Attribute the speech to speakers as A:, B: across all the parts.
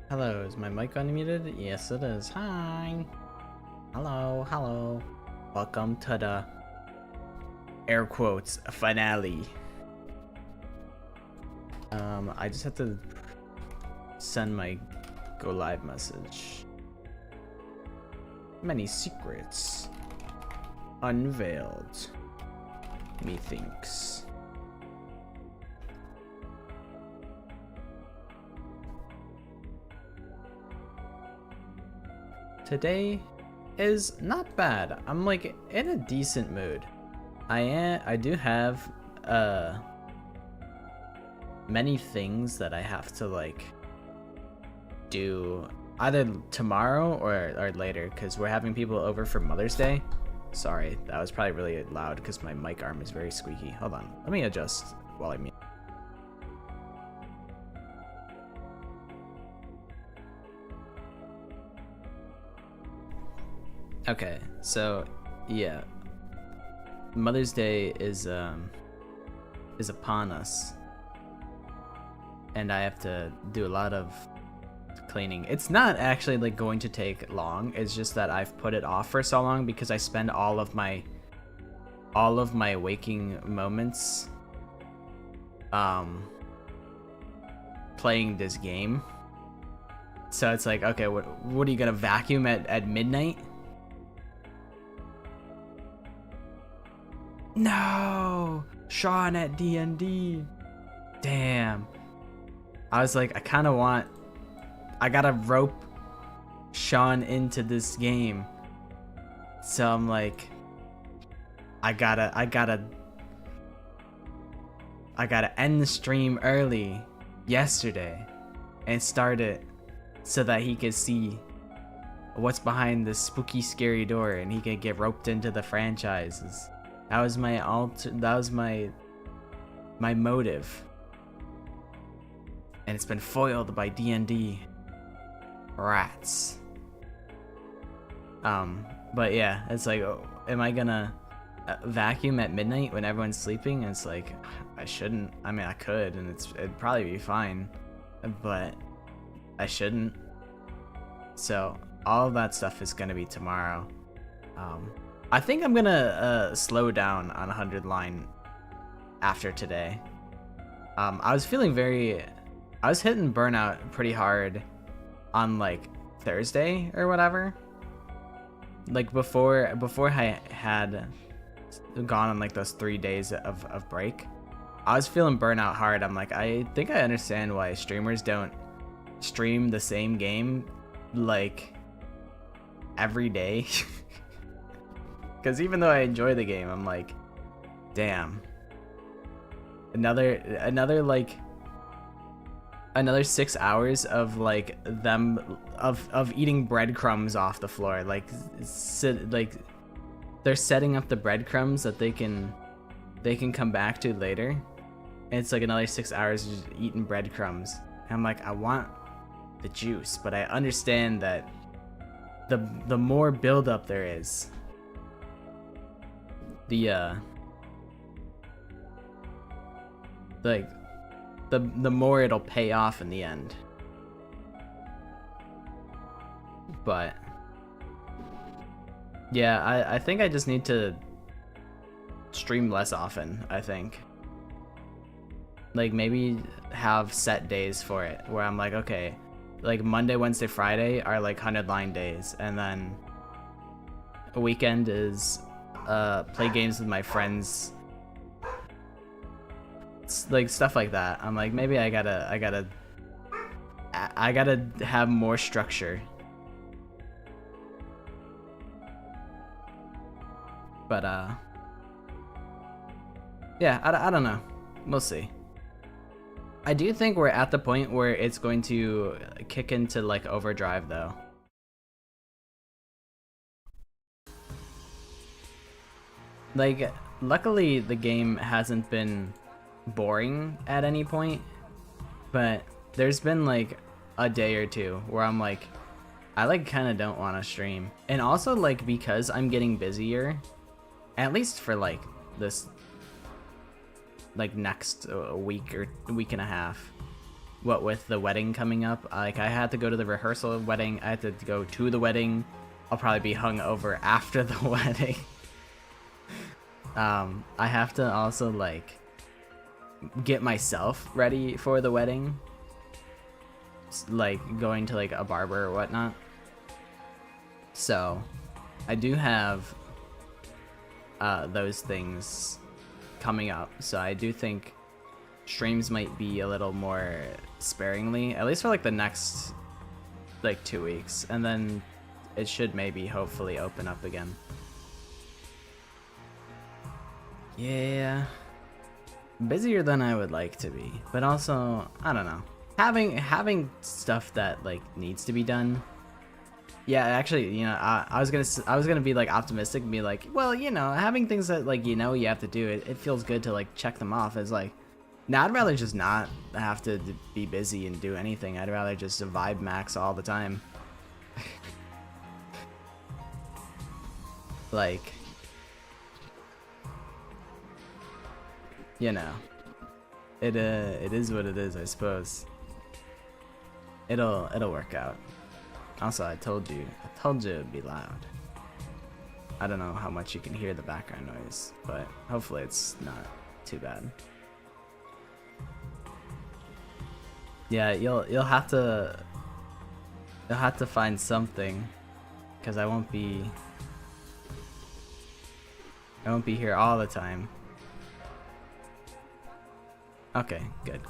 A: Hello, is my mic unmuted? Yes, it is. Hi. Hello, hello. Welcome to the air quotes finale. I just have to send my go live message. Many secrets unveiled, methinks. Today is not bad. I'm like in a decent mood. I do have many things that I have to like do either tomorrow or later because we're having people over for Mother's Day. Sorry, that was probably really loud because my mic arm is very squeaky. Hold on, let me adjust while I mute. Okay, so yeah, Mother's Day is upon us, and I have to do a lot of cleaning. It's not actually like going to take long. It's just that I've put it off for so long because I spend all of my waking moments playing this game. So it's like, okay, what are you gonna vacuum at midnight? No, Sean at D&D. Damn. I was like, I gotta rope Sean into this game. So I'm like, I gotta end the stream early yesterday and start it so that he could see what's behind this spooky, scary door and he could get roped into the franchises. That was my motive. And it's been foiled by D&D rats. But yeah, it's like, oh, am I gonna vacuum at midnight when everyone's sleeping? And it's like, I shouldn't. I mean, I could, and it'd probably be fine, but I shouldn't. So all of that stuff is gonna be tomorrow. I think I'm gonna slow down on 100 line after today. I was hitting burnout pretty hard on like Thursday or whatever. Like before I had gone on like those 3 days of break, I was feeling burnout hard. I'm like, I think I understand why streamers don't stream the same game like every day. Because even though I enjoy the game, I'm like, damn, another 6 hours of like them of eating breadcrumbs off the floor. Like they're setting up the breadcrumbs that they can come back to later, and it's like another 6 hours just eating breadcrumbs. And I'm like, I want the juice, but I understand that the more buildup there is, the more it'll pay off in the end. But yeah, I think I just need to stream less often. I think like maybe have set days for it where I'm like, okay, like Monday, Wednesday, Friday are like 100 line days, and then a weekend is play games with my friends. It's like stuff like that. I'm like, maybe I gotta have more structure. But yeah, I don't know. We'll see. I do think we're at the point where it's going to kick into like overdrive though. Like, luckily the game hasn't been boring at any point, but there's been like a day or two where I'm like, I like kind of don't want to stream. And also like because I'm getting busier, at least for like this like next week or week and a half, what with the wedding coming up, like I had to go to the rehearsal of wedding, I had to go to the wedding. I'll probably be hungover after the wedding. I have to also like get myself ready for the wedding, like going to like a barber or whatnot. So I do have those things coming up, so I do think streams might be a little more sparingly, at least for like the next like 2 weeks, and then it should maybe hopefully open up again. Yeah, busier than I would like to be, but also I don't know, having stuff that like needs to be done. Yeah, actually, you know, I was gonna be like optimistic and be like, well, you know, having things that like you have to do, it feels good to like check them off. It's like, now I'd rather just not have to be busy and do anything. I'd rather just vibe max all the time. Like, you know, it is what it is, I suppose. It'll work out. Also, I told you it'd be loud. I don't know how much you can hear the background noise, but hopefully it's not too bad. Yeah, you'll have to find something, because I won't be here all the time. Okay, good.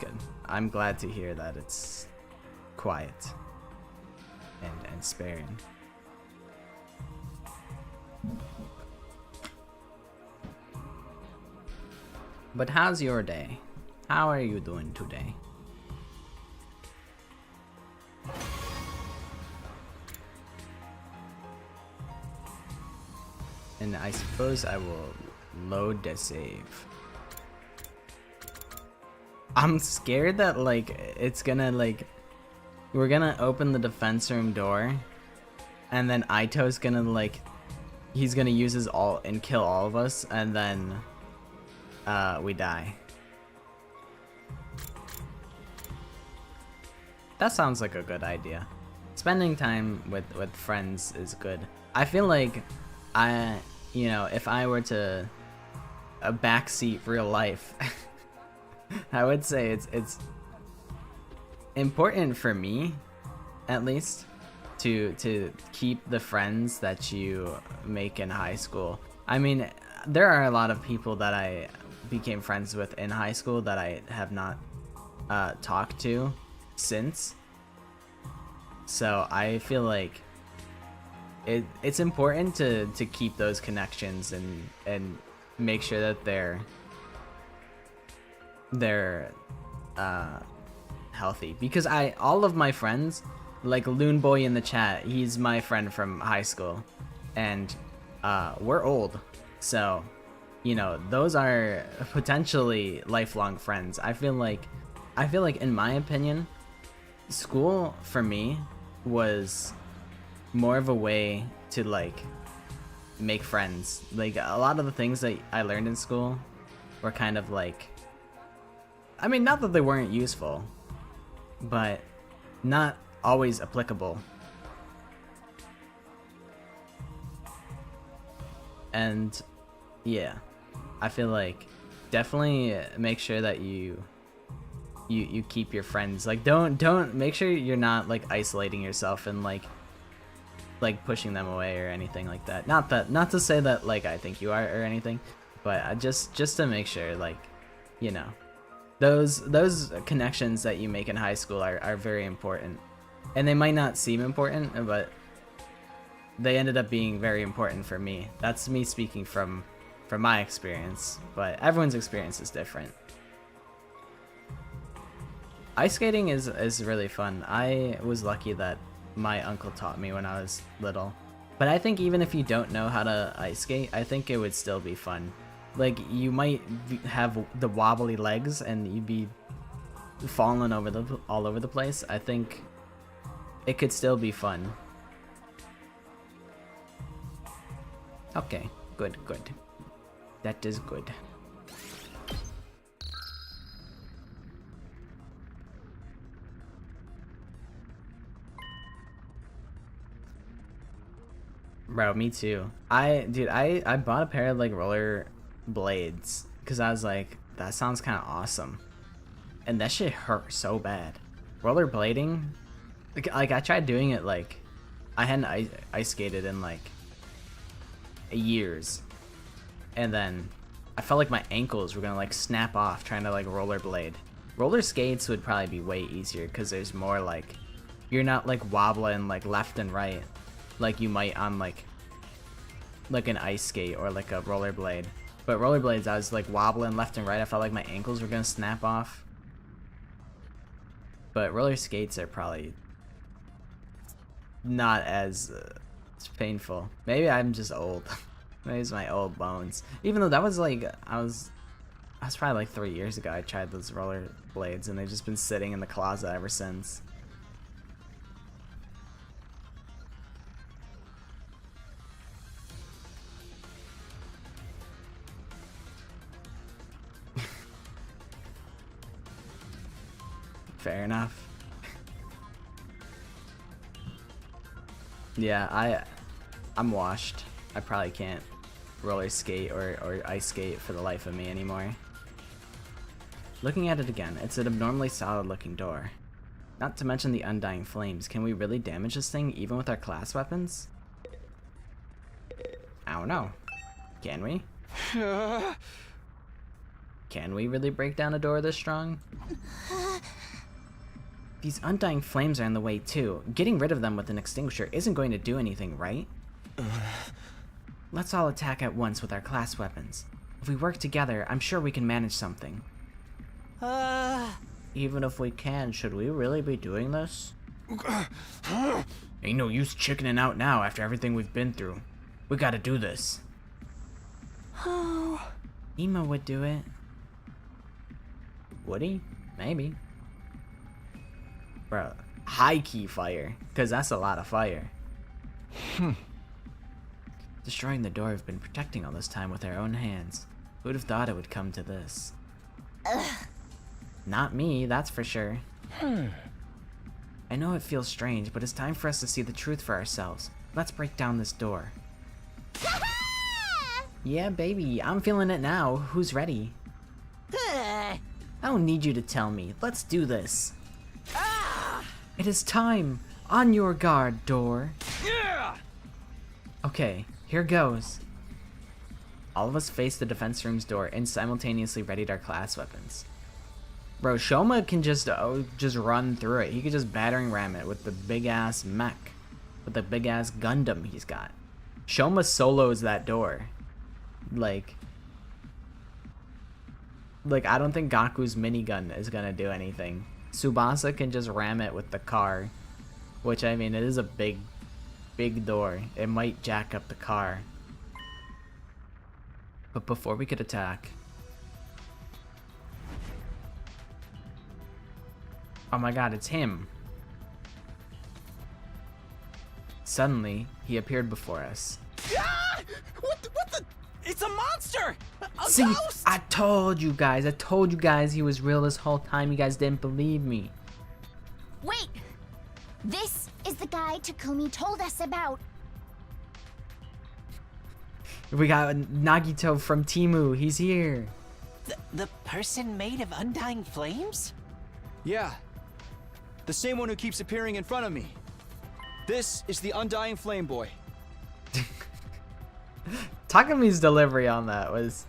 A: I'm glad to hear that it's quiet and sparing. But how's your day? How are you doing today? And I suppose I will load the save. I'm scared that like it's gonna like we're gonna open the defense room door, and then Aito's gonna like he's gonna use his ult and kill all of us, and then we die. That sounds like a good idea. Spending time with friends is good. I feel like if I were to backseat real life, I would say it's important for me, at least, to keep the friends that you make in high school. I mean, there are a lot of people that I became friends with in high school that I have not talked to since. So I feel like it's important to keep those connections and make sure that they're healthy, because all of my friends, like Loon Boy in the chat, he's my friend from high school, and we're old, so those are potentially lifelong friends. I feel like in my opinion, school for me was more of a way to like make friends. Like a lot of the things that I learned in school were kind of like, I mean, not that they weren't useful, but not always applicable. And yeah, I feel like definitely make sure that you keep your friends. Like don't make sure you're not like isolating yourself and like pushing them away or anything like that. Not to say that like I think you are or anything, but just to make sure, like, those connections that you make in high school are very important. And they might not seem important, but they ended up being very important for me. That's me speaking from my experience, but everyone's experience is different. Ice skating is really fun. I was lucky that my uncle taught me when I was little. But I think even if you don't know how to ice skate, I think it would still be fun. Like, you might have the wobbly legs and you'd be falling all over the place. I think it could still be fun. Okay, good. That is good. Bro, me too. Dude, I bought a pair of like roller blades because I was like, that sounds kind of awesome. And that shit hurt so bad. Roller blading, like I tried doing it, like I hadn't ice skated in like years. And then I felt like my ankles were gonna like snap off trying to like rollerblade. Roller skates would probably be way easier because there's more like, you're not like wobbling like left and right like you might on like an ice skate or like a rollerblade. But rollerblades, I was like wobbling left and right. I felt like my ankles were gonna snap off. But roller skates are probably not as painful. Maybe I'm just old. Maybe it's my old bones. Even though that was like, I was probably like 3 years ago I tried those roller blades and they've just been sitting in the closet ever since. Fair enough. Yeah, I'm washed. I probably can't roller skate or ice skate for the life of me anymore. Looking at it again, it's an abnormally solid looking door. Not to mention the undying flames. Can we really damage this thing even with our class weapons? I don't know. Can we? Can we really break down a door this strong? These undying flames are in the way too. Getting rid of them with an extinguisher isn't going to do anything, right? Let's all attack at once with our class weapons. If we work together, I'm sure we can manage something. Even if we can, should we really be doing this? Ain't no use chickening out now after everything we've been through. We gotta do this. Ema would do it. Would he? Maybe. Bro, high key fire, because that's a lot of fire. Destroying the door we've been protecting all this time with our own hands. Who'd have thought it would come to this? Not me, that's for sure. I know it feels strange, but it's time for us to see the truth for ourselves. Let's break down this door. Yeah, baby, I'm feeling it now. Who's ready? I don't need you to tell me. Let's do this. It is time. On your guard, door. Okay, here goes. All of us faced the defense room's door and simultaneously readied our class weapons. Bro, Shoma can just run through it. He could just battering ram it with the big ass mech, with the big ass Gundam he's got. Shoma solos that door. Like I don't think Gaku's minigun is gonna do anything. Tsubasa can just ram it with the car, which, I mean, it is a big door. It might jack up the car. But before we could attack... Oh my god, it's him. Suddenly, he appeared before us.
B: What the? It's a monster! A
A: See,
B: ghost!
A: I told you guys he was real this whole time. You guys didn't believe me.
C: Wait! This is the guy Takumi told us about.
A: We got Nagito from Timu. He's here.
B: The person made of undying flames?
D: Yeah. The same one who keeps appearing in front of me. This is the Undying Flame Boy.
A: Takumi's delivery on that was...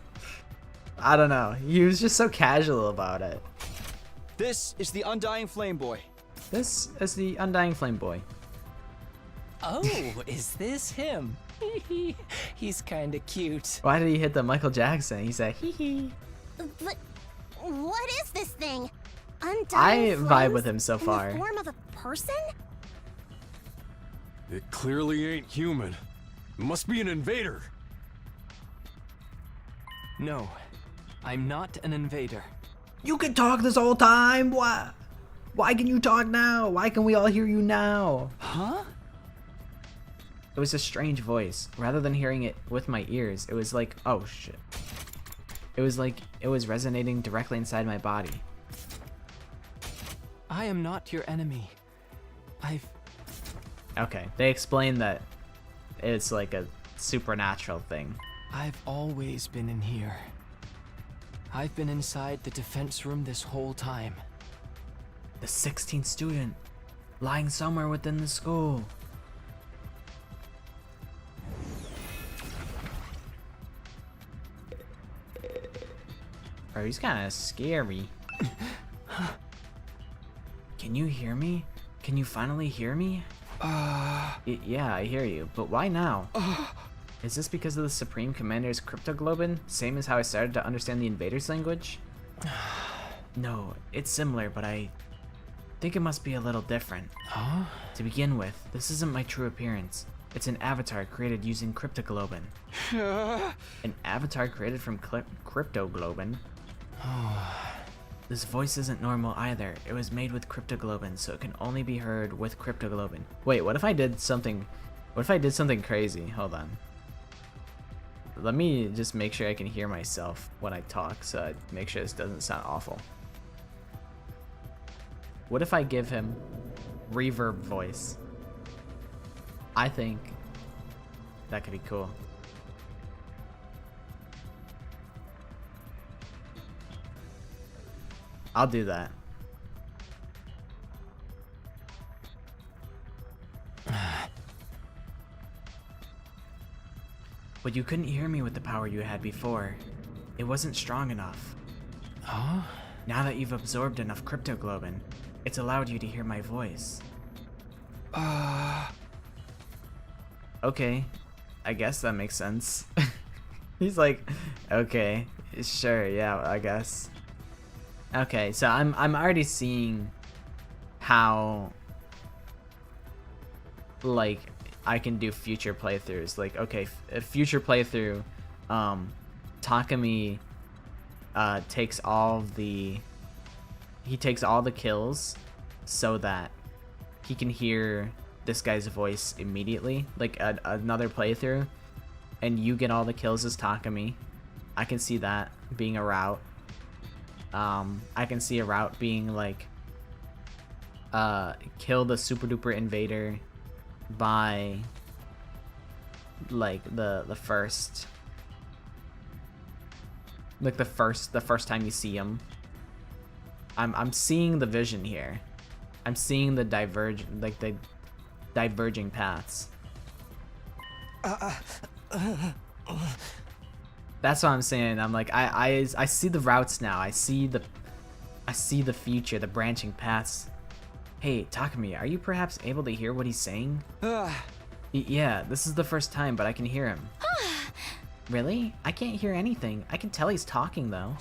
A: I don't know. He was just so casual about it.
D: This is the Undying Flame Boy.
A: This is the Undying Flame Boy.
B: Oh, is this him? He's kinda cute.
A: Why did he hit the Michael Jackson? He said, hee hee.
C: But what is this thing?
A: I
C: Undying
A: vibe
C: flames
A: with him so
C: in
A: far.
C: the form of a person?
E: It clearly ain't human. It must be an invader.
B: No, I'm not an invader.
A: You can talk this whole time. Why can you talk now? Why can we all hear you now?
B: Huh?
A: It was a strange voice. Rather than hearing it with my ears, it was like, oh shit. It was like it was resonating directly inside my body.
B: I am not your enemy.
A: Okay, they explained that it's like a supernatural thing.
B: I've always been in here. I've been inside the defense room this whole time.
A: The 16th student, lying somewhere within the school. Bro, he's kind of scary. Can you hear me? Can you finally hear me? Yeah, I hear you, but why now? Is this because of the Supreme Commander's cryptoglobin? Same as how I started to understand the invaders' language? No, it's similar, but I think it must be a little different.
B: Huh?
A: To begin with, this isn't my true appearance. It's an avatar created using cryptoglobin. An avatar created from cryptoglobin? This voice isn't normal either. It was made with cryptoglobin, so it can only be heard with cryptoglobin. Wait, what if I did something crazy? Hold on. Let me just make sure I can hear myself when I talk, so I make sure this doesn't sound awful. What if I give him reverb voice? I think that could be cool. I'll do that. But you couldn't hear me with the power you had before. It wasn't strong enough.
B: Huh?
A: Now that you've absorbed enough cryptoglobin, it's allowed you to hear my voice. Okay, I guess that makes sense. He's like, okay, sure, yeah, I guess. Okay, so I'm already seeing how, like, I can do future playthroughs. Like, okay, a future playthrough, Takumi takes all the kills so that he can hear this guy's voice immediately. Like another playthrough, and you get all the kills as Takumi. I can see that being a route. I can see a route being like, kill the super duper invader by like the first time you see him. I'm seeing the vision here. I'm seeing the diverging paths. That's what I'm saying. I'm like, I see the routes now. I see the future, the branching paths. Hey, Takumi, are you perhaps able to hear what he's saying? Yeah, this is the first time, but I can hear him. Really? I can't hear anything. I can tell he's talking, though.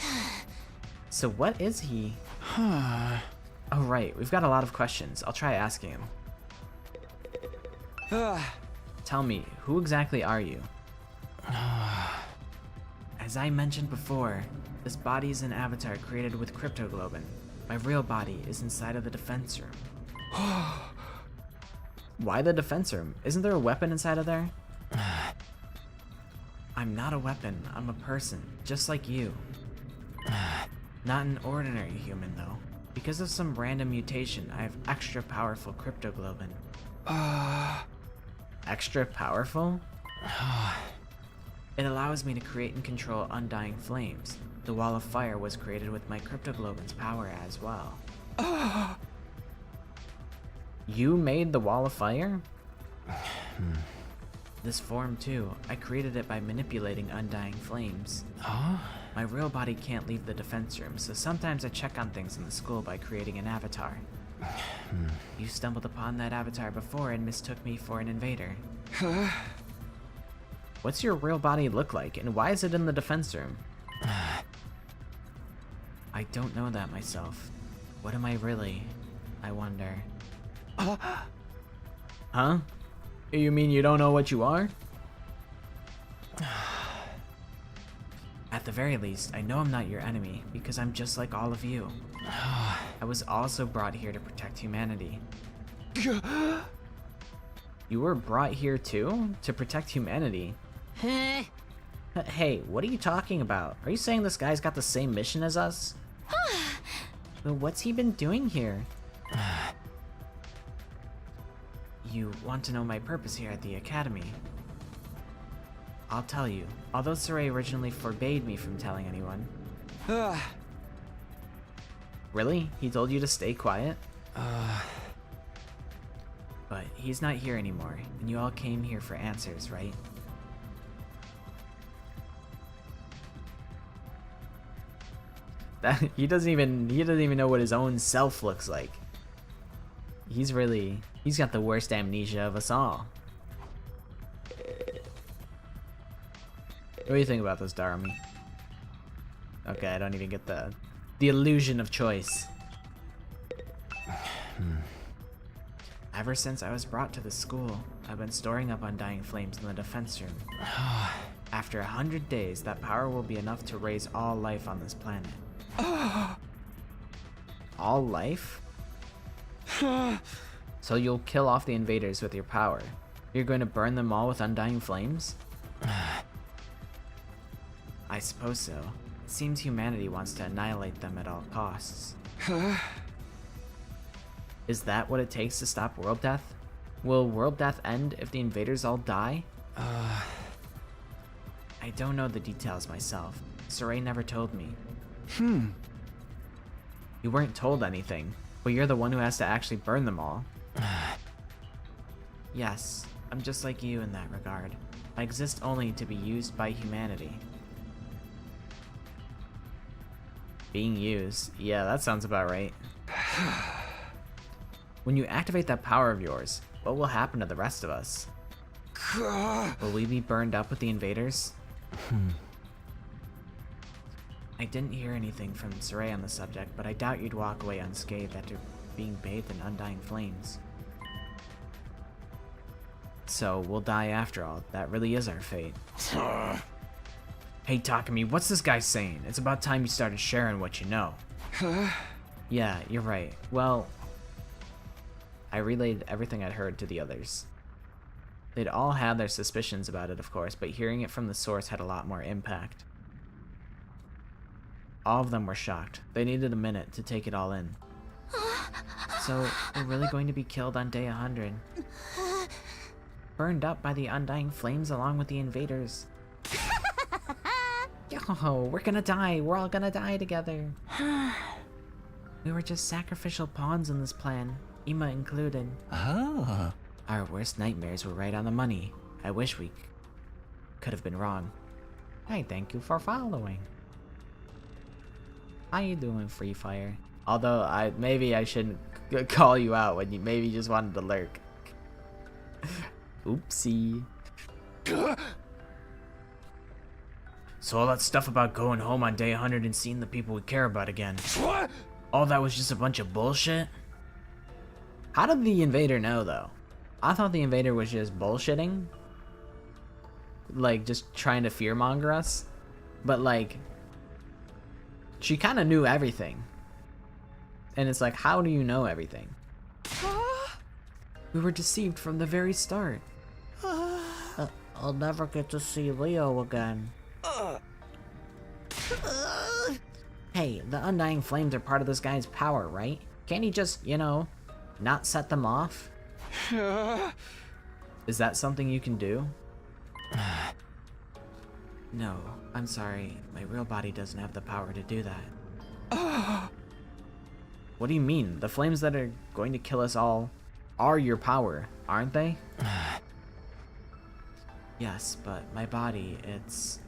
A: So what is he? Oh, right. We've got a lot of questions. I'll try asking him. Tell me, who exactly are you? As I mentioned before, this body is an avatar created with cryptoglobin. My real body is inside of the defense room. Why the defense room? Isn't there a weapon inside of there? I'm not a weapon. I'm a person, just like you. Not an ordinary human, though. Because of some random mutation, I have extra powerful cryptoglobin. Extra powerful? It allows me to create and control undying flames. The wall of fire was created with my cryptoglobin's power as well. You made the wall of fire? This form too, I created it by manipulating undying flames. My real body can't leave the defense room, so sometimes I check on things in the school by creating an avatar. You stumbled upon that avatar before and mistook me for an invader. What's your real body look like, and why is it in the defense room? I don't know that myself. What am I really? I wonder. Huh? You mean you don't know what you are? At the very least, I know I'm not your enemy, because I'm just like all of you. I was also brought here to protect humanity. You were brought here too? To protect humanity? Hey, what are you talking about? Are you saying this guy's got the same mission as us? What's he been doing here? You want to know my purpose here at the academy? I'll tell you. Although Saray originally forbade me from telling anyone. Really? He told you to stay quiet? But he's not here anymore, and you all came here for answers, right? That he doesn't even know what his own self looks like. He's got the worst amnesia of us all. What do you think about this, Darumi? Okay, I don't even get the illusion of choice. Ever since I was brought to the school, I've been storing up undying flames in the defense room. After 100 days, that power will be enough to raise all life on this planet. All life? So you'll kill off the invaders with your power. You're going to burn them all with undying flames? I suppose so. It seems humanity wants to annihilate them at all costs. Is that what it takes to stop world death? Will world death end if the invaders all die? I don't know the details myself. Saray never told me. You weren't told anything, but you're the one who has to actually burn them all. Yes, I'm just like you in that regard. I exist only to be used by humanity. Being used? Yeah, that sounds about right. When you activate that power of yours, what will happen to the rest of us? Will we be burned up with the invaders? I didn't hear anything from Saray on the subject, but I doubt you'd walk away unscathed after being bathed in undying flames. So, we'll die after all. That really is our fate. Hey, Takumi, what's this guy saying? It's about time you started sharing what you know. Yeah, you're right. Well, I relayed everything I'd heard to the others. They'd all had their suspicions about it, of course, but hearing it from the source had a lot more impact. All of them were shocked. They needed a minute to take it all in. So, we're really going to be killed on day 100. Burned up by the undying flames along with the invaders. Yo, we're gonna die. We're all gonna die together. We were just sacrificial pawns in this plan, Ima included.
B: Oh.
A: Our worst nightmares were right on the money. I wish we could have been wrong. Hey, thank you for following. How you doing, Free Fire? Although maybe I shouldn't call you out when you maybe just wanted to lurk. Oopsie. So all that stuff about going home on day 100 and seeing the people we care about again.
E: What?
A: All that was just a bunch of bullshit? How did the invader know, though? I thought the invader was just bullshitting. Like, just trying to fearmonger us. But, like, she kind of knew everything. And it's like, how do you know everything? We were deceived from the very start. I'll never get to see Leo again. Hey, the undying flames are part of this guy's power, right? Can't he just, you know, not set them off? Is that something you can do? No, I'm sorry. My real body doesn't have the power to do that. What do you mean? The flames that are going to kill us all are your power, aren't they? Yes, but my body, it's...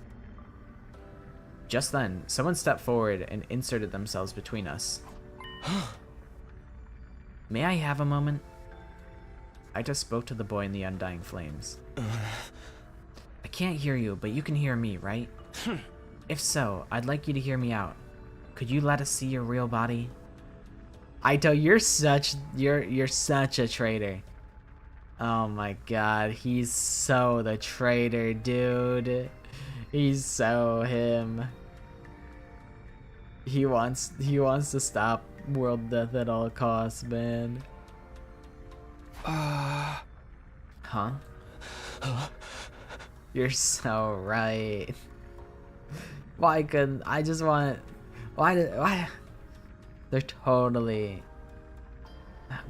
A: Just then, someone stepped forward and inserted themselves between us. May I have a moment? I just spoke to the boy in the undying flames. I can't hear you, but you can hear me, right? If so, I'd like you to hear me out. Could you let us see your real body? Aito, you're such a traitor. Oh my god, he's so the traitor, dude. He's so him. He wants to stop world death at all costs, man. Huh? You're so right. Why couldn't I just want? Why? They're totally.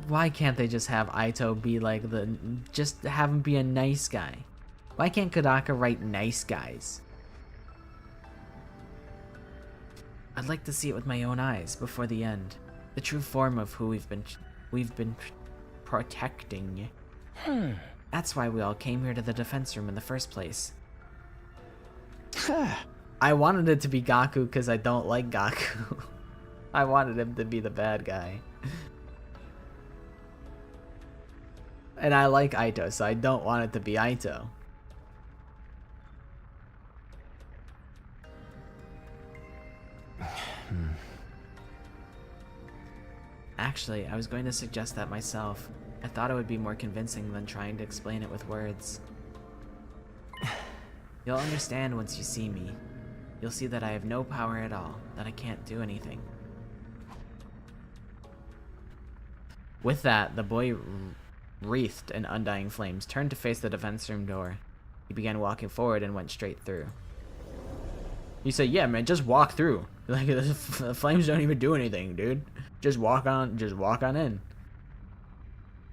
A: Why can't they just have Aito be like just have him be a nice guy? Why can't Kodaka write nice guys? I'd like to see it with my own eyes before the end. The true form of who we've been protecting. That's why we all came here to the defense room in the first place. I wanted it to be Gaku because I don't like Gaku. I wanted him to be the bad guy. And I like Aito, so I don't want it to be Aito. Actually, I was going to suggest that myself. I thought it would be more convincing than trying to explain it with words. You'll understand once you see me. You'll see that I have no power at all, that I can't do anything. With that, the boy wreathed in undying flames turned to face the defense room door. He began walking forward and went straight through. You say, yeah, man, just walk through. Like, the flames don't even do anything, dude. Just walk on in.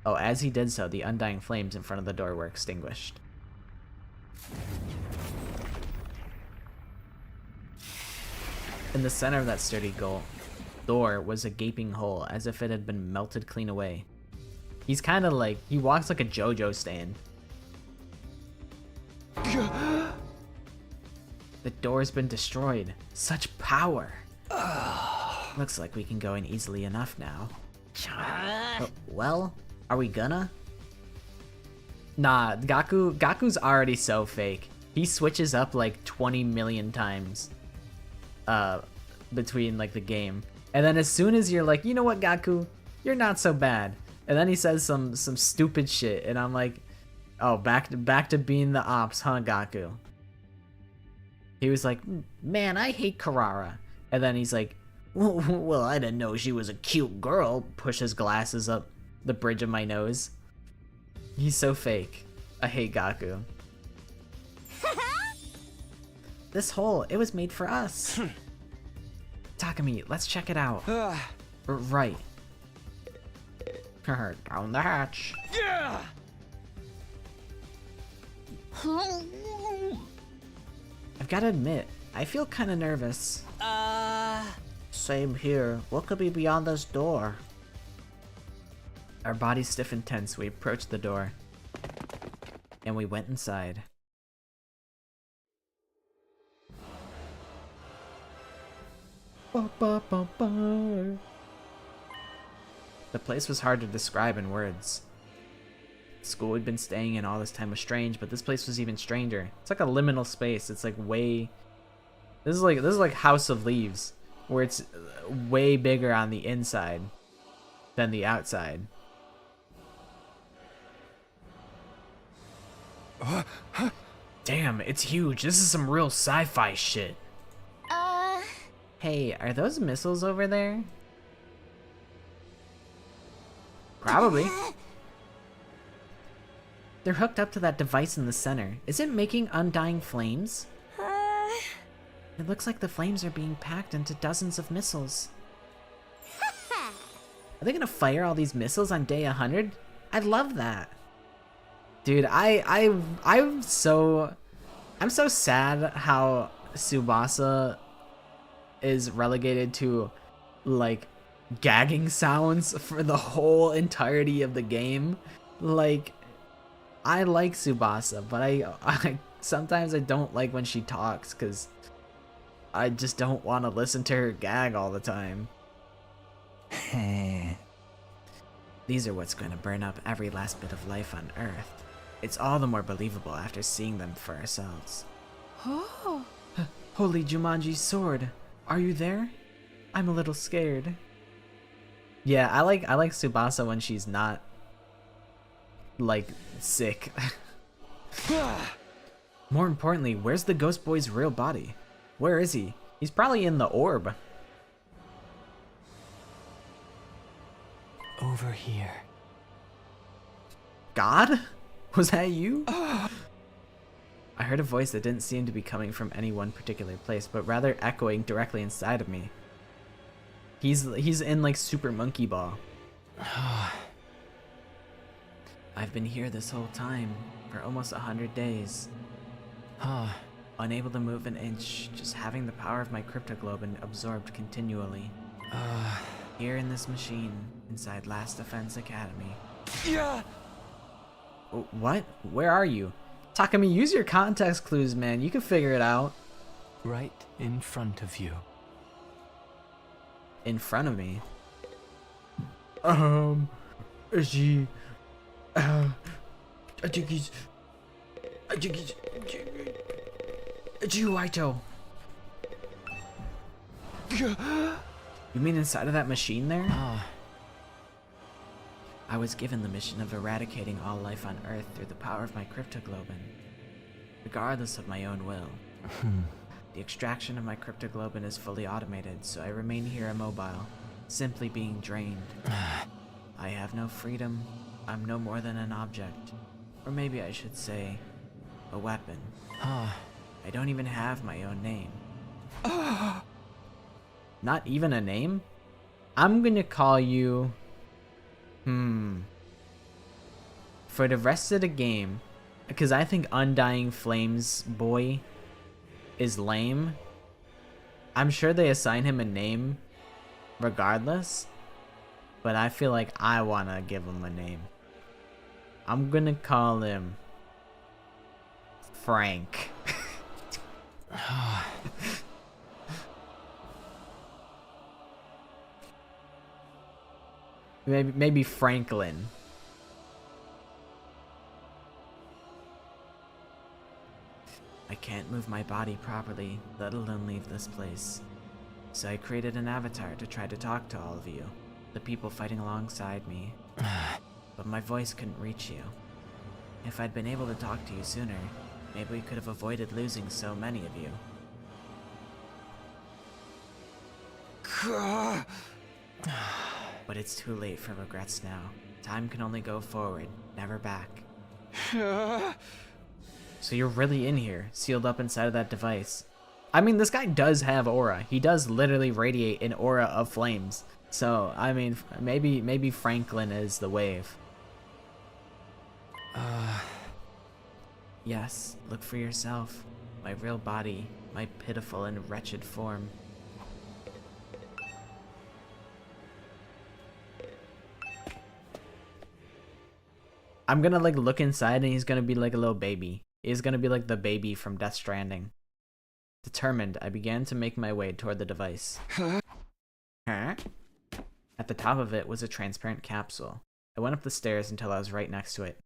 A: Oh, as he did so, the undying flames in front of the door were extinguished. In the center of that sturdy door was a gaping hole, as if it had been melted clean away. He's kind of like, he walks like a JoJo stand. The door's been destroyed. Such power. Looks like we can go in easily enough now. Well, are we gonna? Nah, Gaku's already so fake. He switches up like 20 million times between like the game. And then as soon as you're like, you know what, Gaku, you're not so bad. And then he says some stupid shit, and I'm like, oh, back to being the ops, huh, Gaku? He was like, man, I hate Karara. And then he's like, well, I didn't know she was a cute girl. Push his glasses up the bridge of my nose. He's so fake. I hate Gaku. This hole, it was made for us. Takumi, let's check it out. Right. Down the hatch.
D: Yeah!
A: I've got to admit, I feel kind of nervous. Same here. What could be beyond this door? Our bodies stiff and tense, we approached the door. And we went inside. The place was hard to describe in words. The school we'd been staying in all this time was strange, but this place was even stranger. It's like a liminal space. It's like way... This is like House of Leaves, where it's way bigger on the inside than the outside. Damn, it's huge. This is some real sci-fi shit. Hey, are those missiles over there? Probably. They're hooked up to that device in the center. Is it making undying flames? It looks like the flames are being packed into dozens of missiles. Are they gonna fire all these missiles on day 100? I'd love that. Dude, I'm so sad how Tsubasa is relegated to like gagging sounds for the whole entirety of the game. Like, I like Tsubasa, but I sometimes I don't like when she talks because I just don't want to listen to her gag all the time. These are what's going to burn up every last bit of life on Earth. It's all the more believable after seeing them for ourselves. Oh. Holy Jumanji's sword. Are you there? I'm a little scared. Yeah, I like Tsubasa when she's not like sick. More importantly, where's the ghost boy's real body? Where is he? He's probably in the orb.
B: Over here.
A: God? Was that you? I heard a voice that didn't seem to be coming from any one particular place, but rather echoing directly inside of me. He's in like Super Monkey Ball. I've been here this whole time, for almost 100 days.
B: Huh.
A: Unable to move an inch, just having the power of my cryptoglobin absorbed continually. Here in this machine, inside Last Defense Academy.
D: Yeah.
A: What? Where are you? Takumi, use your context clues, man. You can figure it out.
B: Right in front of you.
A: In front of me? She... I think he's... Waito. You mean inside of that machine there? I was given the mission of eradicating all life on Earth through the power of my cryptoglobin, regardless of my own will. The extraction of my cryptoglobin is fully automated, so I remain here immobile, simply being drained. I have no freedom. I'm no more than an object. Or maybe I should say, a weapon. I don't even have my own name. Not even a name? I'm gonna call you... For the rest of the game, because I think Undying Flames boy is lame, I'm sure they assign him a name regardless, but I feel like I want to give him a name. I'm gonna call him Frank. Maybe Franklin. I can't move my body properly, let alone leave this place. So I created an avatar to try to talk to all of you, the people fighting alongside me. But my voice couldn't reach you. If I'd been able to talk to you sooner, maybe we could have avoided losing so many of you. But it's too late for regrets now. Time can only go forward, never back. So you're really in here, sealed up inside of that device. I mean, this guy does have aura. He does literally radiate an aura of flames. So, I mean, maybe Franklin is the wave. Yes, look for yourself. My real body, my pitiful and wretched form. I'm gonna like look inside and he's gonna be like a little baby. He's gonna be like the baby from Death Stranding. Determined, I began to make my way toward the device. Huh? At the top of it was a transparent capsule. I went up the stairs until I was right next to it.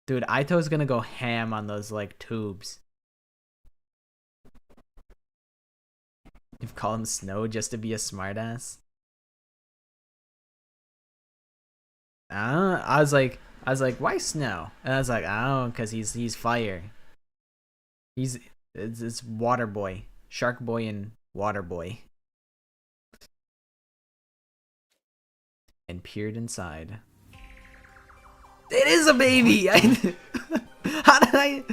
A: Dude, Aito's gonna go ham on those like tubes. You've called him Snow just to be a smartass? I was like, why Snow? And I was like, oh, because he's fire. It's Water Boy, Shark Boy, and Water Boy. And peered inside. It is a baby. How did I?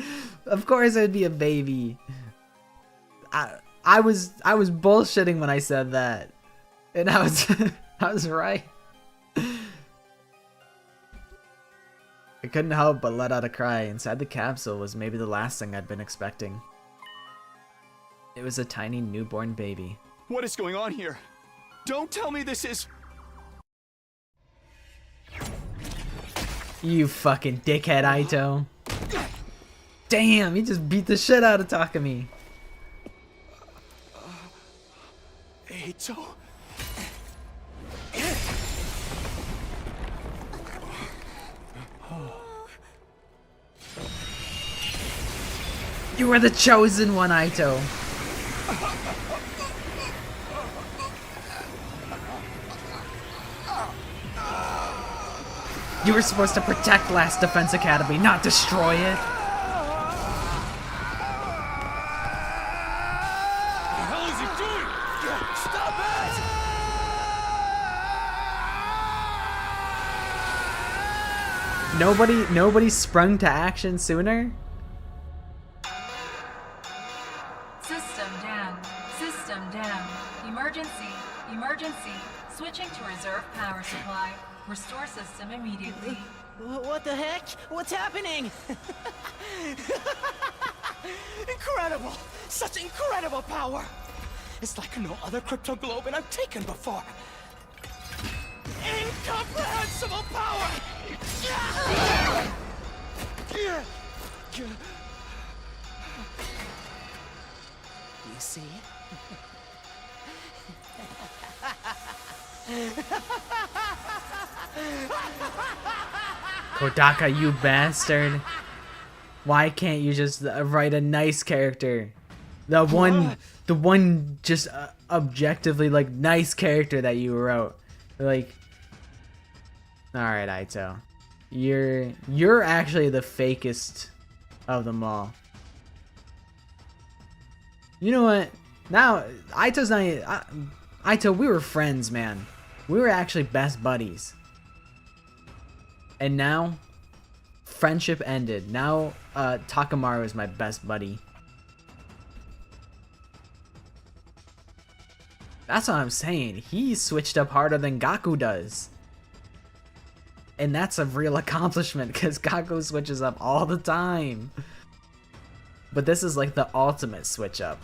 A: Of course, it would be a baby. I was bullshitting when I said that, and I was right. I couldn't help but let out a cry. Inside the capsule was maybe the last thing I'd been expecting. It was a tiny newborn baby.
D: What is going on here? Don't tell me this is...
A: You fucking dickhead, Aito. Damn, he just beat the shit out of Takumi.
D: Aito?
A: You were the chosen one, Aito. You were supposed to protect Last Defense Academy, not destroy it.
E: What the hell is he doing?
D: Stop it!
A: Nobody sprung to action sooner?
F: System down. System down. Emergency. Emergency. Switching to reserve power supply. Restore system immediately.
B: What the heck? What's happening? Incredible! Such incredible power! It's like no other crypto globe I've taken before. Incomprehensible power! You see?
A: Kodaka, you bastard. Why can't you just write a nice character? The one just objectively like nice character that you wrote. Like, all right, Aito, you're actually the fakest of them all. You know what? Now Aito's not. Aito, we were friends, man. We were actually best buddies. And now, friendship ended. Now, Takamaru is my best buddy. That's what I'm saying. He switched up harder than Gaku does. And that's a real accomplishment, because Gaku switches up all the time. But this is like the ultimate switch up.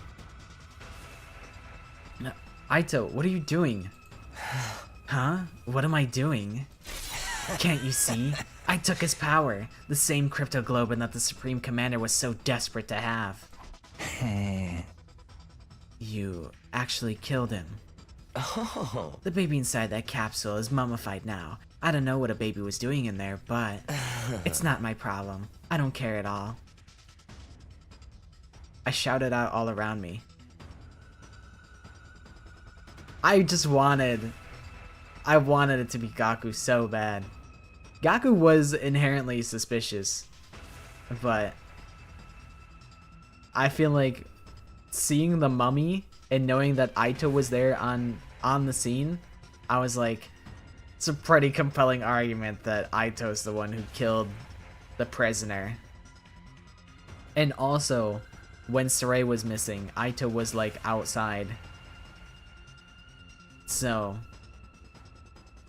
A: No, Aito, what are you doing? Huh? What am I doing? Can't you see? I took his power, the same crypto globe that the Supreme Commander was so desperate to have. You actually killed him.
B: Oh.
A: The baby inside that capsule is mummified now. I don't know what a baby was doing in there, but it's not my problem. I don't care at all. I shouted out all around me. I wanted it to be Gaku so bad. Gaku was inherently suspicious, but I feel like seeing the mummy and knowing that Aito was there on the scene, I was like, it's a pretty compelling argument that Aito's the one who killed the prisoner. And also, when Sarai was missing, Aito was like outside. So,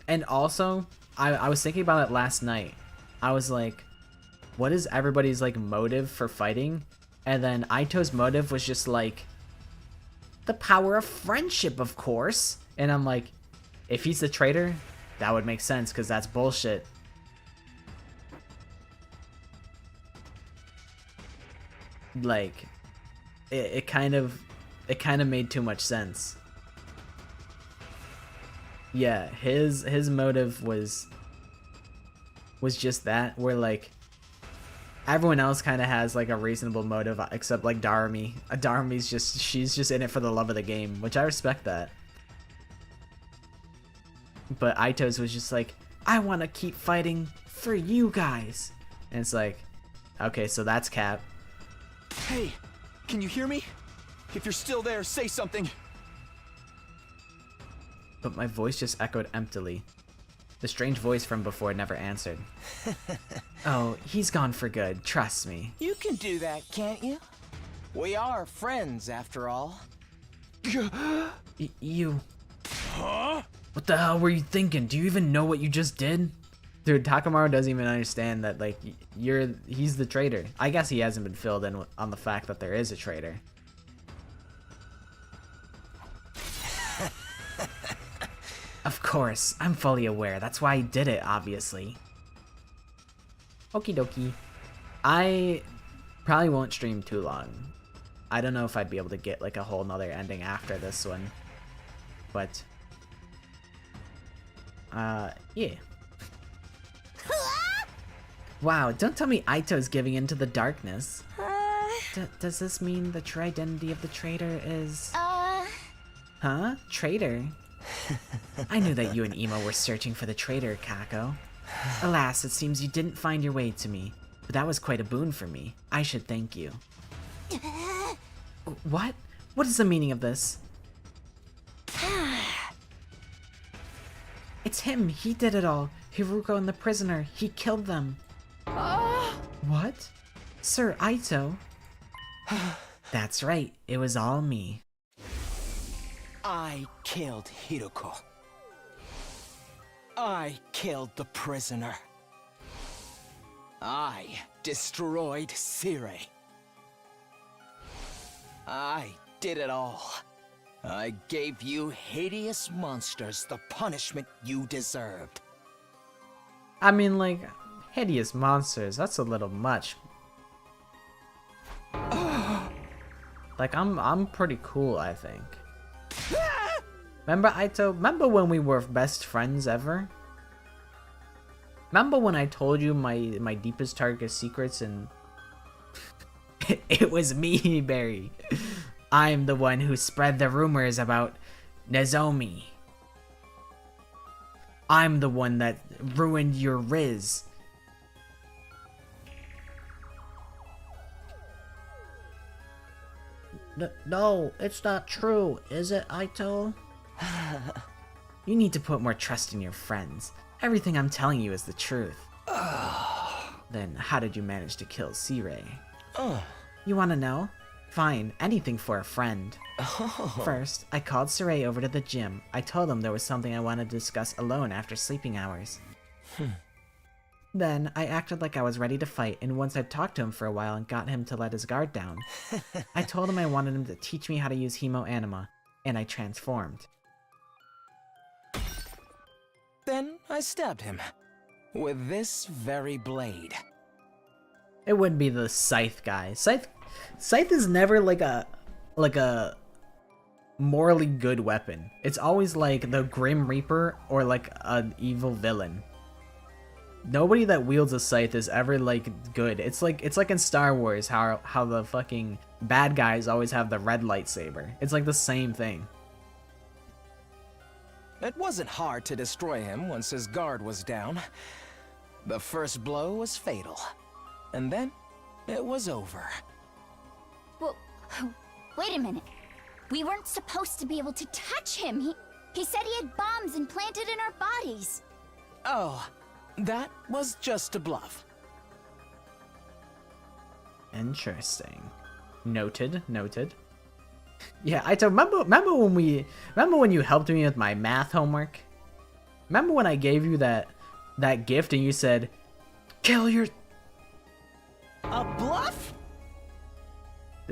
A: and also, I was thinking about it last night. I was like, what is everybody's like motive for fighting? And then Aito's motive was just like, the power of friendship, of course. And I'm like, if he's the traitor, that would make sense, because that's bullshit. Like, it kind of made too much sense. Yeah, his motive was just that, where like everyone else kind of has like a reasonable motive except like Darumi. Darumi's she's just in it for the love of the game, which I respect that. But Aito's was just like, I want to keep fighting for you guys. And it's like, okay, so that's cap.
D: Hey, can you hear me? If you're still there, say something.
A: But my voice just echoed emptily. The strange voice from before never answered. Oh, he's gone for good, trust me.
B: You can do that, can't you? We are friends, after all.
A: You... Huh? What the hell were you thinking? Do you even know what you just did? Dude, Takamaru doesn't even understand that, like, he's the traitor. I guess he hasn't been filled in on the fact that there is a traitor. Of course, I'm fully aware. That's why I did it, obviously. Okie dokie. I probably won't stream too long. I don't know if I'd be able to get like a whole nother ending after this one. But, yeah. Wow, don't tell me Aito's giving into the darkness. Does this mean the true identity of the traitor is... Huh? Traitor? I knew that you and Emo were searching for the traitor, Kako. Alas, it seems you didn't find your way to me. But that was quite a boon for me. I should thank you. What? What is the meaning of this? It's him. He did it all. Hiruko and the prisoner. He killed them. What? Sir Aito? That's right. It was all me.
B: I killed Hiruko. I killed the prisoner. I destroyed Sire. I did it all. I gave you hideous monsters the punishment you deserved.
A: I mean, like, hideous monsters, that's a little much. Like, I'm pretty cool, I think. Remember when we were best friends ever? Remember when I told you my deepest, darkest secrets and it was me, Barry. I'm the one who spread the rumors about Nozomi. I'm the one that ruined your Riz. No, it's not true, is it, Aito? You need to put more trust in your friends. Everything I'm telling you is the truth. Then how did you manage to kill Sire? You wanna know? Fine, anything for a friend. First, I called Sire over to the gym. I told him there was something I wanted to discuss alone after sleeping hours. Then, I acted like I was ready to fight, and once I'd talked to him for a while and got him to let his guard down, I told him I wanted him to teach me how to use Hemo Anima, and I transformed.
B: Then I stabbed him with this very blade.
A: It would be the Scythe guy. Scythe is never like a morally good weapon. It's always like the Grim Reaper or like an evil villain. Nobody that wields a scythe is ever like good. It's like in Star Wars how the fucking bad guys always have the red lightsaber. It's like the same thing.
B: It wasn't hard to destroy him once his guard was down. The first blow was fatal, and then it was over.
C: Well, wait a minute. We weren't supposed to be able to touch him. He said he had bombs implanted in our bodies.
B: Oh, that was just a bluff.
A: Interesting. Noted. Yeah, I remember when you helped me with my math homework? Remember when I gave you that gift and you said, "Kill your..."
B: A bluff?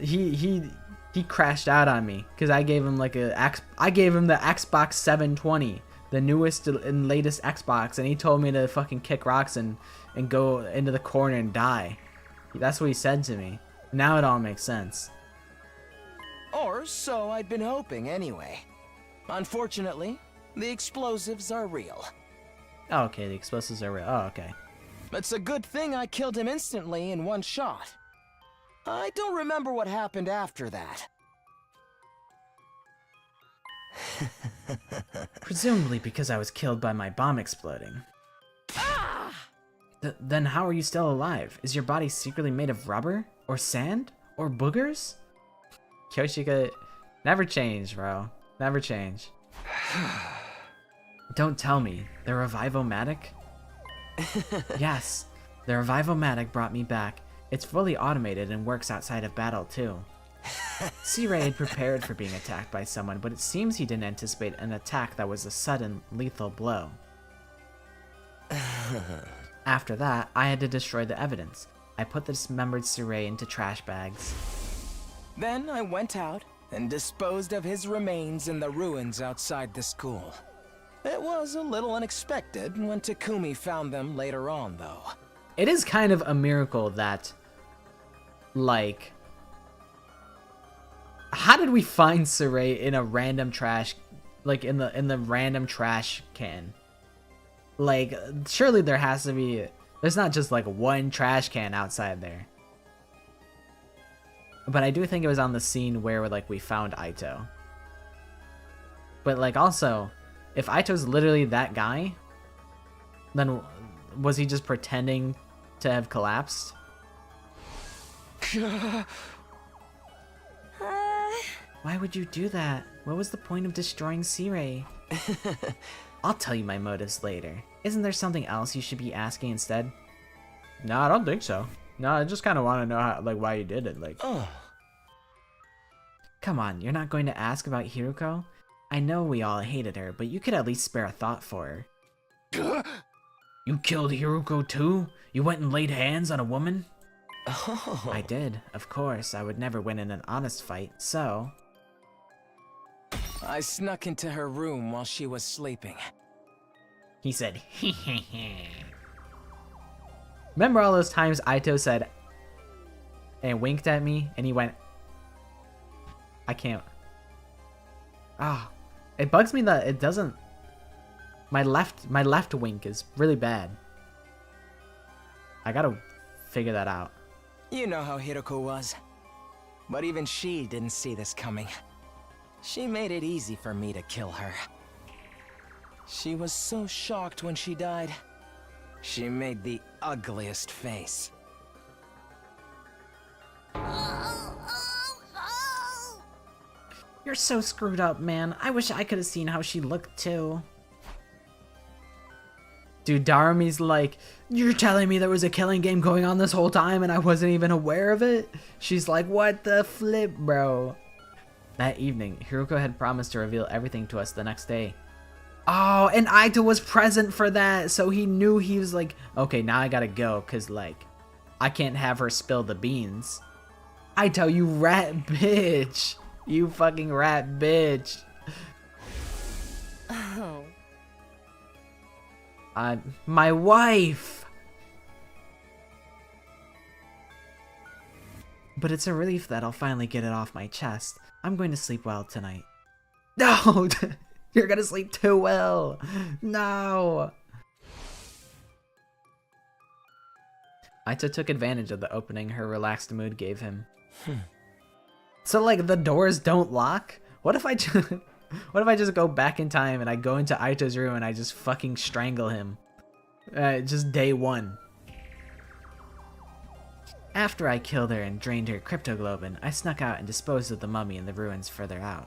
A: He crashed out on me because I gave him the Xbox 720, the newest and latest Xbox, and he told me to fucking kick rocks and go into the corner and die. That's what he said to me. Now it all makes sense.
B: Or so I'd been hoping anyway. Unfortunately, the explosives are real.
A: Oh, okay, the explosives are real. Oh, okay.
B: It's a good thing I killed him instantly in one shot. I don't remember what happened after that.
A: Presumably because I was killed by my bomb exploding.
B: Ah!
A: Then how are you still alive? Is your body secretly made of rubber? Or sand? Or boogers? Kyoshika, never change, bro. Never change. Don't tell me. The Revivomatic? Yes, the Revivomatic brought me back. It's fully automated and works outside of battle, too. Sirei had prepared for being attacked by someone, but it seems he didn't anticipate an attack that was a sudden, lethal blow. After that, I had to destroy the evidence. I put the dismembered Sirei into trash bags.
B: Then I went out and disposed of his remains in the ruins outside the school. It was a little unexpected when Takumi found them later on, though.
A: It is kind of a miracle that, like, how did we find Sirei in a random trash, like in the random trash can? Like, surely there has to be, there's not just like one trash can outside there. But I do think it was on the scene where like we found Aito. But like also, if Aito's literally that guy, then was he just pretending to have collapsed? Why would you do that? What was the point of destroying Sirei? I'll tell you my motives later. Isn't there something else you should be asking instead? No, I don't think so. No, I just kind of want to know how, like, why you did it. Like, come on, you're not going to ask about Hiruko? I know we all hated her, but you could at least spare a thought for her. You killed Hiruko too? You went and laid hands on a woman?
B: Oh.
A: I did, of course. I would never win in an honest fight, so...
B: I snuck into her room while she was sleeping.
A: He said, Remember all those times Aito said, and winked at me, and he went, I can't. Ah, it bugs me that it doesn't. My left wink is really bad. I gotta figure that out.
B: You know how Hiroko was. But even she didn't see this coming. She made it easy for me to kill her. She was so shocked when she died. She made the ugliest face.
A: You're so screwed up, man. I wish I could have seen how she looked too. Dude, Darumi's like, you're telling me there was a killing game going on this whole time and I wasn't even aware of it? She's like, what the flip, bro? That evening, Hiroko had promised to reveal everything to us the next day. Oh, and Aito was present for that, so he knew. He was like, okay, now I gotta go, because, like, I can't have her spill the beans. Aito, you rat bitch. You fucking rat bitch.
C: Oh.
A: My wife. But it's a relief that I'll finally get it off my chest. I'm going to sleep well tonight. No! You're gonna sleep too well! No! Aito took advantage of the opening her relaxed mood gave him. So, like, the doors don't lock? What if I just go back in time and I go into Aito's room and I just fucking strangle him? Just day one. After I killed her and drained her cryptoglobin, I snuck out and disposed of the mummy in the ruins further out.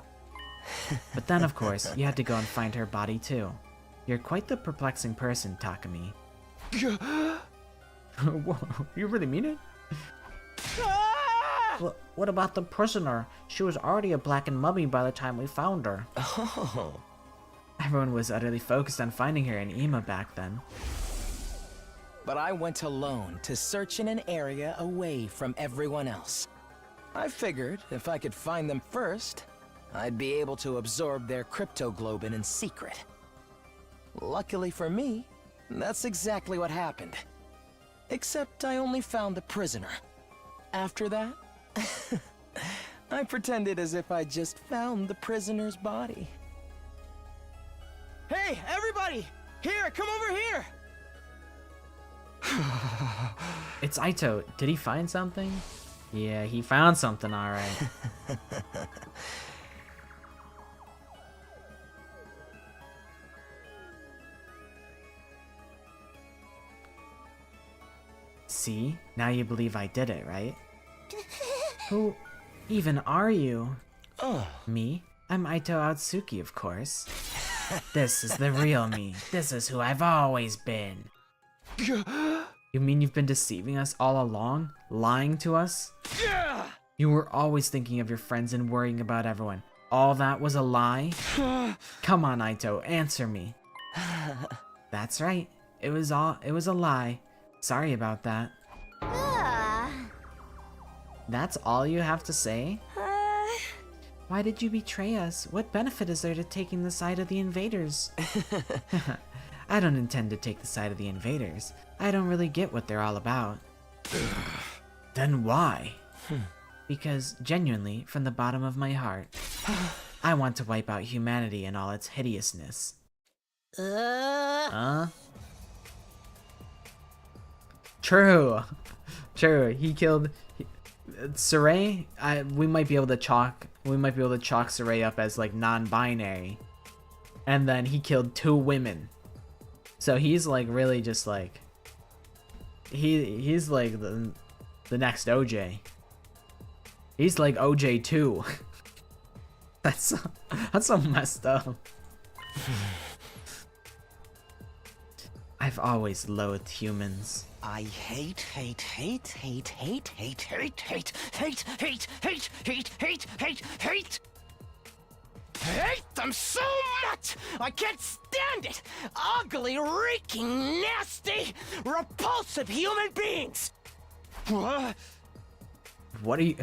A: But then, of course, you had to go and find her body too. You're quite the perplexing person, Takumi. You really mean it? What about the prisoner? She was already a blackened mummy by the time we found her.
B: Oh.
A: Everyone was utterly focused on finding her in Ima back then.
B: But I went alone to search in an area away from everyone else. I figured if I could find them first, I'd be able to absorb their cryptoglobin in secret. Luckily for me, that's exactly what happened. Except I only found the prisoner. After that, I pretended as if I just found the prisoner's body.
D: Hey, everybody! Here, come over here!
A: It's Aito. Did he find something? Yeah, he found something, alright. See? Now you believe I did it, right? Who even are you?
B: Oh.
A: Me? I'm Aito Atsuki, of course. This is the real me. This is who I've always been. You mean you've been deceiving us all along? Lying to us? You were always thinking of your friends and worrying about everyone. All that was a lie? Come on, Aito, answer me. That's right. It was a lie. Sorry about that. That's all you have to say? Why did you betray us? What benefit is there to taking the side of the invaders? I don't intend to take the side of the invaders. I don't really get what they're all about. Then why? Because, genuinely, from the bottom of my heart, I want to wipe out humanity and all its hideousness. True. True. He killed Saray. We might be able to chalk Saray up as like non-binary. And then he killed 2 women. So he's like really just like he's like the next OJ. He's like OJ too. That's so messed up. I've always loathed humans.
B: I hate. hate them so much! I can't stand it! Ugly, reeking, nasty, repulsive human beings! What?
A: What are you...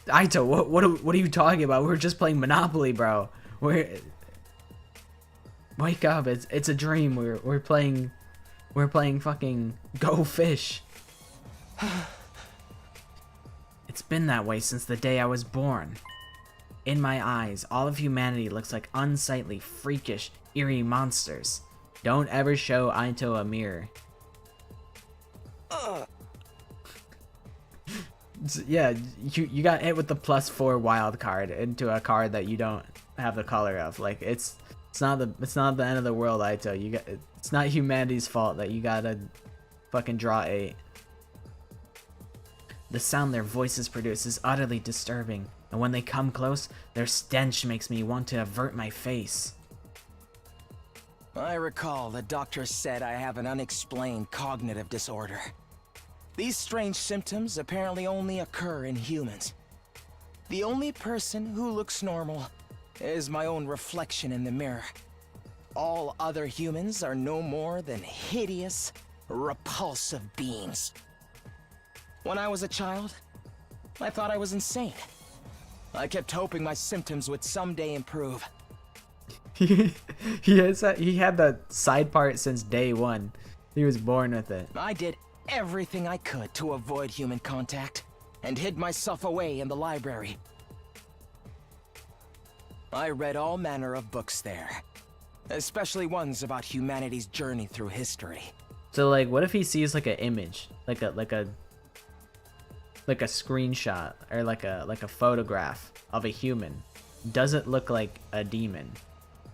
A: Aito, what are you talking about? We're just playing Monopoly, bro. Wake up, it's a dream. We're playing fucking Go Fish. It's been that way since the day I was born. In my eyes, all of humanity looks like unsightly, freakish, eerie monsters. Don't ever show Aito a mirror. Yeah, you got hit with the +4 wild card into a card that you don't have the color of. Like it's not the end of the world, Aito. It's not humanity's fault that you gotta fucking draw 8. The sound their voices produce is utterly disturbing, and when they come close, their stench makes me want to avert my face.
B: I recall the doctor said I have an unexplained cognitive disorder. These strange symptoms apparently only occur in humans. The only person who looks normal is my own reflection in the mirror. All other humans are no more than hideous, repulsive beings. When I was a child, I thought I was insane. I kept hoping my symptoms would someday improve.
A: He had that side part since day 1. He was born with it.
B: I did everything I could to avoid human contact, and hid myself away in the library. I read all manner of books there, especially ones about humanity's journey through history.
A: So like, what if he sees like an image, like a screenshot or like a photograph of a human? Does it look like a demon?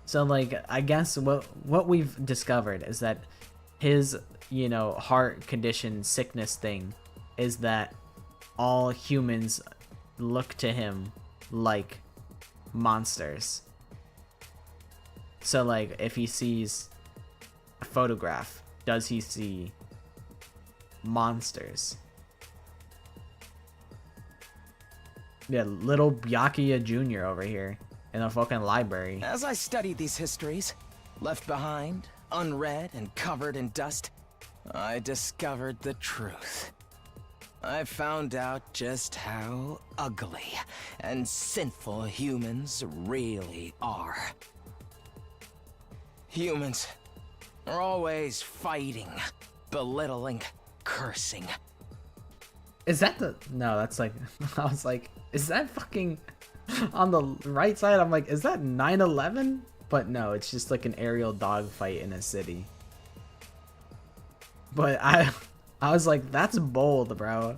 A: So like, I guess what we've discovered is that his, heart condition sickness thing is that all humans look to him like monsters. So like, if he sees a photograph, does he see monsters? Yeah, little Byakuya Jr. over here in the fucking library.
B: As I studied these histories, left behind, unread, and covered in dust, I discovered the truth. I found out just how ugly and sinful humans really are. Humans are always fighting, belittling, cursing.
A: Is that the... No, that's like... I was like, is that fucking... On the right side, I'm like, is that 9/11? But no, it's just like an aerial dogfight in a city. But I was like, that's bold, bro.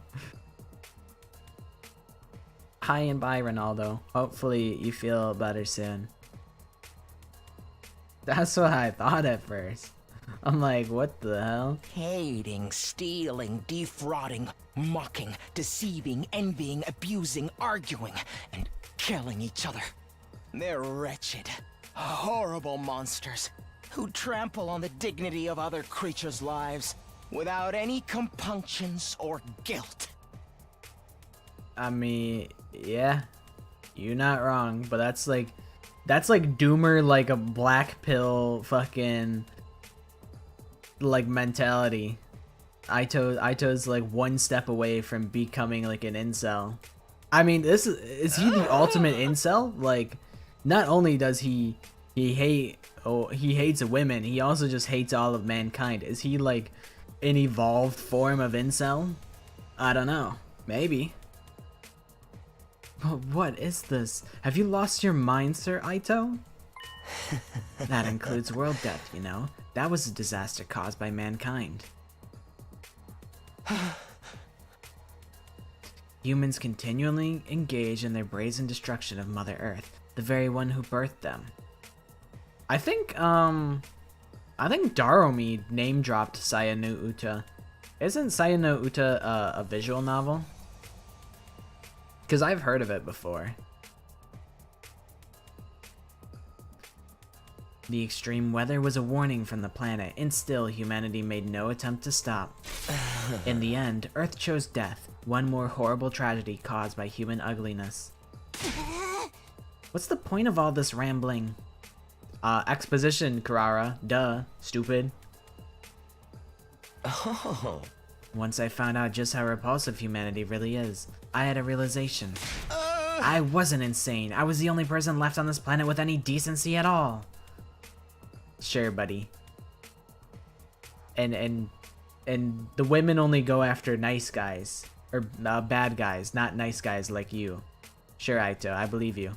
A: Hi and bye, Ronaldo. Hopefully you feel better soon. That's what I thought at first. I'm like, what the hell?
B: Hating, stealing, defrauding, mocking, deceiving, envying, abusing, arguing, and killing each other. They're wretched, horrible monsters who trample on the dignity of other creatures' lives without any compunctions or guilt.
A: I mean, yeah, you're not wrong, but that's like Doomer, like a black pill fucking like mentality. Aito's like one step away from becoming like an incel. I mean, is he the ultimate incel? Like, not only does he hates women, he also just hates all of mankind. Is he like an evolved form of incel? I don't know. Maybe. But what is this? Have you lost your mind, Sir Aito? That includes world death, you know? That was a disaster caused by mankind. Humans continually engage in their brazen destruction of Mother Earth, the very one who birthed them. I think Daromi name dropped Saya no Uta. Isn't Saya no Uta a visual novel? Because I've heard of it before. The extreme weather was a warning from the planet, and still humanity made no attempt to stop. In the end, Earth chose death, one more horrible tragedy caused by human ugliness. What's the point of all this rambling? Exposition, Carrara. Duh. Stupid.
B: Oh.
A: Once I found out just how repulsive humanity really is, I had a realization. I wasn't insane. I was the only person left on this planet with any decency at all. Sure, buddy. And the women only go after nice guys. Or bad guys, not nice guys like you. Sure, Aito, I believe you.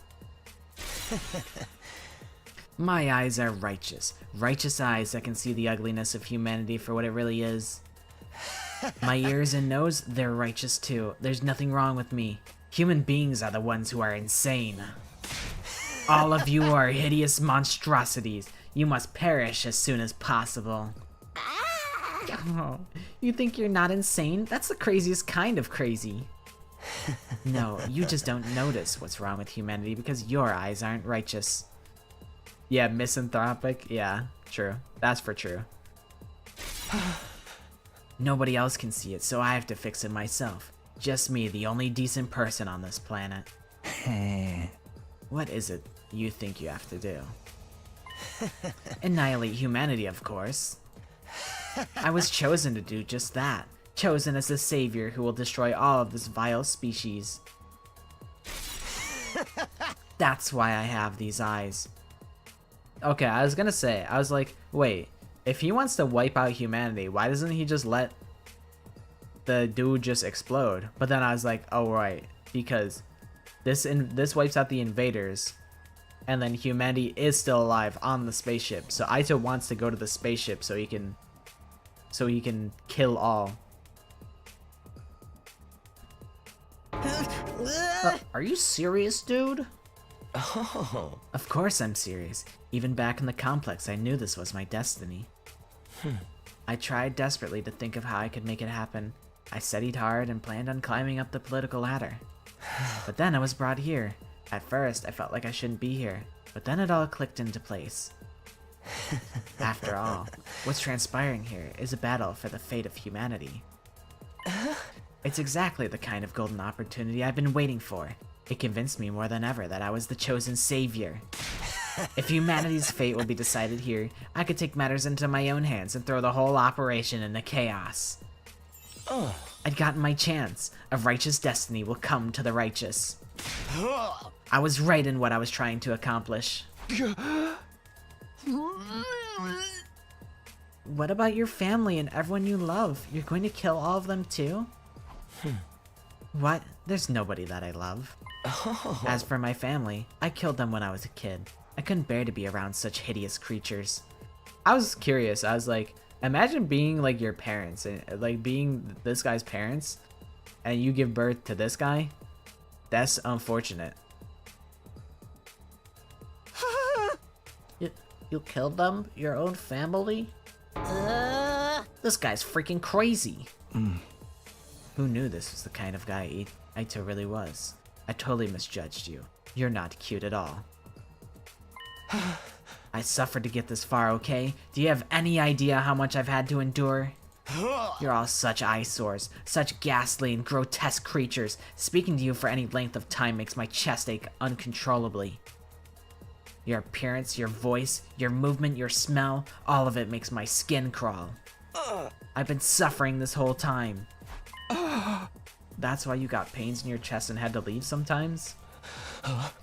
A: My eyes are righteous. Righteous eyes that can see the ugliness of humanity for what it really is. My ears and nose, they're righteous too. There's nothing wrong with me. Human beings are the ones who are insane. All of you are hideous monstrosities. You must perish as soon as possible. Oh, you think you're not insane? That's the craziest kind of crazy. No, you just don't notice what's wrong with humanity because your eyes aren't righteous. Yeah, misanthropic? Yeah, true. That's for true. Nobody else can see it, so I have to fix it myself. Just me, the only decent person on this planet. What is it you think you have to do? Annihilate humanity, of course. I was chosen to do just that. Chosen as the savior who will destroy all of this vile species. That's why I have these eyes. Okay, I was gonna say, I was like, wait, if he wants to wipe out humanity, why doesn't he just let the dude just explode? But then I was like, oh right, because this wipes out the invaders, and then humanity is still alive on the spaceship. So Aito wants to go to the spaceship so he can kill all. Are you serious, dude?
B: Oh.
A: Of course I'm serious. Even back in the complex, I knew this was my destiny. I tried desperately to think of how I could make it happen. I studied hard and planned on climbing up the political ladder. But then I was brought here. At first, I felt like I shouldn't be here, but then it all clicked into place. After all, what's transpiring here is a battle for the fate of humanity. It's exactly the kind of golden opportunity I've been waiting for. It convinced me more than ever that I was the chosen savior. If humanity's fate will be decided here, I could take matters into my own hands and throw the whole operation into chaos. I'd gotten my chance. A righteous destiny will come to the righteous. I was right in what I was trying to accomplish. What about your family and everyone you love? You're going to kill all of them too? What? There's nobody that I love. As for my family, I killed them when I was a kid. I couldn't bear to be around such hideous creatures. I was curious. I was like, imagine being like your parents, and like being this guy's parents, and you give birth to this guy. That's unfortunate. You killed them? Your own family? This guy's freaking crazy. Who knew this was the kind of guy Aito really was? I totally misjudged you. You're not cute at all. I suffered to get this far, okay? Do you have any idea how much I've had to endure? You're all such eyesores, such ghastly and grotesque creatures. Speaking to you for any length of time makes my chest ache uncontrollably. Your appearance, your voice, your movement, your smell, all of it makes my skin crawl. I've been suffering this whole time. That's why you got pains in your chest and had to leave sometimes?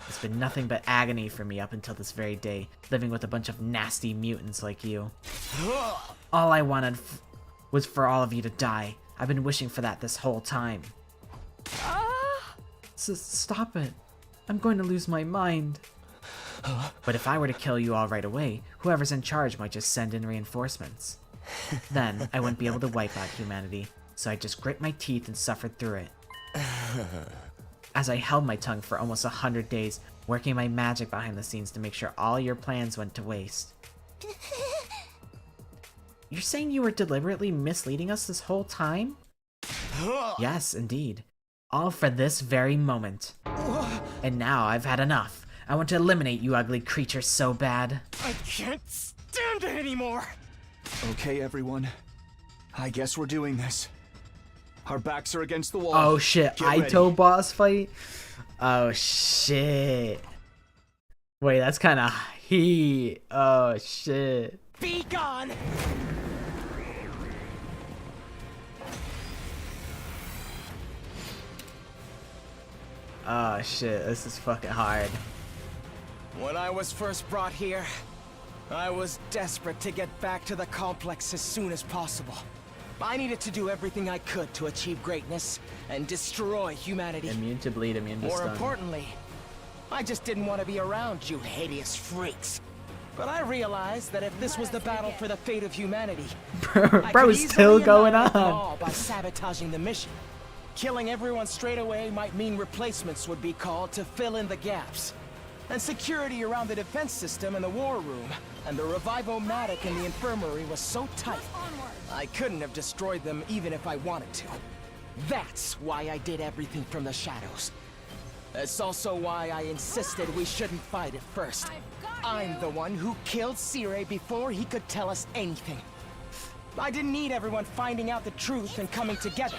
A: It's been nothing but agony for me up until this very day, living with a bunch of nasty mutants like you. All I wanted was for all of you to die. I've been wishing for that this whole time. Stop it. I'm going to lose my mind. But if I were to kill you all right away, whoever's in charge might just send in reinforcements. Then I wouldn't be able to wipe out humanity, so I just grit my teeth and suffered through it. As I held my tongue for almost 100 days, working my magic behind the scenes to make sure all your plans went to waste. You're saying you were deliberately misleading us this whole time? Yes, indeed. All for this very moment. And now I've had enough. I want to eliminate you ugly creatures so bad.
D: I can't stand it anymore! Okay, everyone. I guess we're doing this. Our backs are against the wall.
A: Oh shit,
D: Get ready.
A: Aito boss fight? Oh shit. Wait, that's kind of heat. Oh shit.
B: Be gone!
A: Oh shit, this is fucking hard.
B: When I was first brought here, I was desperate to get back to the complex as soon as possible. I needed to do everything I could to achieve greatness and destroy humanity.
A: Immune to bleed, immune to
B: More
A: stun.
B: importantly, I just didn't want to be around you hideous freaks. But I realized that if this was the battle for the fate of humanity, I
A: Bro,
B: could
A: is still
B: easily
A: going
B: annihilate them
A: on.
B: all by sabotaging the mission. Killing everyone straight away might mean replacements would be called to fill in the gaps. And security around the defense system and the war room and the revivomatic in the infirmary was so tight, I couldn't have destroyed them even if I wanted to. That's why I did everything from the shadows. That's also why I insisted we shouldn't fight at first. I'm the one who killed Sire before he could tell us anything. I didn't need everyone finding out the truth and coming together.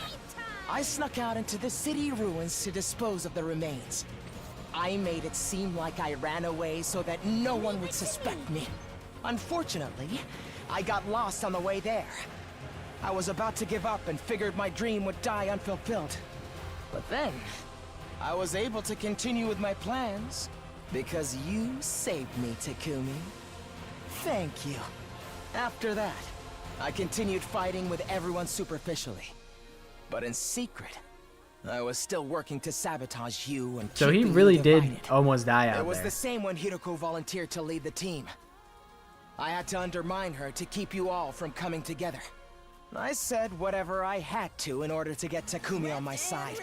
B: I snuck out into the city ruins to dispose of the remains. I made it seem like I ran away so that no one would suspect me. Unfortunately, I got lost on the way there. I was about to give up and figured my dream would die unfulfilled. But then, I was able to continue with my plans because you saved me, Takumi. Thank you. After that, I continued fighting with everyone superficially. But in secret, I was still working to sabotage you and
A: So he
B: keeping you
A: really did
B: divided.
A: almost die out
B: It was
A: there.
B: the same when Hiroko volunteered to lead the team. I had to undermine her to keep you all from coming together. I said whatever I had to in order to get Takumi on my side.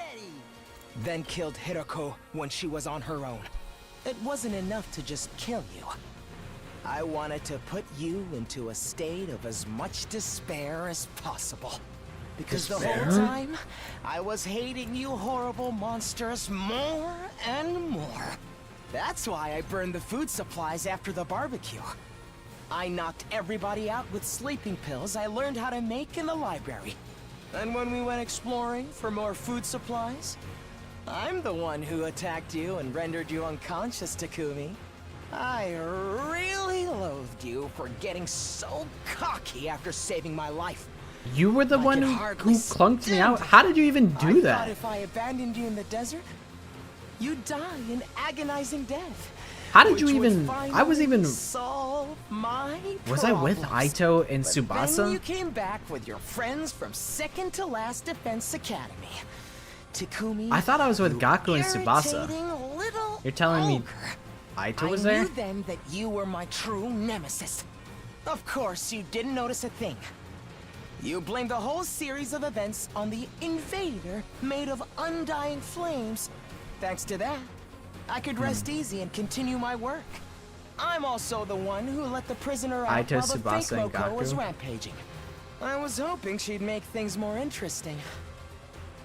B: Then killed Hiroko when she was on her own. It wasn't enough to just kill you. I wanted to put you into a state of as much despair as possible. Because the whole time, I was hating you horrible monsters more and more. That's why I burned the food supplies after the barbecue. I knocked everybody out with sleeping pills I learned how to make in the library. And when we went exploring for more food supplies, I'm the one who attacked you and rendered you unconscious, Takumi. I really loathed you for getting so cocky after saving my life.
A: You were the
B: I
A: one
B: could
A: who
B: hardly
A: clunked me
B: stand
A: out.
B: it.
A: How did you even
B: I
A: do
B: thought
A: that?
B: if I abandoned you in the desert, you'd die an agonizing death.
A: How did
B: which
A: you
B: would
A: even? I was
B: finally
A: even.
B: solve my
A: Was I with
B: problems.
A: Aito and
B: But then
A: Tsubasa?
B: you came back with your friends from second to last Defense Academy. Takumi,
A: I thought I was with
B: you
A: Gaku and Tsubasa.
B: irritating little
A: You're telling me
B: ogre.
A: Aito was
B: I
A: there?
B: knew then that you were my true nemesis. Of course, you didn't notice a thing. You blamed the whole series of events on the invader made of undying flames. Thanks to that, I could rest easy and continue my work. I'm also the one who let the prisoner out
A: Aito,
B: while the fake
A: Tsubasa, and
B: Moko was
A: Gaku.
B: rampaging. I was hoping she'd make things more interesting.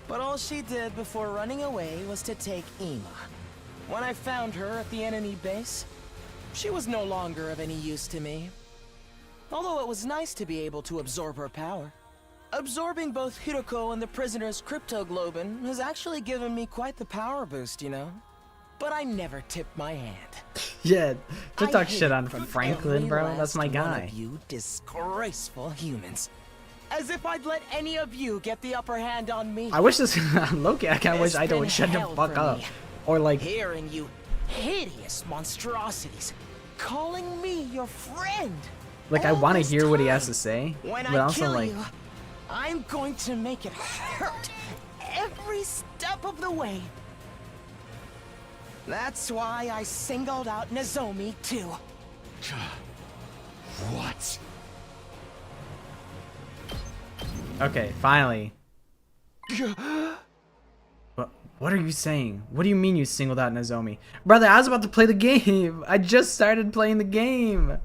B: But all she did before running away was to take Ima. When I found her at the enemy base, she was no longer of any use to me. Although it was nice to be able to absorb her power. Absorbing both Hiroko and the prisoner's cryptoglobin has actually given me quite the power boost, you know? But I never tipped my hand.
A: Yeah, to
B: I
A: talk
B: hid
A: shit on
B: from
A: Franklin,
B: every
A: bro. That's
B: last
A: my
B: one
A: guy.
B: of you disgraceful humans. As if I'd let any of you get the upper hand on me.
A: I wish this. Loki, I kind of wish
B: It's
A: Aito
B: been
A: would shut the
B: hell
A: fuck
B: for
A: up.
B: me.
A: Or like,
B: Hearing you hideous monstrosities calling me your friend.
A: I
B: All
A: want to
B: this
A: hear what he has
B: time.
A: to say,
B: When
A: but
B: I
A: also
B: kill
A: like,
B: you, I'm going to make it hurt every step of the way. That's why I singled out Nozomi too.
D: What?
A: okay, finally. What are you saying? What do you mean you singled out Nozomi? Brother, I was about to play the game. I just started playing the game.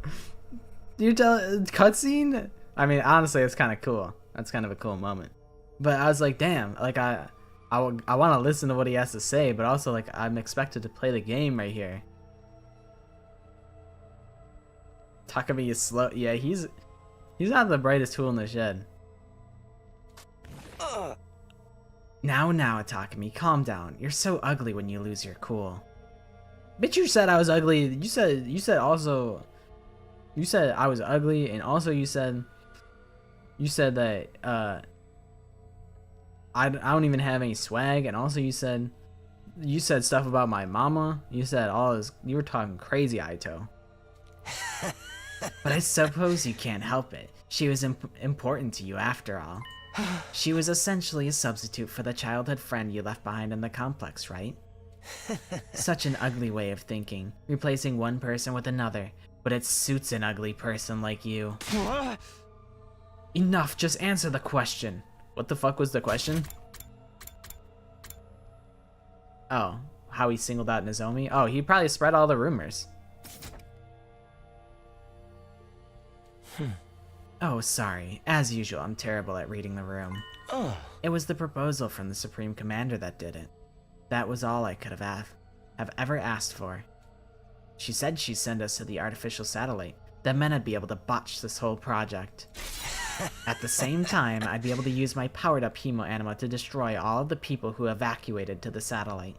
A: You tell cutscene? I mean, honestly, it's kind of cool. That's kind of a cool moment. But I was like, damn, like I want to listen to what he has to say, but also like I'm expected to play the game right here. Takumi is slow. Yeah, he's not the brightest tool in the shed. Now, Takumi, calm down. You're so ugly when you lose your cool. Bitch, you said I was ugly. You said also. You said I was ugly, and also you said that I don't even have any swag, and also you said stuff about my mama. You said all this. You were talking crazy, Aito. But I suppose you can't help it. She was important to you after all. She was essentially a substitute for the childhood friend you left behind in the complex, right? Such an ugly way of thinking, replacing one person with another, but it suits an ugly person like you. Enough, just answer the question. What the fuck was the question? Oh, how he singled out Nozomi? Oh, he probably spread all the rumors. Oh, sorry. As usual, I'm terrible at reading the room. It was the proposal from the Supreme Commander that did it. That was all I could have ever asked for. She said she'd send us to the artificial satellite. That meant I'd be able to botch this whole project. At the same time, I'd be able to use my powered-up hemo anima to destroy all of the people who evacuated to the satellite.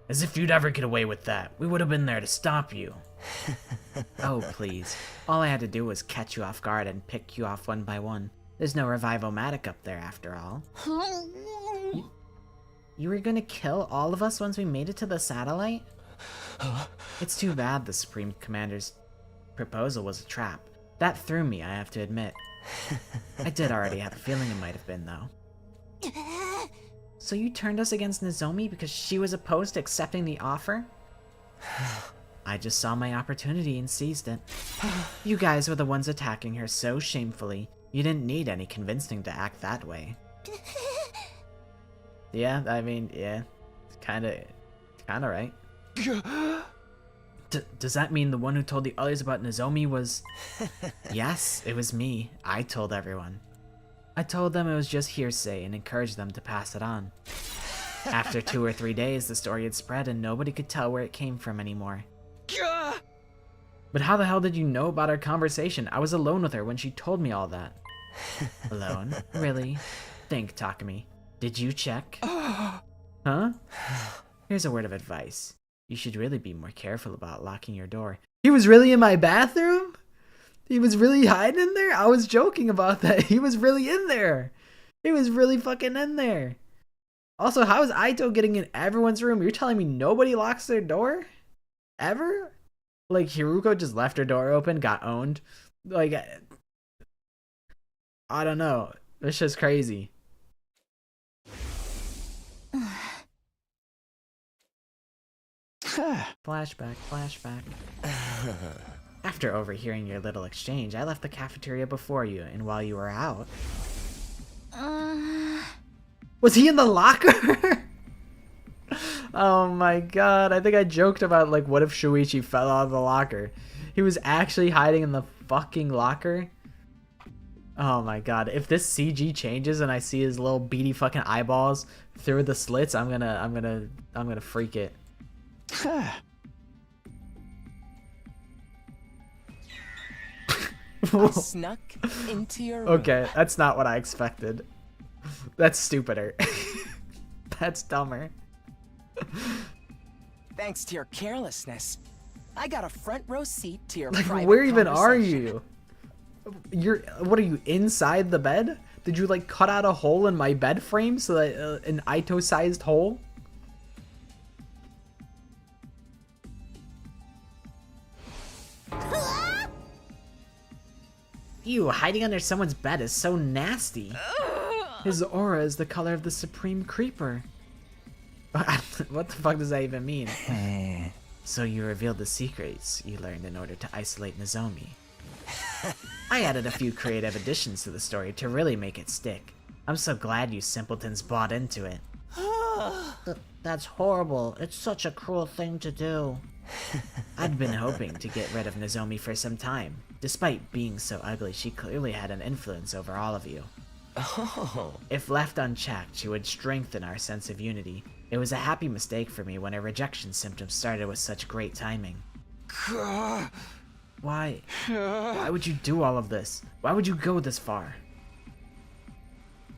A: As if you'd ever get away with that. We would have been there to stop you. Oh, please. All I had to do was catch you off guard and pick you off one by one. There's no revival-matic up there, after all. You were gonna kill all of us once we made it to the satellite? It's too bad the Supreme Commander's proposal was a trap. That threw me, I have to admit. I did already have a feeling it might have been, though. So you turned us against Nozomi because she was opposed to accepting the offer? I just saw my opportunity and seized it. You guys were the ones attacking her so shamefully. You didn't need any convincing to act that way. Yeah, I mean, yeah. It's kinda right. Does that mean the one who told the others about Nozomi was... Yes, it was me. I told everyone. I told them it was just hearsay and encouraged them to pass it on. After 2 or 3 days, the story had spread and nobody could tell where it came from anymore. But how the hell did you know about our conversation? I was alone with her when she told me all that. Alone? Really? Think, Takumi. Did you check? Huh? Here's a word of advice. You should really be more careful about locking your door. He was really in my bathroom? He was really hiding in there? I was joking about that. He was really in there. He was really fucking in there. Also, how is Aito getting in everyone's room? You're telling me nobody locks their door? Ever? Like, Hiruko just left her door open, got owned? Like, I don't know. It's just crazy. Flashback. After overhearing your little exchange, I left the cafeteria before you, and while you were out... Was he in the locker? Oh my god, I think I joked about, like, what if Shuichi fell out of the locker? He was actually hiding in the fucking locker? Oh my god, if this CG changes and I see his little beady fucking eyeballs through the slits, I'm gonna freak it.
B: I snuck into your room.
A: Okay, that's not what I expected. That's stupider. That's dumber.
B: Thanks to your carelessness, I got a front row seat to your
A: Like,
B: private
A: where even are
B: conversation.
A: you? What are you, inside the bed? Did you, like, cut out a hole in my bed frame so that, an Aito-sized hole? Ew, hiding under someone's bed is so nasty. His aura is the color of the Supreme Creeper. What the fuck does that even mean? So you revealed the secrets you learned in order to isolate Nozomi. I added a few creative additions to the story to really make it stick. I'm so glad you simpletons bought into it. That's horrible. It's such a cruel thing to do. I'd been hoping to get rid of Nozomi for some time. Despite being so ugly, she clearly had an influence over all of you.
B: Oh.
A: If left unchecked, she would strengthen our sense of unity. It was a happy mistake for me when her rejection symptoms started with such great timing. Why? Why would you do all of this? Why would you go this far?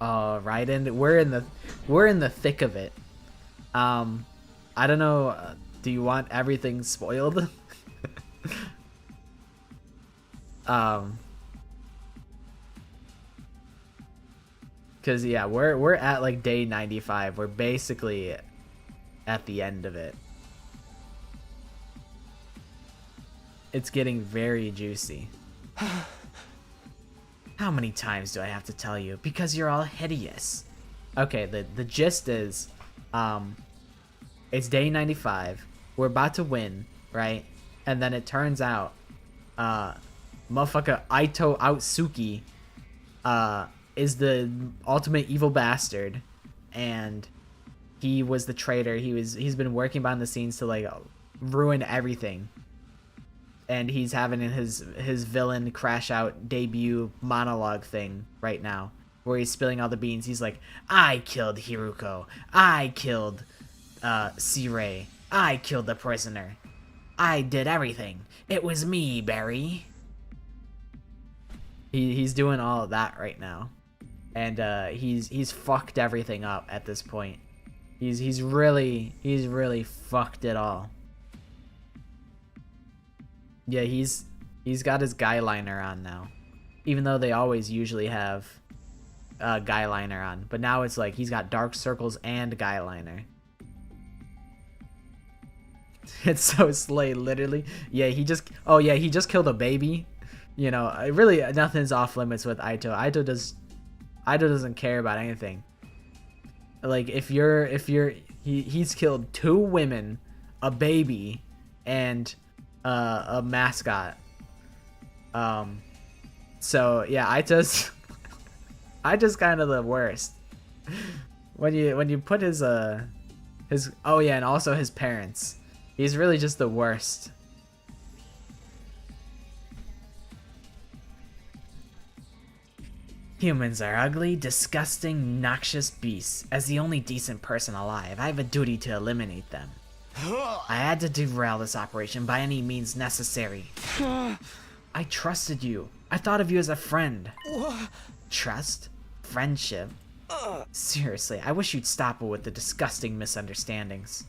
A: Right, and we're in the thick of it. I don't know. Do you want everything spoiled? Cause yeah, we're at like day 95. We're basically at the end of it. It's getting very juicy. How many times do I have to tell you? Because you're all hideous. Okay, the gist is, it's day 95. We're about to win, right? And then it turns out, motherfucker Aito Outsuki, is the ultimate evil bastard, and he was the traitor. He's been working behind the scenes to like ruin everything. And he's having his villain crash out debut monologue thing right now, where he's spilling all the beans. He's like, I killed Hiruko. I killed C-Ray. I killed the prisoner. I did everything. It was me, Barry. He's doing all of that right now. And he's fucked everything up at this point. He's really fucked it all. Yeah, he's got his guy liner on now. Even though they always usually have guy liner on, but now it's like he's got dark circles and guy liner. It's so slay, literally. Yeah, he just killed a baby. You know, really nothing's off limits with Aito. Aito doesn't care about anything. Like he's killed 2 women, a baby, and a mascot. So yeah, Aito's kind of the worst. When you put his oh yeah, and also his parents. He's really just the worst. Humans are ugly, disgusting, noxious beasts. As the only decent person alive, I have a duty to eliminate them. I had to derail this operation by any means necessary. I trusted you. I thought of you as a friend. Trust? Friendship? Seriously, I wish you'd stop it with the disgusting misunderstandings.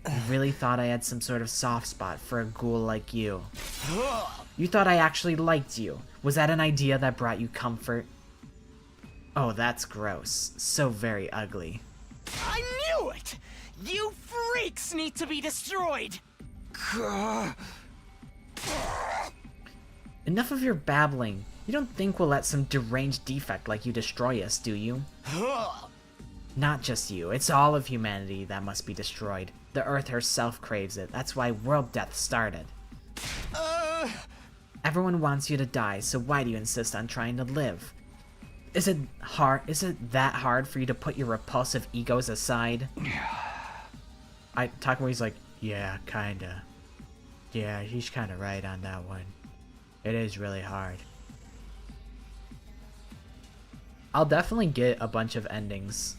A: You really thought I had some sort of soft spot for a ghoul like you. You thought I actually liked you. Was that an idea that brought you comfort? Oh, that's gross. So very ugly.
B: I knew it! You freaks need to be destroyed!
A: Enough of your babbling. You don't think we'll let some deranged defect like you destroy us, do you? Not just you, it's all of humanity that must be destroyed. The Earth herself craves it. That's why world death started. Everyone wants you to die, so why do you insist on trying to live? Is it that hard for you to put your repulsive egos aside? Takami's like, yeah, kinda. Yeah, he's kinda right on that one. It is really hard. I'll definitely get a bunch of endings.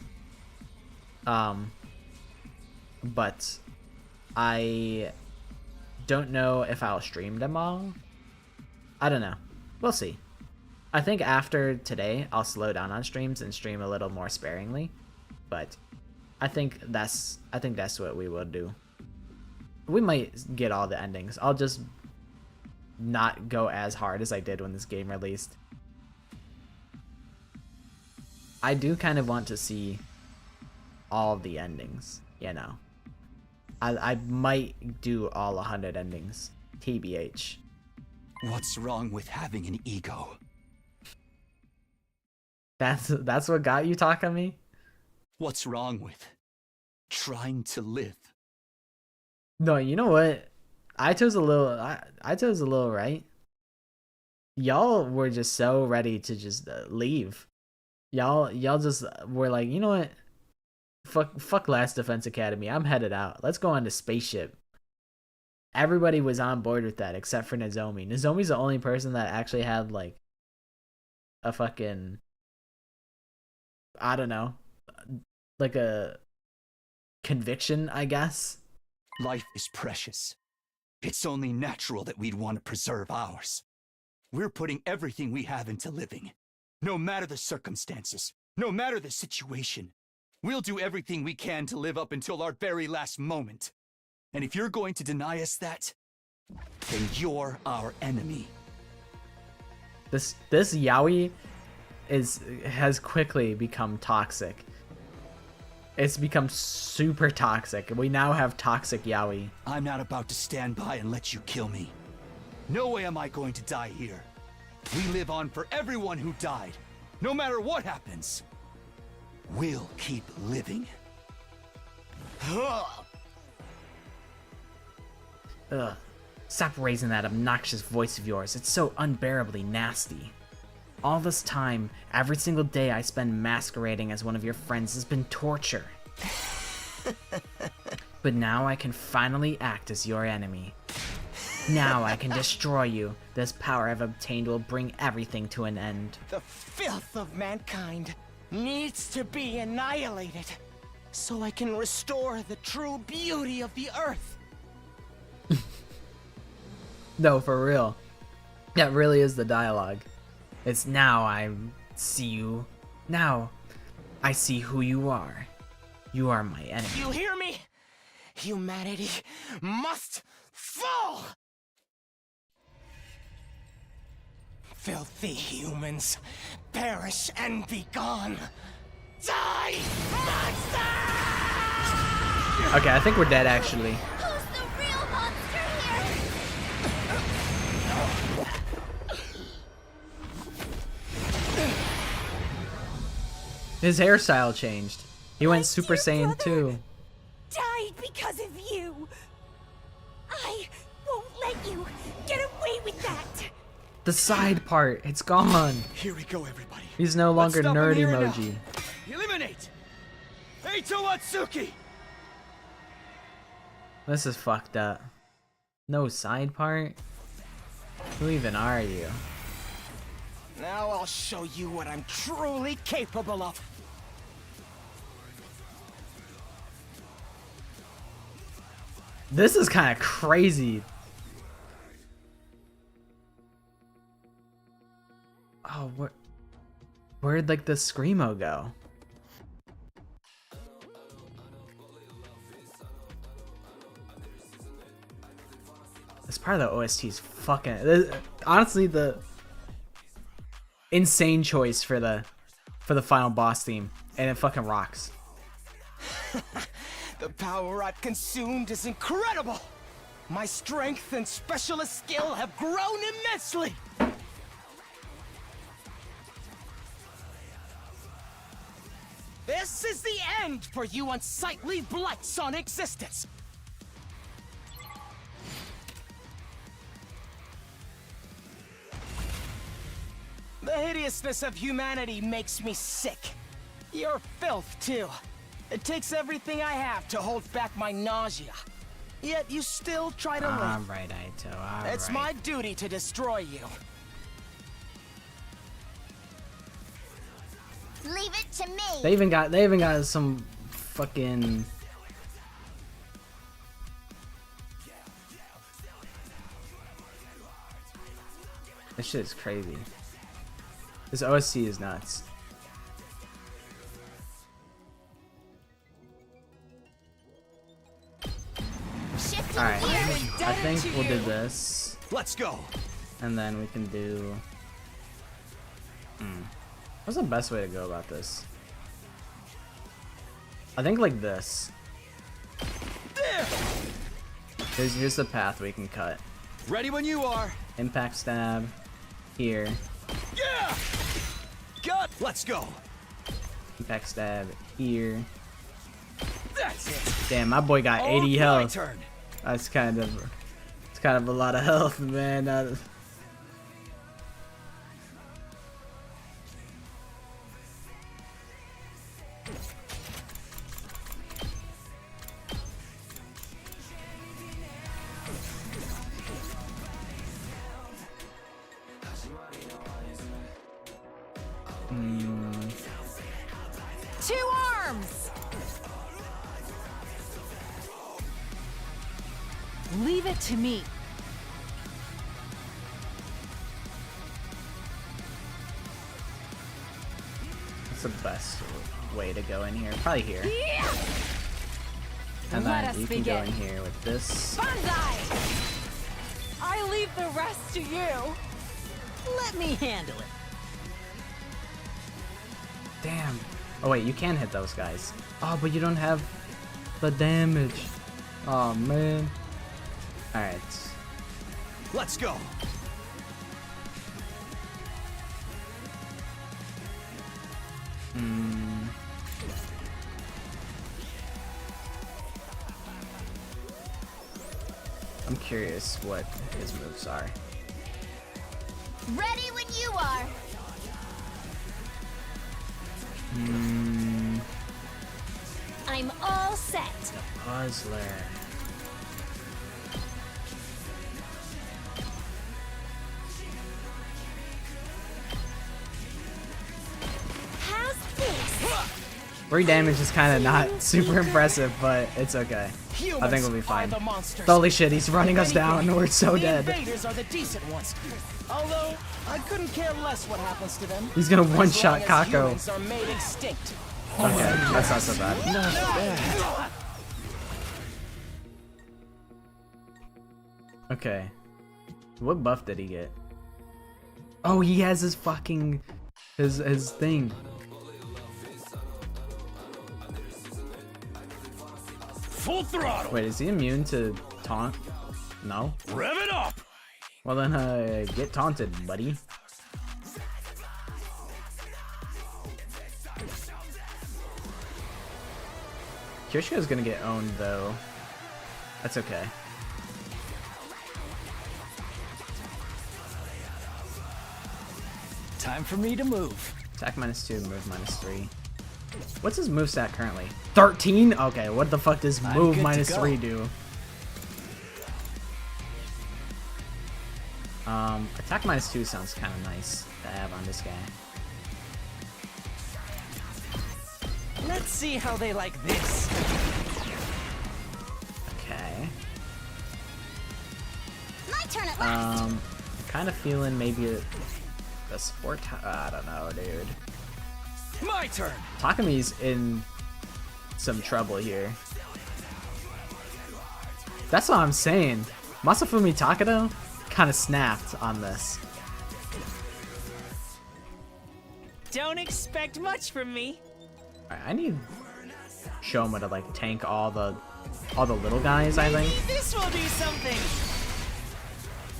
A: But I don't know if I'll stream them all. I don't know. We'll see. I think after today, I'll slow down on streams and stream a little more sparingly. But I think that's what we will do. We might get all the endings. I'll just not go as hard as I did when this game released. I do kind of want to see all of the endings, you know. I might do all 100 endings, TBH.
D: What's wrong with having an ego?
A: That's what got you, Takami?
D: What's wrong with trying to live?
A: No, you know what? Aito's a little right. Y'all were just so ready to just leave. Y'all just were like, you know what? Fuck Last Defense Academy. I'm headed out. Let's go on the spaceship. Everybody was on board with that except for Nozomi. Nozomi's the only person that actually had like a fucking, I don't know, like a conviction, I guess.
D: Life is precious. It's only natural that we'd want to preserve ours. We're putting everything we have into living. No matter the circumstances, no matter the situation, we'll do everything we can to live up until our very last moment. And if you're going to deny us that, then you're our enemy.
A: This yaoi has quickly become toxic. It's become super toxic. We now have toxic yaoi.
D: I'm not about to stand by and let you kill me. No way am I going to die here. We live on for everyone who died. No matter what happens, we'll keep living.
A: Ugh. Stop raising that obnoxious voice of yours. It's so unbearably nasty. All this time, every single day I spend masquerading as one of your friends has been torture. But now I can finally act as your enemy. Now I can destroy you. This power I've obtained will bring everything to an end.
B: The filth of mankind needs to be annihilated, so I can restore the true beauty of the earth.
A: No, for real. That really is the dialogue. It's now I see you. Now I see who you are. You are my enemy.
B: You hear me? Humanity must fall! Filthy humans, perish and be gone. Die, monster!
A: Okay, I think we're dead actually.
C: Who's the real monster here?
A: His hairstyle changed. He went Super
G: dear
A: Saiyan
G: brother
A: 2.
G: Died because of you. I won't let you get away with that.
A: The side part, it's gone.
D: Here we go, everybody.
A: He's no longer
D: Let's stop him
A: nerd
D: here and now.
A: emoji.
D: Eliminate! Eito Watsuki!
A: This is fucked up. No side part? Who even are you?
B: Now I'll show you what I'm truly capable of.
A: This is kind of crazy. Oh, where'd like the screamo go? This part of the OST is fucking. Honestly, the insane choice for the final boss theme, and it fucking rocks.
B: The power I've consumed is incredible! My strength and specialist skill have grown immensely! This is the end for you unsightly blights on existence! The hideousness of humanity makes me sick. Your filth, too. It takes everything I have to hold back my nausea. Yet you still try to live.
A: Alright, Aito, alright.
B: It's my duty to destroy you.
C: Leave it to me.
A: They even got some fucking. This shit is crazy. This OSC is nuts.
C: Shifting
A: Alright,
C: gears.
A: I think we'll do this,
D: Let's go!
A: and then we can do. What's the best way to go about this? I think like this. Here's the path we can cut.
D: Ready when you are!
A: Impact stab here.
D: Yeah! Got! Let's go!
A: Impact stab here.
D: That's it!
A: Damn, my boy got 80
D: My
A: health.
D: turn!
A: That's kind of a lot of health, man.
G: Two arms. Leave it to me.
A: What's the best way to go in here? Probably here. And
G: Let
A: then
G: us
A: you can go
G: begin.
A: in here with this.
G: Banzai! I leave the rest to you.
H: Let me handle it.
A: Damn. Oh wait, you can hit those guys. Oh, but you don't have the damage. Oh man. Alright.
D: Let's go.
A: I'm curious what his moves are.
C: Ready when you are.
G: I'm all set.
A: Puzzler.
G: How's this?
A: 3 damage is kind of not super impressive, but it's okay. I think we'll be fine.
B: Are the monsters.
A: Holy shit, he's running us
B: If
A: down.
B: anything,
A: We're so
B: the
A: dead.
B: invaders are the decent ones. Although, I couldn't care less what happens to them.
A: He's gonna
B: as
A: one-shot
B: long as
A: Kako.
B: humans are made extinct.
A: Okay, that's not so bad. Okay. What buff did he get? Oh, he has his fucking... his thing.
E: Full throttle.
A: Wait, is he immune to taunt? No?
E: Rev it up.
A: Well then, get taunted, buddy. Kirishka's gonna get owned, though. That's okay.
B: Time for me to move.
A: Attack -2, move -3. What's his moveset currently? 13? Okay, what the fuck does move
B: good to
A: -3
B: go.
A: do? Attack -2 sounds kind of nice to have on this guy.
B: Let's see how they like this.
A: Okay.
C: My turn at last.
A: Kind of feeling maybe a support. I don't know, dude.
B: My turn.
A: Takami's in some trouble here. That's what I'm saying. Masafumi Takada kind of snapped on this.
H: Don't expect much from me.
A: Alright, I need Shoma to like tank all the little guys, I think.
H: This will do something.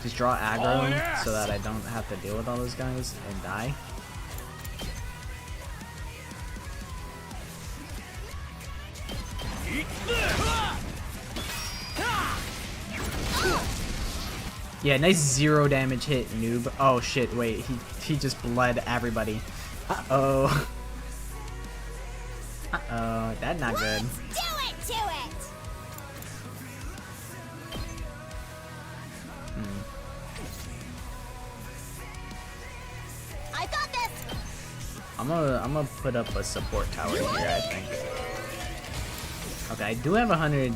A: Just draw aggro
E: Oh, yes!
A: so that I don't have to deal with all those guys and die.
E: Eat this.
A: Yeah, nice 0 damage hit, noob. Oh shit, wait, he just bled everybody. Uh-oh. Uh-oh, that's not good.
C: Do it to it. I got this.
A: I'm gonna put up a support tower here, I think. Okay, I do have 100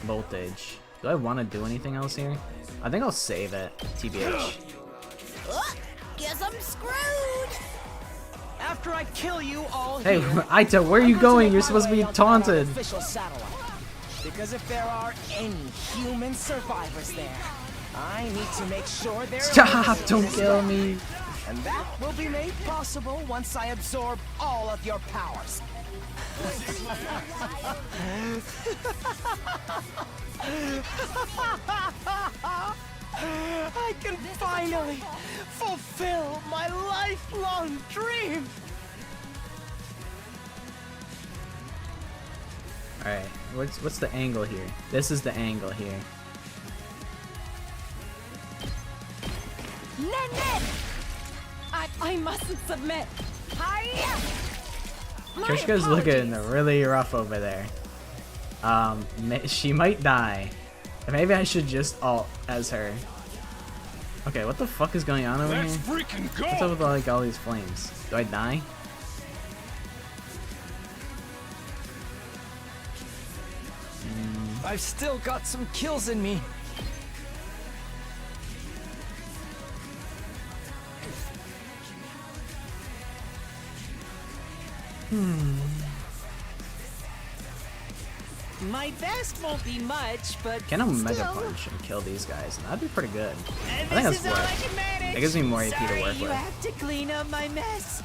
A: voltage. Do I want to do anything else here? I think I'll save it, TBH.
C: Guess I'm screwed.
B: After I kill you all
A: Hey,
B: here,
A: Aita, where are you
B: I'm going to
A: going?
B: make
A: You're
B: my
A: supposed to
B: way
A: be
B: onto our
A: taunted.
B: official satellite. Because if there are any human survivors there, I need to make sure they're
A: Stop!
B: eliminated
A: Don't
B: as
A: kill
B: well.
A: me.
B: And that will be made possible once I absorb all of your powers. I can finally fulfill my lifelong dream.
A: Alright, what's the angle here? This is the angle here.
G: Nen! I mustn't submit. Hiya! My
A: Trishka's looking
G: apologies.
A: really rough over there. She might die. Maybe I should just ult as her. Okay, what the fuck is going on over
E: Let's
A: here?
E: freaking
A: What's
E: go.
A: up with like all these flames? Do I die?
B: I've still got some kills in me.
H: My best won't be much, but
A: Can a Mega
H: still.
A: Punch and kill these guys? That'd be pretty good. I
H: And
A: think
H: this
A: that's
H: is all I
A: worth.
H: can manage.
A: That gives me more AP to
H: Sorry,
A: work
H: you
A: with.
H: have to clean up my mess.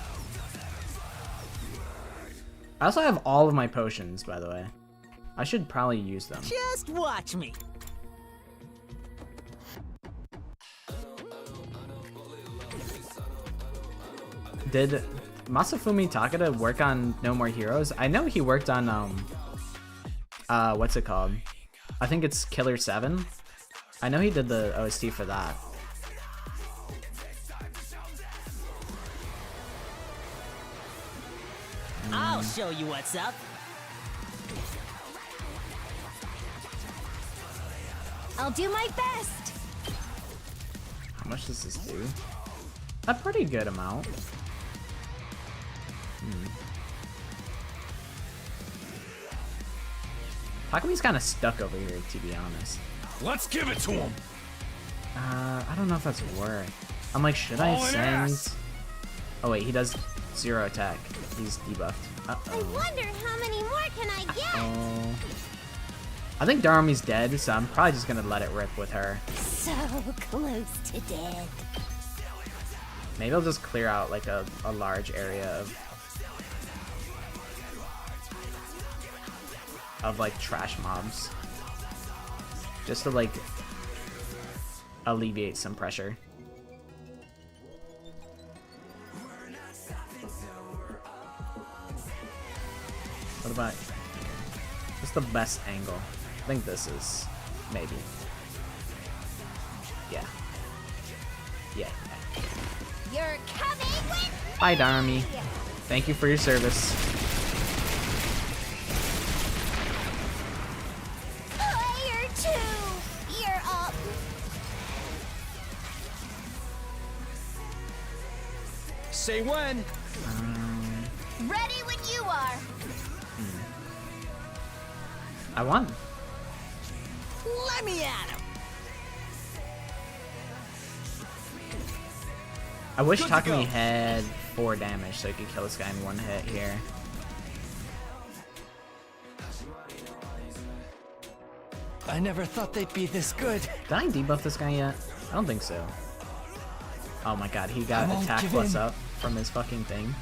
A: I also have all of my potions, by the way. I should probably use them.
H: Just watch me.
A: Did Masafumi Takada work on No More Heroes? I know he worked on what's it called? I think it's Killer 7. I know he did the OST for that.
H: I'll show you what's up.
G: I'll do my best.
A: How much does this do? A pretty good amount. Takumi's kind of stuck over here, to be honest.
E: Let's give it to him.
A: I don't know if that's worth. I'm like, should I
E: All in
A: send?
E: ass.
A: Oh wait, he does 0 attack. He's debuffed.
G: I wonder how many more can I get?
A: Oh. I think Darumi's dead, so I'm probably just gonna let it rip with her.
G: So close to death.
A: Maybe I'll just clear out like a large area of like trash mobs. Just to like alleviate some pressure. What about what's the best angle? I think this is maybe. Yeah. Yeah.
G: You're coming with
A: Bye, Darmy. Thank you for your service.
G: Player 2. You're up.
B: Say when.
C: Ready when you are.
A: I won.
H: Let me at him.
A: I wish
B: Good to
A: Takumi
B: go.
A: had 4 damage so he could kill this guy in 1 hit here.
B: I never thought they'd be this good.
A: Did I debuff this guy yet? I don't think so. Oh my god, he got
B: I won't
A: attack
B: give
A: plus
B: in.
A: up from his fucking thing.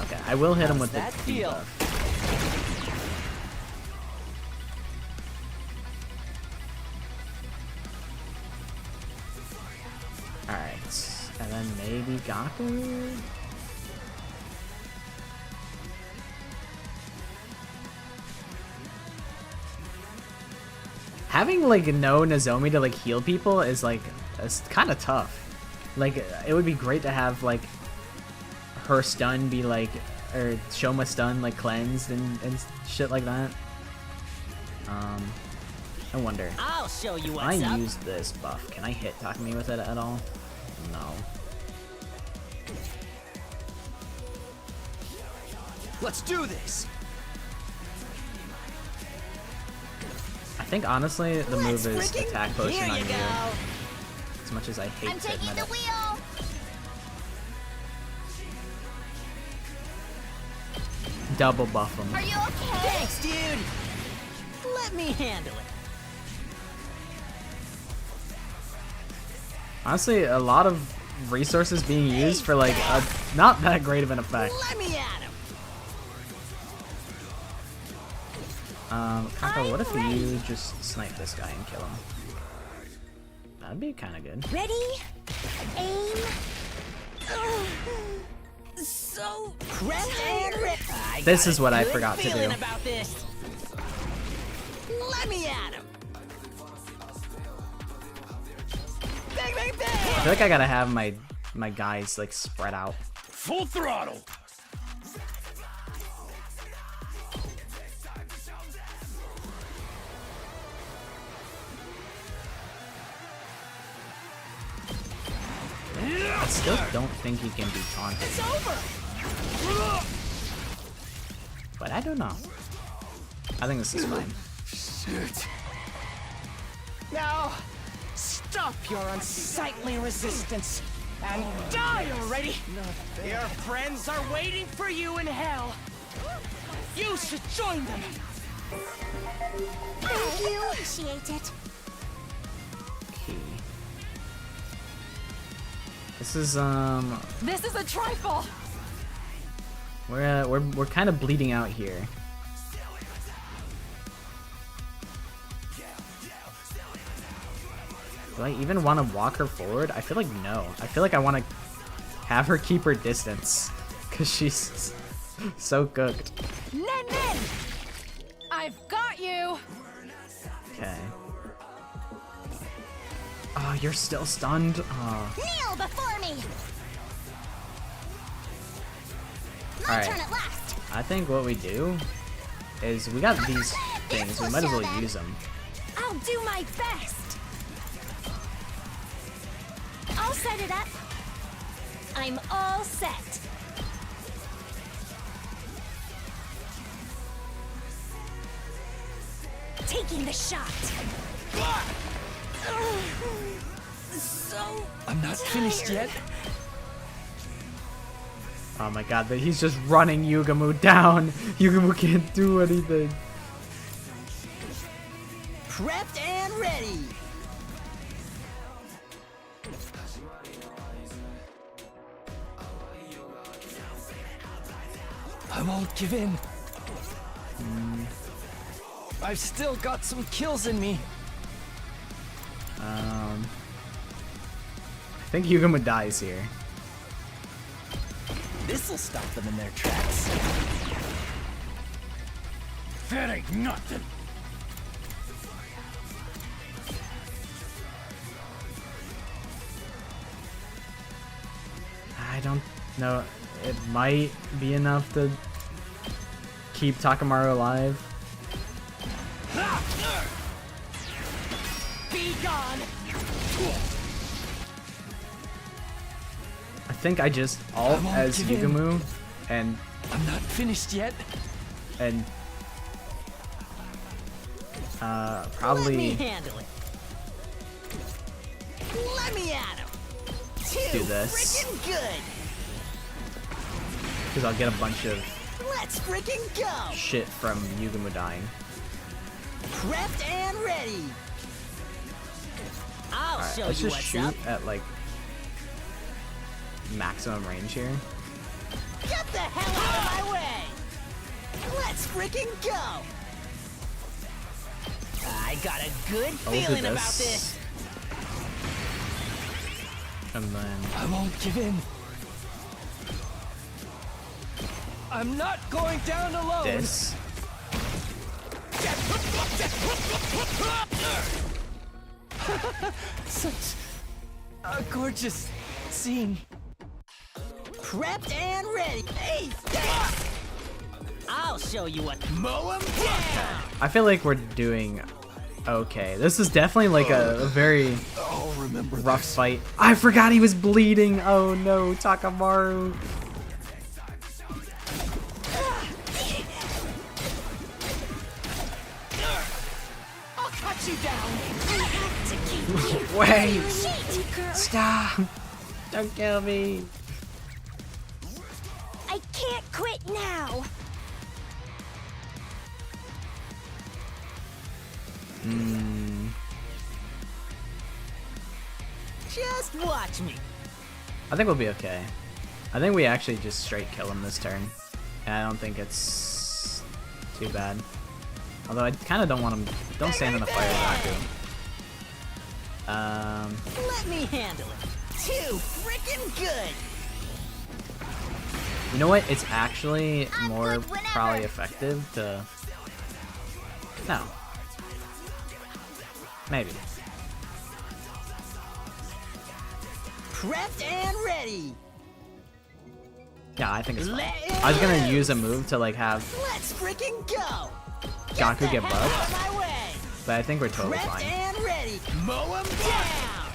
A: Okay, I will hit him with the
B: that feel?
A: debuff. Alright, and then maybe Gaku? Having like no Nozomi to like heal people is like, it's kind of tough. Like it would be great to have like her stun be like, or Shoma stun like cleansed and shit like that. I wonder.
H: I'll show you
A: I
H: what's up.
A: use this buff. Can I hit Takumi with it at all? No.
B: Let's do this.
A: I think honestly the move is
H: freaking-
A: attack potion
H: Here
A: on
H: you
A: you.
H: go.
A: As much as I hate
C: I'm
A: to
C: taking
A: admit
C: the
A: it.
C: wheel.
A: Double buff him.
C: Are you okay?
H: Thanks, dude. Let me handle it.
A: Honestly, a lot of resources being used for like a not that great of an effect.
H: Let me at him.
A: Kako, what if you just snipe this guy and kill him? That'd be kind of good.
G: Ready? Aim. So
H: Press and rip.
A: This is what I
H: Good
A: forgot to
H: feeling
A: do.
H: about this. Let me at him. Bang, bang,
A: I
H: bang.
A: feel like I gotta have my guys like spread out.
E: Full throttle.
A: I still don't think he can be taunted.
H: It's over.
A: But I don't know. I think this is fine.
B: Shit.
H: Now, stop your unsightly resistance. And die already! Your friends are waiting for you in hell! You should join them!
G: Thank you. Appreciate it.
A: Okay. This is
G: This is a trifle.
A: we're kind of bleeding out here. Do I even want to walk her forward? I feel like no. I feel like I want to have her keep her distance because she's so cooked.
G: Nen! I've got you.
A: Okay. Oh, you're still stunned? Oh.
C: Kneel before me! My
A: Alright.
C: turn at last!
A: I think what we do is we got these things. We might as well use them.
G: I'll do my best. I'll set it up. I'm all set. Taking the shot. So
B: I'm not finished yet.
A: Oh my god, he's just running Yugamu down. Yugamu can't do anything.
B: Prepped and ready. I won't give in. I've still got some kills in me.
A: I think Yugamu dies here.
B: This'll stop them in their tracks.
D: That ain't nothing.
A: I don't know. It might be enough to keep Takamaru alive.
H: Be gone!
A: I think I just ult
B: I won't
A: as
B: give in.
A: Yugamu and
B: I'm not finished yet.
A: probably
H: Let me handle it. Let me at him.
A: do this
H: Freaking good.
A: because I'll get a bunch of
H: Let's freaking go.
A: shit from Yugamu dying.
H: Prepped and ready. I'll
A: Alright,
H: show
A: let's
H: you
A: just
H: what's
A: shoot
H: up.
A: at like maximum range here.
H: Get the hell out of my way. Let's freaking go. I got a good
A: I'll do
H: feeling about
A: this.
H: this.
A: And then
B: I won't give in. I'm not going down alone.
A: this.
B: Such a gorgeous scene.
H: Prepped and ready. Hey, I'll show you what. Mow 'em down.
A: I feel like we're doing okay. This is definitely like a very
D: I'll remember
A: rough fight. I forgot he was bleeding. Oh no, Takamaru.
H: I'll cut you down.
G: I have to keep you.
A: Wait,
G: Seeker.
A: stop. Don't kill me.
G: I can't quit now.
H: Just watch me.
A: I think we'll be okay. I think we actually just straight kill him this turn. And I don't think it's too bad. Although I kind of don't want him. Don't stand in the fire, Zaku.
H: Let me handle it. Too freaking good.
A: You know what? It's actually
C: I'm
A: more
C: good whenever.
A: probably effective to. No. Maybe.
H: Prepped and ready.
A: Yeah, I think it's fine.
H: Let it
A: I was gonna
H: loose.
A: use a move to like have
H: Let's freaking go.
A: Gaku
H: the
A: get
H: hell
A: buffed,
H: out of my way.
A: but I think we're totally
H: Prepped
A: fine.
H: and ready. Mow 'em down.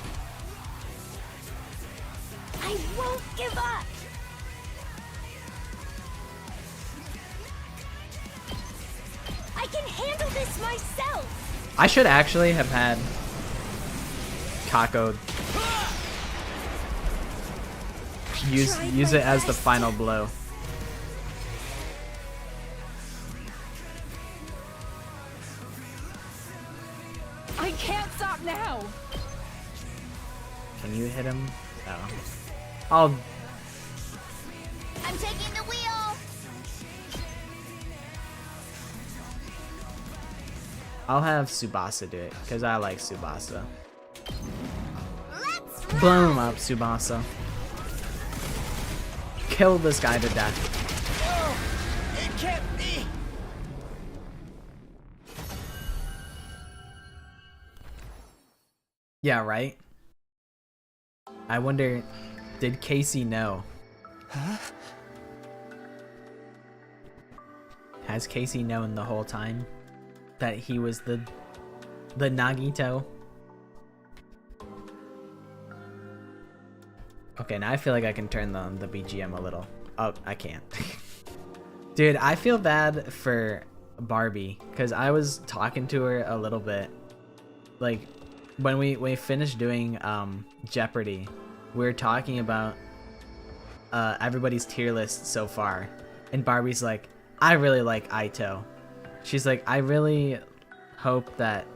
G: I won't give up. I can handle this myself.
A: I should actually have had Kako use it as the final blow.
G: I can't stop now.
A: Can you hit him? No.
C: I'm taking the wheel.
A: I'll have Tsubasa do it because I like Tsubasa.
C: Let's
A: Blow him up, Tsubasa. Kill this guy to death.
H: It can't be!
A: Yeah, right? I wonder, did Casey know?
B: Huh?
A: Has Casey known the whole time that he was the Nagito? Okay, now I feel like I can turn the BGM a little. Oh, I can't. Dude, I feel bad for Barbie because I was talking to her a little bit. Like, when we finished doing Jeopardy, we were talking about everybody's tier list so far. And Barbie's like, I really like Aito. She's like, I really hope that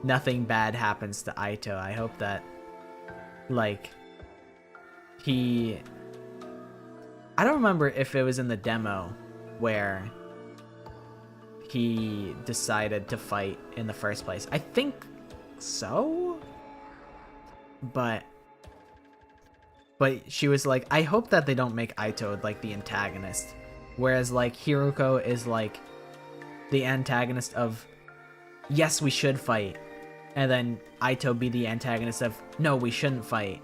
A: nothing bad happens to Aito. I hope that, like, I don't remember if it was in the demo where he decided to fight in the first place. I think so? But she was like, I hope that they don't make Aito like the antagonist. Whereas like Hiruko is like the antagonist of, yes, we should fight. And then Aito be the antagonist of, no, we shouldn't fight.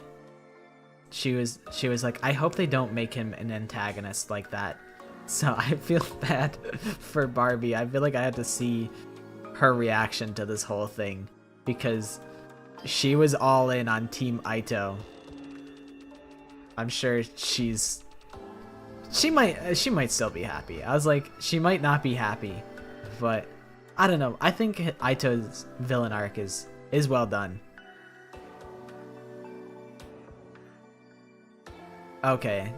A: She was like, I hope they don't make him an antagonist like that. So I feel bad for Barbie. I feel like I had to see her reaction to this whole thing because she was all in on Team Aito. I'm sure she might still be happy. I was like, she might not be happy, but I don't know. I think Aito's villain arc is well done. Okay,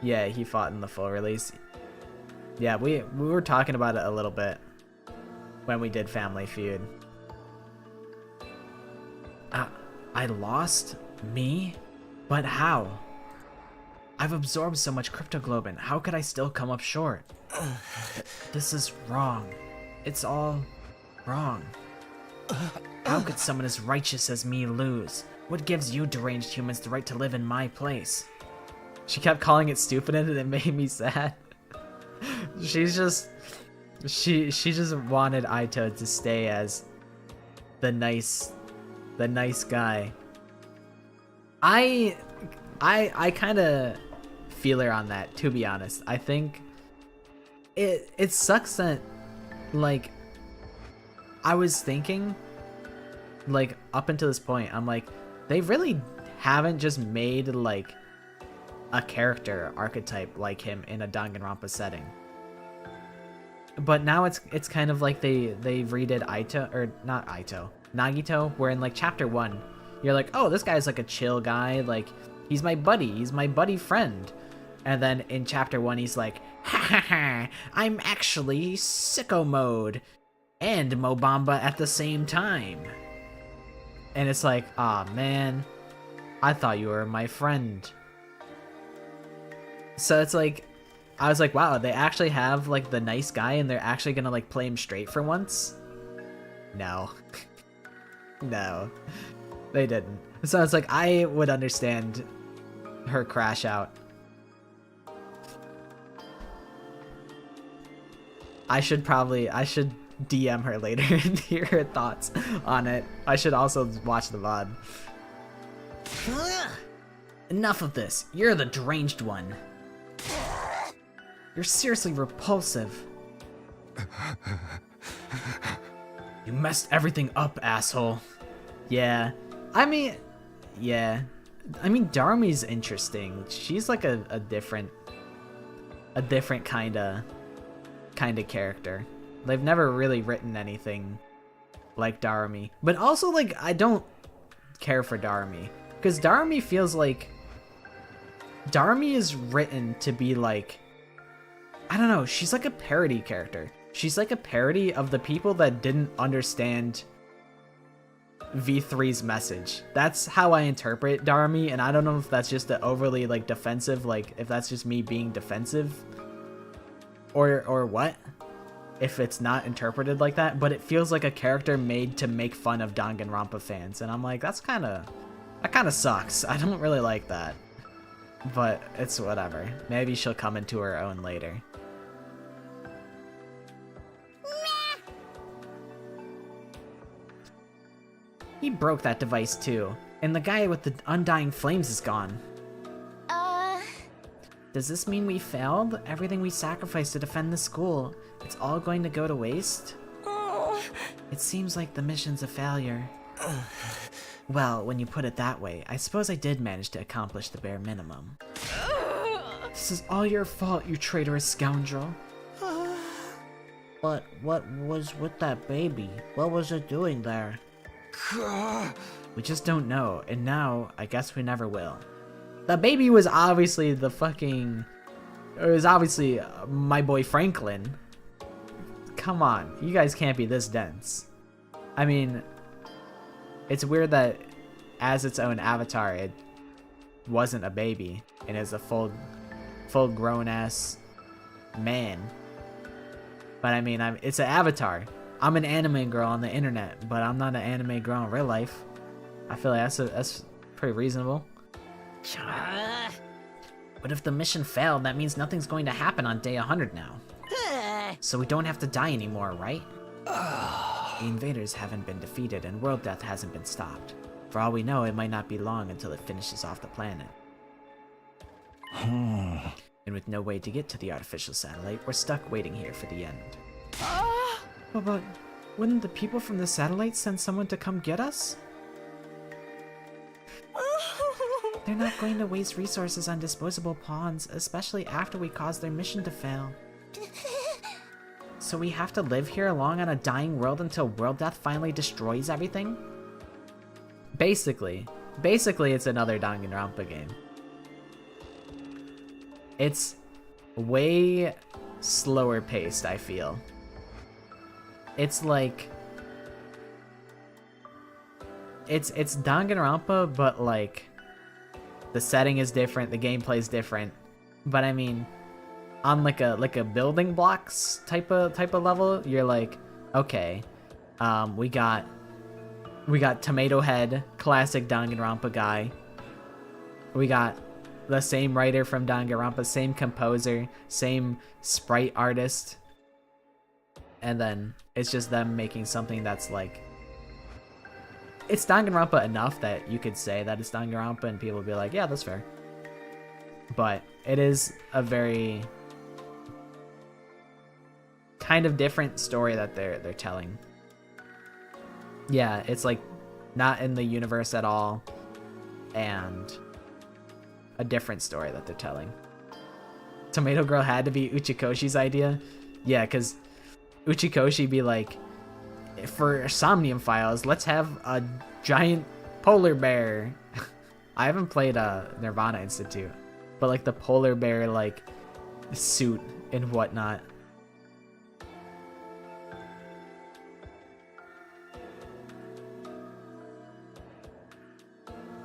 A: yeah, he fought in the full release. Yeah, we were talking about it a little bit when we did Family Feud. I lost? Me? But how? I've absorbed so much cryptoglobin. How could I still come up short? This is wrong. It's all wrong. How could someone as righteous as me lose? What gives you deranged humans the right to live in my place? She kept calling it stupid and it made me sad. She just wanted Aito to stay as the nice guy. I kind of feel her on that, to be honest. I think it sucks that, like, I was thinking, like, up until this point, I'm like, they really haven't just made, like, a character archetype like him in a Danganronpa setting. But now it's kind of like they redid Aito, or not Aito, Nagito, where in, like, chapter 1, you're like, oh, this guy's, like, a chill guy, like, he's my buddy friend. And then in chapter 1, he's like, ha ha ha, I'm actually sicko mode and Mobamba at the same time. And it's like, aw, man, I thought you were my friend. So it's like, I was like, wow, they actually have, like, the nice guy and they're actually gonna, like, play him straight for once? No. No. They didn't. So it's like, I would understand her crash out. I should DM her later and hear her thoughts on it. I should also watch the VOD. Enough of this. You're the deranged one. You're seriously repulsive. You messed everything up, asshole. Yeah. I mean, yeah. I mean, Darumi's interesting. She's like a different kind of character. They've never really written anything like Darumi. But also, like, I don't care for Darumi. Because Darumi feels like Darmi is written to be like, I don't know, she's like a parody character. She's like a parody of the people that didn't understand V3's message. That's how I interpret Darmi, and I don't know if that's just the overly like defensive, like if that's just me being defensive or what, if it's not interpreted like that, but it feels like a character made to make fun of Danganronpa fans, and I'm like, that kind of sucks. I don't really like that, but it's whatever. Maybe she'll come into her own later. He broke that device too, and the guy with the undying flames is gone. Does this mean we failed? Everything we sacrificed to defend the school, it's all going to go to waste? It seems like the mission's a failure. Well, when you put it that way, I suppose I did manage to accomplish the bare minimum. This is all your fault, you traitorous scoundrel. But what was with that baby? What was it doing there? We just don't know, and now I guess we never will. The baby was obviously the fucking... It was obviously my boy Franklin. Come on, you guys can't be this dense. I mean, it's weird that as its own avatar, it wasn't a baby and is a full grown ass man. But I mean, it's an avatar. I'm an anime girl on the internet, but I'm not an anime girl in real life. I feel like that's pretty reasonable. But if the mission failed, that means nothing's going to happen on day 100 now. So we don't have to die anymore, right? The invaders haven't been defeated and world death hasn't been stopped. For all we know, it might not be long until it finishes off the planet. And with no way to get to the artificial satellite, we're stuck waiting here for the end. But wouldn't the people from the satellite send someone to come get us? They're not going to waste resources on disposable pawns, especially after we caused their mission to fail. So we have to live here along on a dying world until world death finally destroys everything? Basically it's another Danganronpa game. It's way slower paced, I feel. It's like... It's Danganronpa, but like... The setting is different, the gameplay is different. But I mean, on like a building blocks type of level, you're like, okay, we got Tomato Head, classic Danganronpa guy. We got the same writer from Danganronpa, same composer, same sprite artist. And then it's just them making something that's like, it's Danganronpa enough that you could say that it's Danganronpa and people would be like, yeah, that's fair. But it is a very kind of different story that they're telling. Yeah, it's like not in the universe at all, and a different story that they're telling. Tomato Girl had to be Uchikoshi's idea. Yeah, because Uchikoshi be like, for Somnium Files, let's have a giant polar bear. I haven't played Nirvana Institute, but like the polar bear like suit and whatnot.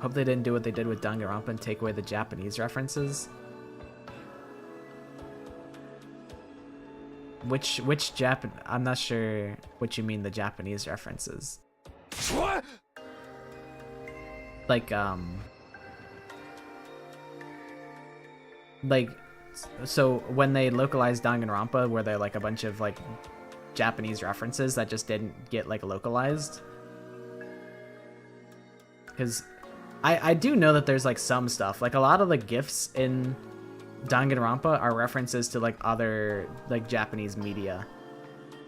A: Hope they didn't do what they did with Danganronpa and take away the Japanese references. Which I'm not sure what you mean, the Japanese references.
D: What?
A: Like so when they localized Danganronpa, were there like a bunch of like Japanese references that just didn't get like localized? Because I do know that there's like some stuff, like a lot of the GIFs in Danganronpa are references to like other like Japanese media,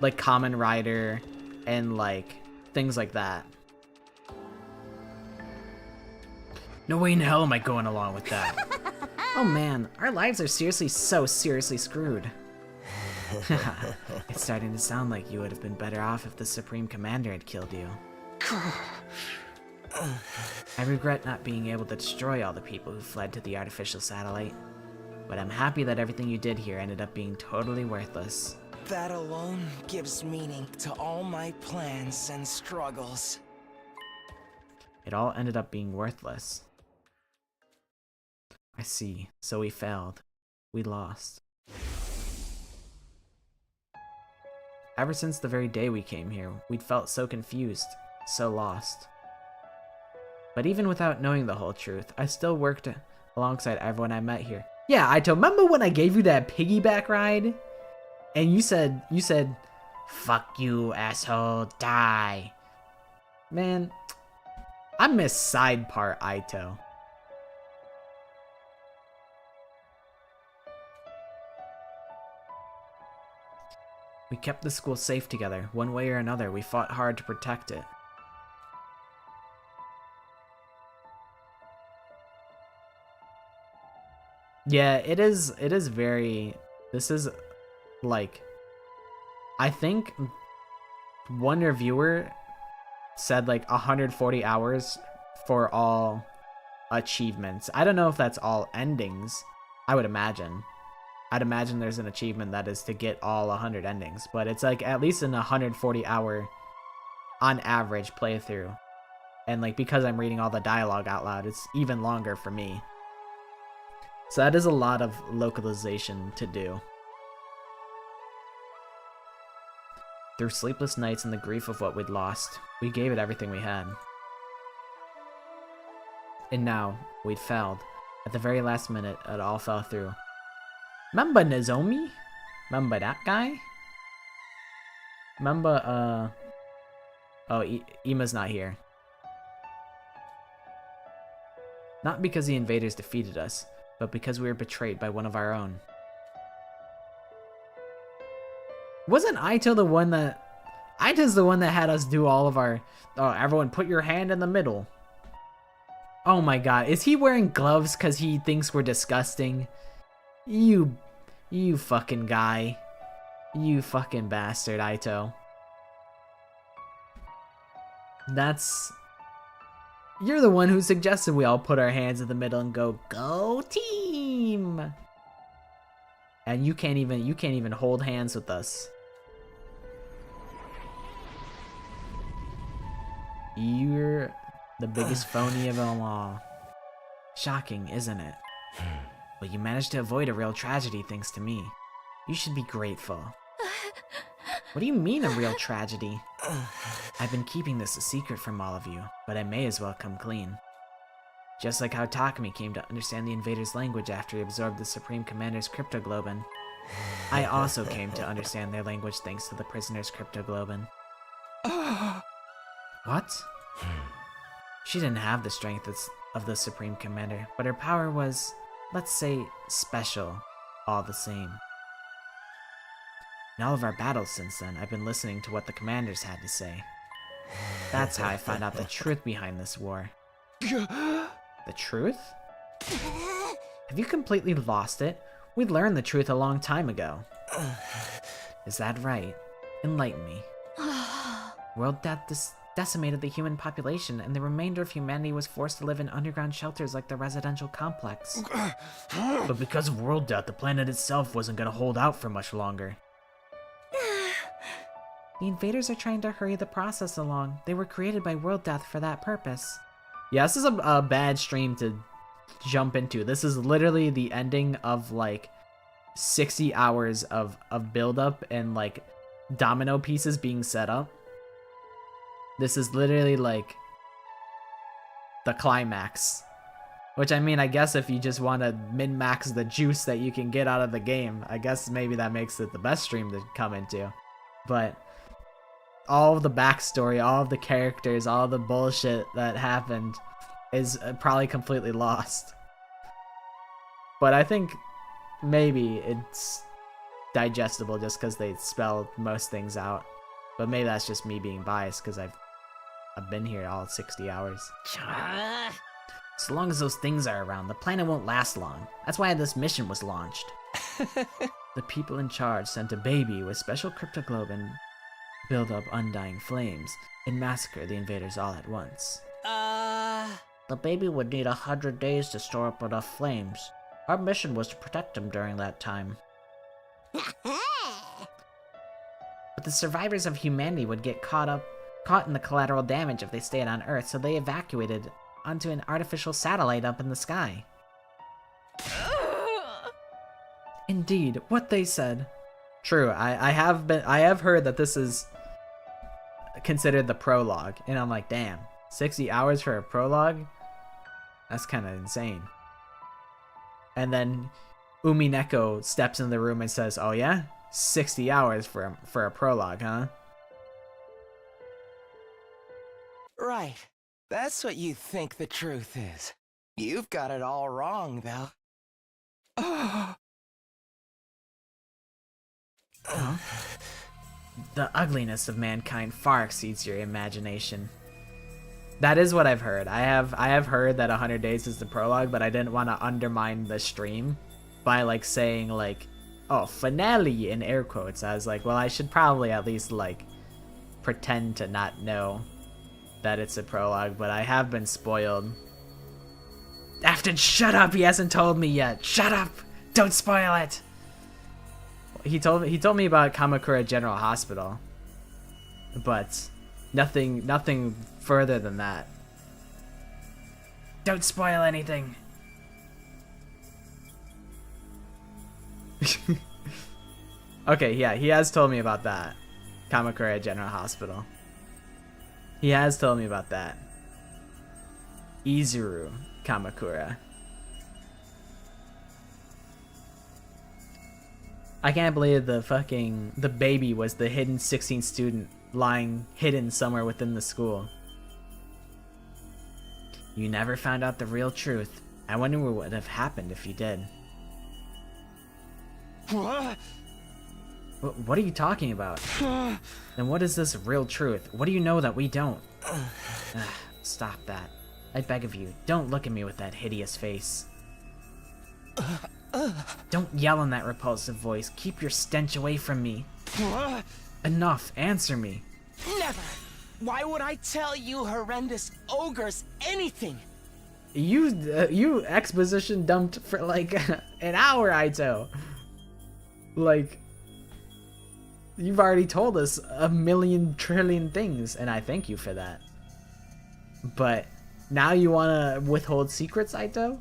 A: like Kamen Rider and like things like that. No way in hell am I going along with that. Oh man, our lives are seriously screwed. It's starting to sound like you would have been better off if the Supreme Commander had killed you. I regret not being able to destroy all the people who fled to the artificial satellite, but I'm happy that everything you did here ended up being totally worthless.
B: That alone gives meaning to all my plans and struggles.
A: It all ended up being worthless. I see. So we failed. We lost. Ever since the very day we came here, we'd felt so confused, so lost. But even without knowing the whole truth, I still worked alongside everyone I met here. Yeah, I remember when I gave you that piggyback ride? And you said, fuck you, asshole, die. Man, I miss side part Aito. We kept the school safe together. One way or another, we fought hard to protect it. Yeah, it is very... This is, like... I think one reviewer said, like, 140 hours for all achievements. I don't know if that's all endings. I would imagine. I'd imagine there's an achievement that is to get all 100 endings, but it's like at least an 140 hour on average playthrough. And like because I'm reading all the dialogue out loud, it's even longer for me. So that is a lot of localization to do. Through sleepless nights and the grief of what we'd lost, we gave it everything we had. And now, we'd failed. At the very last minute, it all fell through. Remember Nozomi? Remember that guy? Remember, oh, Ima's not here. Not because the invaders defeated us, but because we were betrayed by one of our own. Wasn't Aito the one that... Aito's the one that had us do all of our... Oh, everyone put your hand in the middle. Oh my god, is he wearing gloves because he thinks we're disgusting? You fucking guy. You fucking bastard, Aito. That's... You're the one who suggested we all put our hands in the middle and go team! And you can't even hold hands with us. You're the biggest phony of them all. Shocking, isn't it? But you managed to avoid a real tragedy thanks to me. You should be grateful. What do you mean a real tragedy? I've been keeping this a secret from all of you, but I may as well come clean. Just like how Takumi came to understand the invaders' language after he absorbed the Supreme Commander's cryptoglobin, I also came to understand their language thanks to the prisoner's cryptoglobin. What? She didn't have the strength of the Supreme Commander, but her power was, let's say, special, all the same. In all of our battles since then, I've been listening to what the commanders had to say. That's how I found out the truth behind this war. The truth? Have you completely lost it? We learned the truth a long time ago. Is that right? Enlighten me. World death decimated the human population, and the remainder of humanity was forced to live in underground shelters like the residential complex. But because of world death, the planet itself wasn't going to hold out for much longer. The invaders are trying to hurry the process along. They were created by world death for that purpose. Yeah, this is a bad stream to jump into. This is literally the ending of like 60 hours of build-up and like domino pieces being set up. This is literally like the climax. Which, I mean, I guess if you just want to min-max the juice that you can get out of the game, I guess maybe that makes it the best stream to come into. But all of the backstory, all of the characters, all of the bullshit that happened is probably completely lost. But I think maybe it's digestible just because they spelled most things out. But maybe that's just me being biased because I've been here all 60 hours. So long as those things are around, the planet won't last long. That's why this mission was launched. The people in charge sent a baby with special cryptoglobin, build up undying flames, and massacre the invaders all at once.
I: The baby would need 100 days to store up enough flames. Our mission was to protect him during that time.
A: But the survivors of humanity would get caught in the collateral damage if they stayed on Earth, so they evacuated onto an artificial satellite up in the sky. Indeed, what they said. True, I have heard that this is considered the prologue, and I'm like, damn, 60 hours for a prologue? That's kind of insane. And then Umineko steps in the room and says, oh yeah? 60 hours for a prologue, huh?
B: Right. That's what you think the truth is. You've got it all wrong, though.
A: The ugliness of mankind far exceeds your imagination. That is what I've heard. I have heard that 100 days is the prologue, but I didn't want to undermine the stream by like saying like, oh, finale in air quotes. I was like, well, I should probably at least like pretend to not know that it's a prologue, but I have been spoiled. Afton, shut up! He hasn't told me yet. Shut up! Don't spoil it. He told me about Kamakura General Hospital, but nothing further than that. Don't spoil anything. Okay, yeah, he has told me about that. Kamakura General Hospital. He has told me about that. Izuru Kamakura. I can't believe the baby was the hidden 16th student lying hidden somewhere within the school. You never found out the real truth. I wonder what would have happened if you did.
B: What?
A: What are you talking about? Then what is this real truth? What do you know that we don't? Stop that. I beg of you, don't look at me with that hideous face. Don't yell in that repulsive voice. Keep your stench away from me. Enough, answer me.
B: Never! Why would I tell you horrendous ogres anything?
A: You exposition dumped for like an hour, Aito. Like, you've already told us a million trillion things, and I thank you for that. But now you want to withhold secrets, Aito?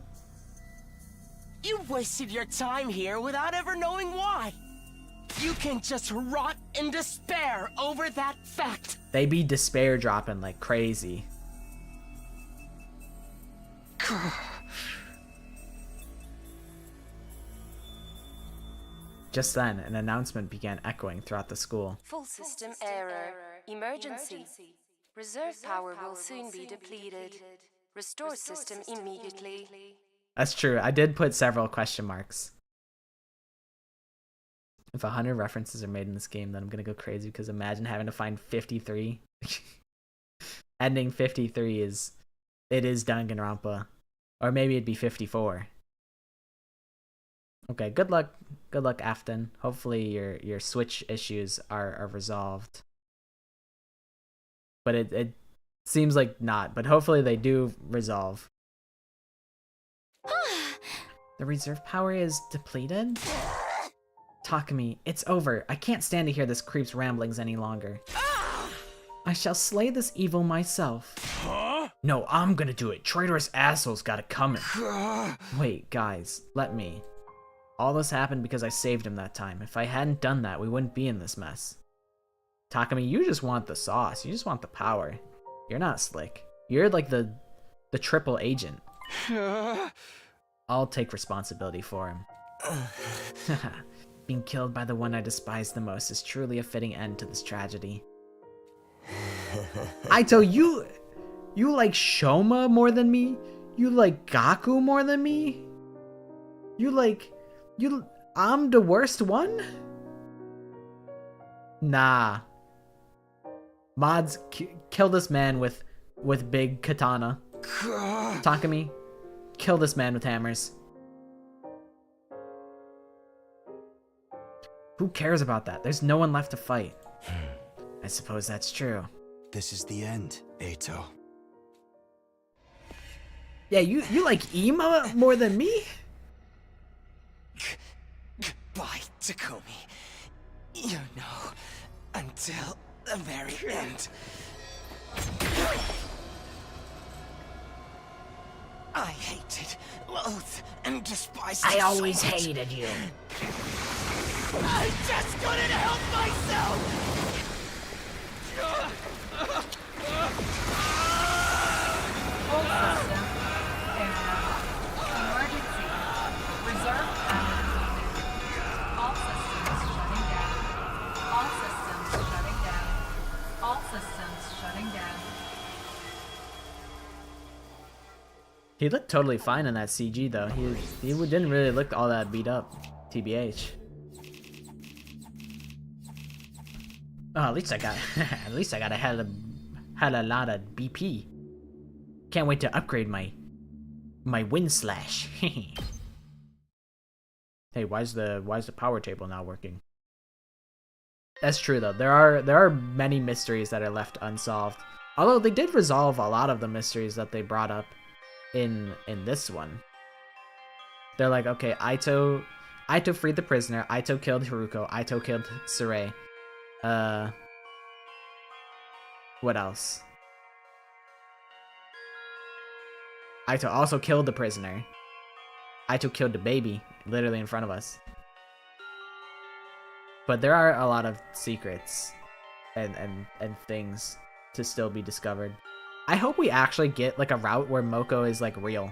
B: You wasted your time here without ever knowing why. You can just rot in despair over that fact.
A: They be despair dropping like crazy. Just then, an announcement began echoing throughout the school.
J: Full system error. Emergency. Reserve power will soon be depleted. Restore system immediately.
A: That's true. I did put several question marks. If 100 references are made in this game, then I'm gonna go crazy, because imagine having to find 53. Ending 53 is Danganronpa. Or maybe it'd be 54. Okay, good luck, Afton. Hopefully your Switch issues are resolved. But it seems like not, but hopefully they do resolve. The reserve power is depleted? Takumi, it's over. I can't stand to hear this creep's ramblings any longer. I shall slay this evil myself. Huh? No, I'm gonna do it. Traitorous assholes got it coming. Wait, guys, let me. All this happened because I saved him that time. If I hadn't done that, we wouldn't be in this mess. Takumi, you just want the sauce. You just want the power. You're not slick. You're like the triple agent. I'll take responsibility for him. Being killed by the one I despise the most is truly a fitting end to this tragedy. Aito, you like Shoma more than me? You like Gaku more than me? I'm the worst one? Nah. Mods, kill this man with big katana. Takumi, kill this man with hammers. Who cares about that? There's no one left to fight. I suppose that's true.
D: This is the end, Aito.
A: Yeah, you like Ima more than me?
B: Goodbye, Takumi. You know, until the very end. I hated, loathed, and despised you
I: I always
B: so much.
I: hated you.
B: I just couldn't help myself!
F: Whole system down. Emergency. Reserve power depleted. All systems shutting down. All systems shutting down. All systems shutting down.
A: He looked totally fine in that CG though. He didn't really look all that beat up. TBH. Oh, at least I got a hell of a lot of BP. Can't wait to upgrade my wind slash. Hey, why's the power table not working? That's true though. There are many mysteries that are left unsolved. Although they did resolve a lot of the mysteries that they brought up in this one. They're like, okay, Aito freed the prisoner, Aito killed Haruko, Aito killed Sarai. What else? Aito also killed the prisoner. Aito killed the baby, literally in front of us. But there are a lot of secrets and things to still be discovered. I hope we actually get like a route where Moko is like real.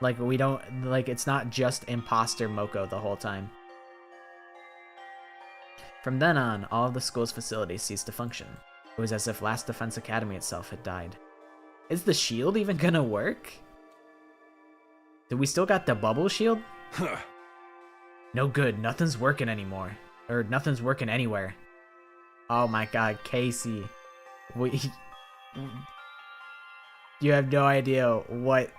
A: Like we don't it's not just imposter Moko the whole time. From then on, all of the school's facilities ceased to function. It was as if Last Defense Academy itself had died. Is the shield even gonna work? Do we still got the bubble shield? No good, nothing's working anymore. Or nothing's working anywhere. Oh my god, Casey. You have no idea what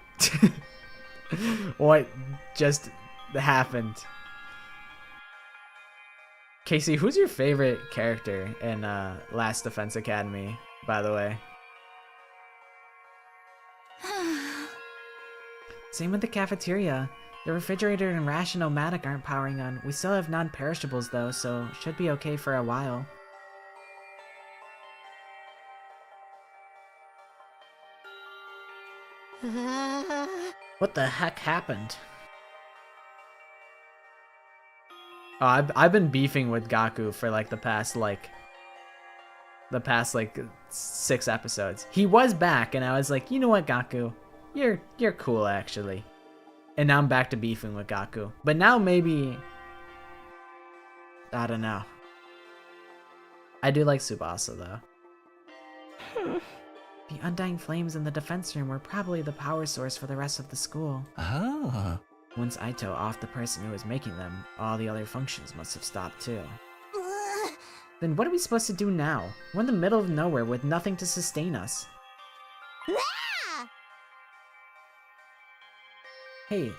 A: what just happened. Casey, who's your favorite character in Last Defense Academy, by the way? Same with the cafeteria. The refrigerator and Ration-O-Matic aren't powering on. We still have non-perishables though, so should be okay for a while. What the heck happened? Oh, I've been beefing with Gaku for like the past 6 episodes. He was back and I was like, you know what, Gaku? You're cool actually. And now I'm back to beefing with Gaku. But now maybe I don't know. I do like Tsubasa though. The undying flames in the defense room were probably the power source for the rest of the school.
D: Ah.
A: Once Aito offed the person who was making them, all the other functions must have stopped too. Then what are we supposed to do now? We're in the middle of nowhere with nothing to sustain us. Hey,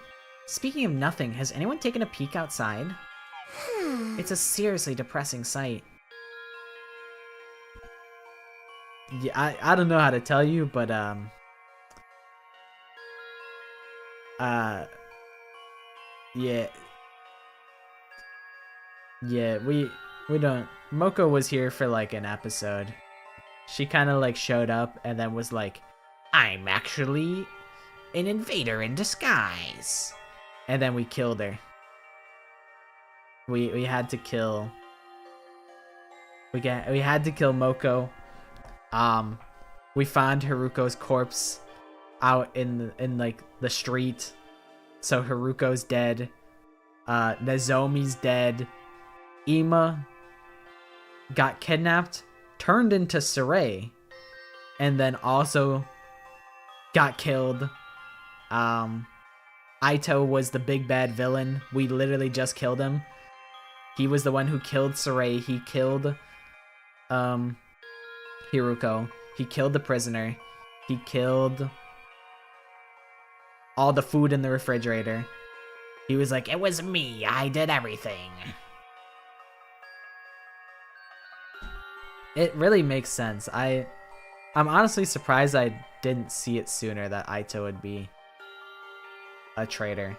A: speaking of nothing, has anyone taken a peek outside? It's a seriously depressing sight. Yeah, I don't know how to tell you, but yeah, we don't. Moko was here for like an episode. She kind of like showed up and then was like, I'm actually an invader in disguise. And then we killed her. We had to kill. We had to kill Moko. We found Haruko's corpse out in like the street. So Haruko's dead. Nozomi's dead. Ima got kidnapped, turned into Sarai, and then also got killed. Aito was the big bad villain. We literally just killed him. He was the one who killed Sarai. He killed Haruko. He killed the prisoner. He killed all the food in the refrigerator. He was like, it was me. I did everything. It really makes sense. I'm honestly surprised I didn't see it sooner that Aito would be a traitor.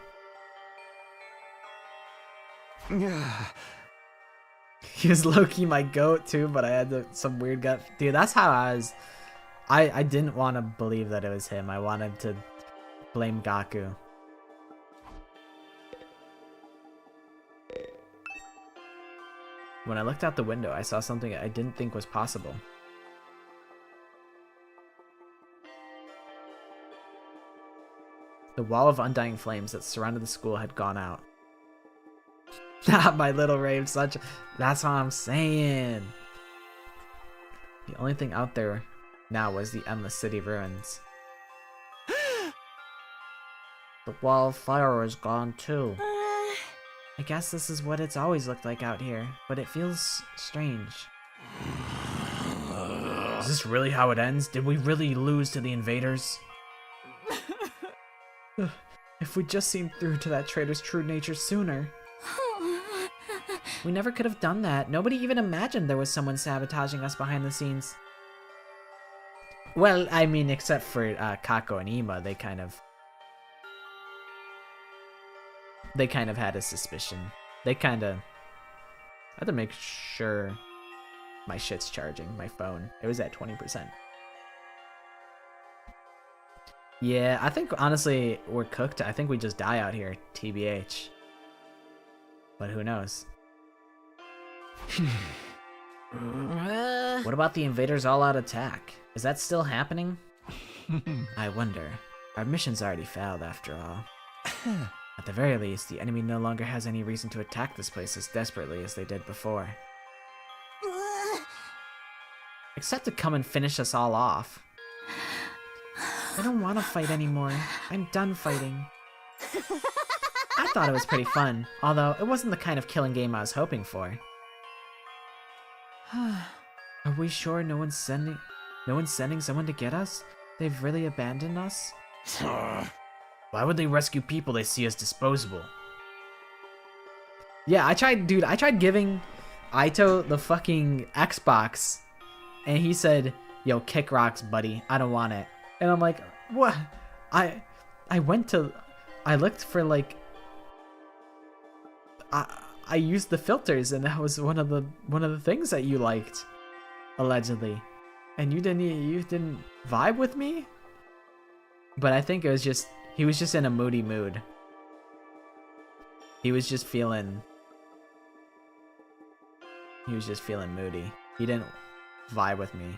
A: He was low-key my goat too, but I had some weird gut. Dude, that's how I was. I didn't want to believe that it was him. I wanted to blame Gaku. When I looked out the window, I saw something I didn't think was possible. The wall of undying flames that surrounded the school had gone out. My little rave, such. That's what I'm saying. The only thing out there now was the endless city ruins.
I: The wall of fire was gone too.
A: I guess this is what it's always looked like out here, but it feels strange. Is this really how it ends? Did we really lose to the invaders? If we'd just seen through to that traitor's true nature sooner. We never could have done that. Nobody even imagined there was someone sabotaging us behind the scenes. Well, I mean, except for Kako and Ima, they kind of had a suspicion. They kind of... I had to make sure my shit's charging, my phone. It was at 20%. Yeah, I think, honestly, we're cooked. I think we just die out here, TBH. But who knows? What about the invaders' all-out attack? Is that still happening? I wonder. Our mission's already failed, after all. At the very least, the enemy no longer has any reason to attack this place as desperately as they did before. Except to come and finish us all off. I don't want to fight anymore. I'm done fighting. I thought it was pretty fun, although it wasn't the kind of killing game I was hoping for. Are we sure no one's sending someone to get us? They've really abandoned us? Why would they rescue people they see as disposable? Yeah, I tried giving Aito the fucking Xbox, and he said, yo, kick rocks, buddy. I don't want it. And I'm like, what? I looked for, like, I used the filters, and that was one of the things that you liked, allegedly, and you didn't vibe with me. But I think it was just he was just in a moody mood. He was just feeling moody. He didn't vibe with me.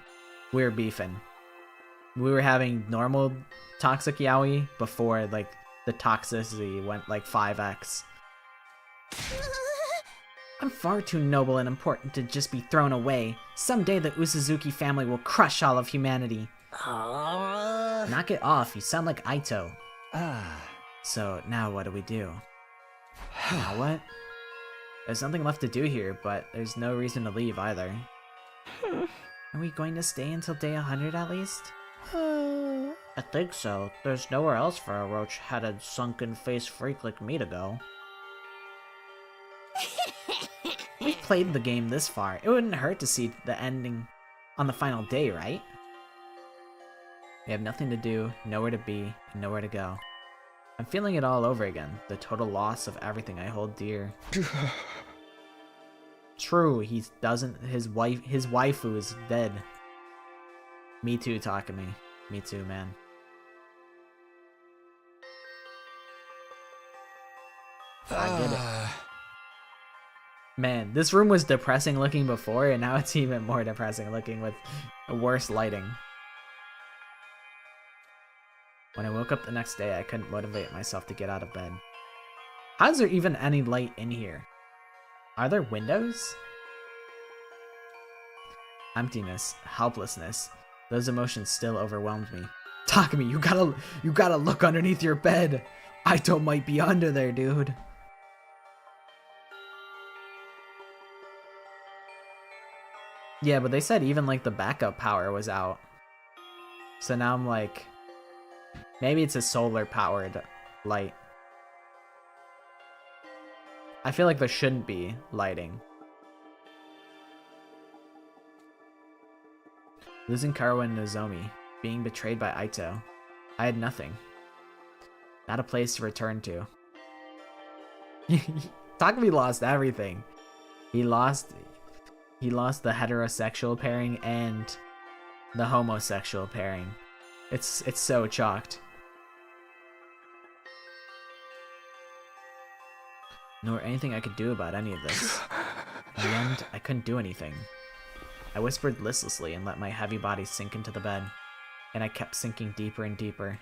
A: We were beefing. We were having normal toxic yaoi before, like, the toxicity went like 5x. I'm far too noble and important to just be thrown away. Someday the Usuzuki family will crush all of humanity. Knock it off, you sound like Aito. So, now what do we do? Now what? There's nothing left to do here, but there's no reason to leave either. Are we going to stay until day 100 at least?
I: I think so. There's nowhere else for a roach-headed, sunken-faced freak like me to go.
A: We've played the game this far. It wouldn't hurt to see the ending on the final day, right? We have nothing to do, nowhere to be, and nowhere to go. I'm feeling it all over again. The total loss of everything I hold dear. True, his waifu is dead. Me too, Takumi. Me too, man. I get it. Man, this room was depressing looking before, and now it's even more depressing looking with worse lighting. When I woke up the next day, I couldn't motivate myself to get out of bed. How is there even any light in here? Are there windows? Emptiness, helplessness, those emotions still overwhelmed me. Takumi, you gotta look underneath your bed. Aito might be under there, dude. Yeah, but they said even like the backup power was out. So now I'm like, maybe it's a solar powered light. I feel like there shouldn't be lighting. Losing Karawa and Nozomi, being betrayed by Aito. I had nothing. Not a place to return to. Takumi lost everything. He lost the heterosexual pairing and the homosexual pairing. It's so chalked. Nor anything I could do about any of this. In the end, I couldn't do anything. I whispered listlessly and let my heavy body sink into the bed, and I kept sinking deeper and deeper.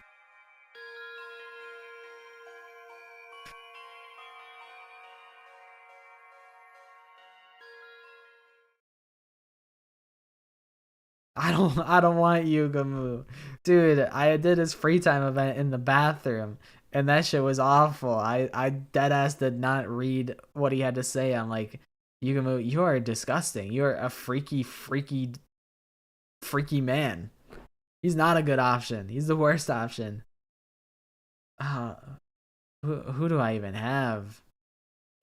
A: I don't want Yugamu. Dude, I did his free time event in the bathroom, and that shit was awful. I deadass did not read what he had to say. I'm like, Yugamu, you are disgusting. You're a freaky man. He's not a good option. He's the worst option. Who do I even have?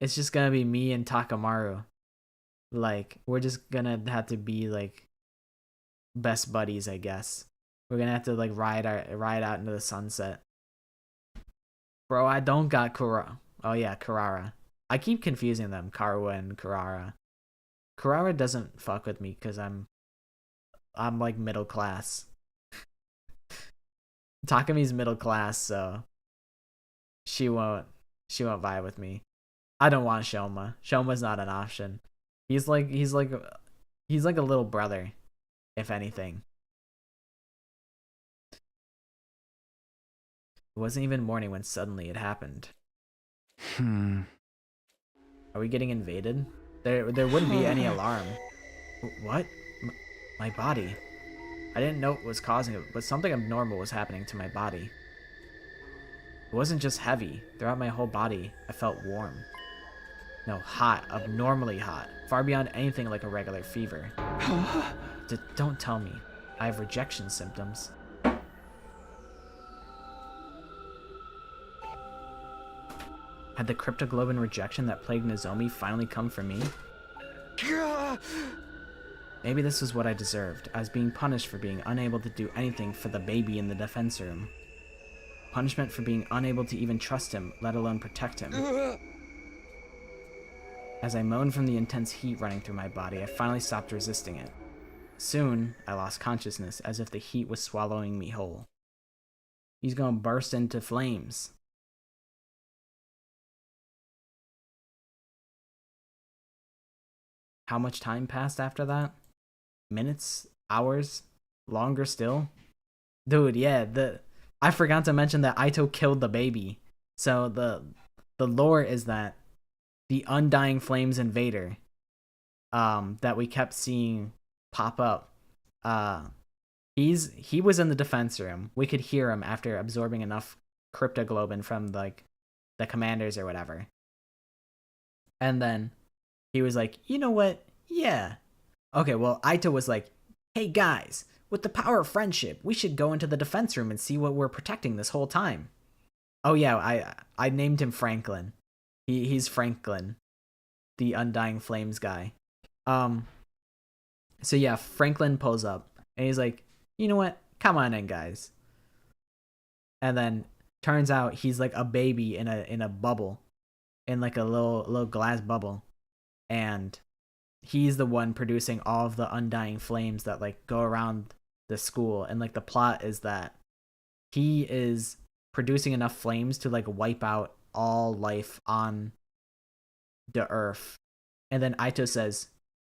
A: It's just gonna be me and Takamaru. Like, we're just gonna have to be like best buddies, I guess. We're gonna have to like ride out into the sunset. Bro, I don't got Kurara. Oh yeah, Kurara. I keep confusing them, Karuwa and Kurara. Kurara doesn't fuck with me because I'm like middle class. Takumi's middle class, so she won't vibe with me. I don't want Shoma. Shoma's not an option. He's like a little brother, if anything. It wasn't even morning when suddenly it happened. Are we getting invaded? There wouldn't be any alarm. What? My body. I didn't know what was causing it, but something abnormal was happening to my body. It wasn't just heavy. Throughout my whole body, I felt warm. No, hot. Abnormally hot. Far beyond anything like a regular fever. Don't tell me. I have rejection symptoms. Had the cryptoglobin rejection that plagued Nozomi finally come for me? Maybe this was what I deserved. I was being punished for being unable to do anything for the baby in the defense room. Punishment for being unable to even trust him, let alone protect him. As I moaned from the intense heat running through my body, I finally stopped resisting it. Soon, I lost consciousness, as if the heat was swallowing me whole. He's gonna burst into flames. How much time passed after that? Minutes? Hours? Longer still? Dude, yeah, I forgot to mention that Aito killed the baby. So the lore is that the Undying Flames invader that we kept seeing pop up, he was in the defense room. We could hear him after absorbing enough cryptoglobin from like the commanders or whatever. And then he was like, you know what? Yeah. Okay, well, Aito was like, hey guys, with the power of friendship, we should go into the defense room and see what we're protecting this whole time. Oh yeah, I named him Franklin. He's Franklin, the Undying Flames guy. So yeah, Franklin pulls up and he's like, you know what? Come on in, guys. And then turns out he's like a baby in a bubble, in like a little glass bubble, and he's the one producing all of the Undying Flames that like go around the school. And like the plot is that he is producing enough flames to like wipe out all life on the earth. And then Aito says,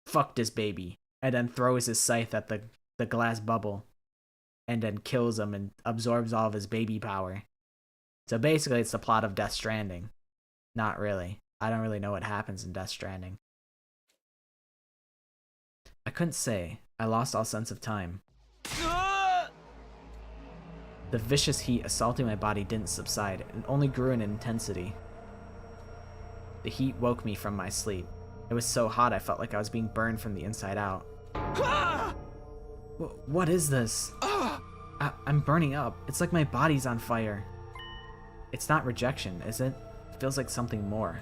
A: fuck this baby, and then throws his scythe at the glass bubble and then kills him and absorbs all of his baby power. So basically it's the plot of Death Stranding. Not really. I don't really know what happens in Death Stranding. I couldn't say. I lost all sense of time. The vicious heat assaulting my body didn't subside and only grew in intensity. The heat woke me from my sleep. It was so hot I felt like I was being burned from the inside out. What is this? I'm burning up. It's like my body's on fire. It's not rejection, is it? It feels like something more.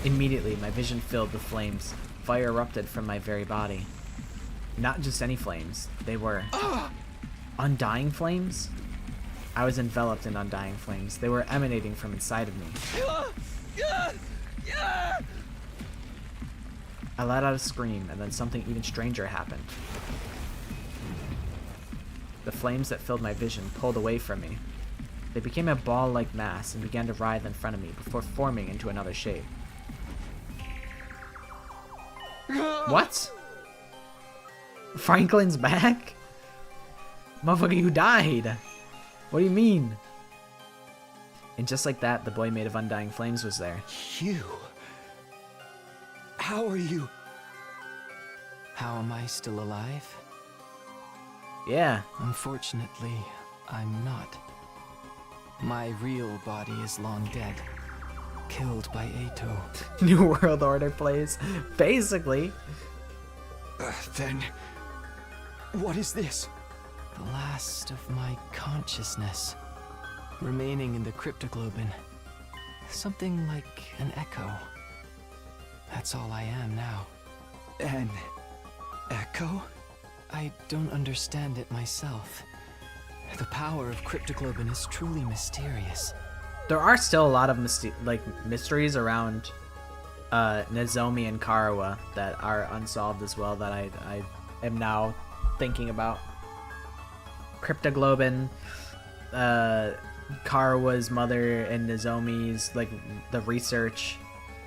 A: Immediately, my vision filled with flames. Fire erupted from my very body. Not just any flames. They were undying flames? I was enveloped in undying flames. They were emanating from inside of me. I let out a scream, and then something even stranger happened. The flames that filled my vision pulled away from me. They became a ball-like mass and began to writhe in front of me before forming into another shape. What? Franklin's back? Motherfucker, you died! What do you mean? And just like that, the boy made of undying flames was there.
D: You? How are you?
B: How am I still alive?
A: Yeah.
B: Unfortunately, I'm not. My real body is long dead. Killed by Ato.
A: New World Order plays. Basically.
D: Then... what is this?
B: The last of my consciousness. Remaining in the cryptoglobin. Something like an echo. That's all I am now.
D: An echo?
B: I don't understand it myself. The power of cryptoglobin is truly mysterious.
A: There are still a lot of mysteries around Nozomi and Karawa that are unsolved as well that I am now thinking about. Cryptoglobin, Karawa's mother and Nozomi's, like, the research,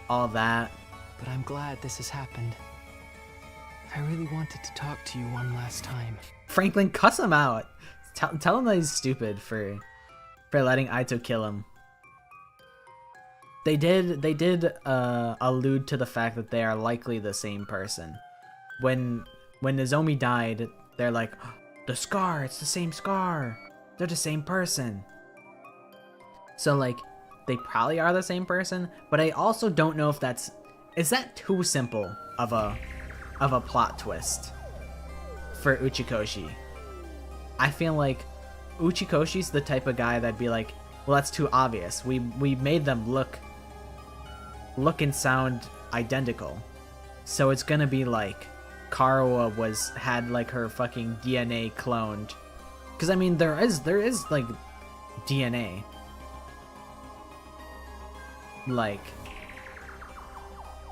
A: all that.
B: But I'm glad this has happened. I really wanted to talk to you one last time.
A: Franklin, cuss him out. Tell him that he's stupid for letting Aito kill him. They did allude to the fact that they are likely the same person. When Nozomi died, they're like, the scar, it's the same scar. They're the same person. So like, they probably are the same person, but I also don't know if is that too simple of a plot twist for Uchikoshi. I feel like Uchikoshi's the type of guy that'd be like, well, that's too obvious. We made them look and sound identical. So it's gonna be like Karawa had like her fucking DNA cloned. Cause I mean there is like DNA. Like,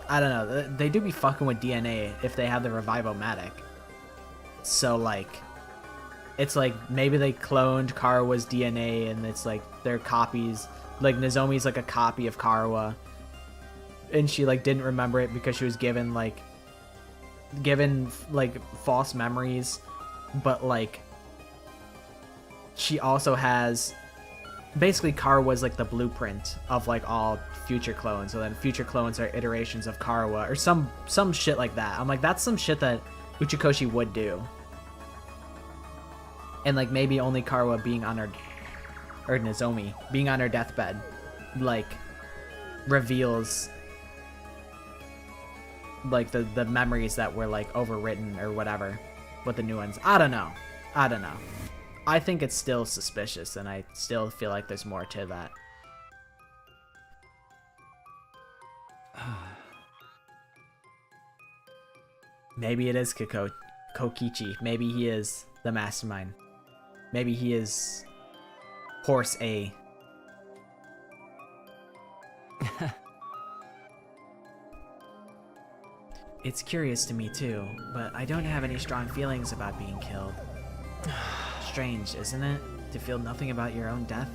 A: I don't know, they do be fucking with DNA if they have the Revivomatic. So like, it's like maybe they cloned Karawa's DNA and it's like they're copies. Like Nozomi's like a copy of Karawa, and she like didn't remember it because she was given false memories, but like she also has basically Karawa's like the blueprint of like all future clones. So then future clones are iterations of Karawa or some shit like that. I'm like, that's some shit that Uchikoshi would do. And like maybe only Karawa being on her, or Nozomi being on her deathbed, like reveals like the memories that were like overwritten or whatever with the new ones. I don't know. I think it's still suspicious, and I still feel like there's more to that. Maybe it is Kokichi. Maybe he is the mastermind. Maybe he is Horse A. It's curious to me too, but I don't have any strong feelings about being killed. Strange, isn't it? To feel nothing about your own death?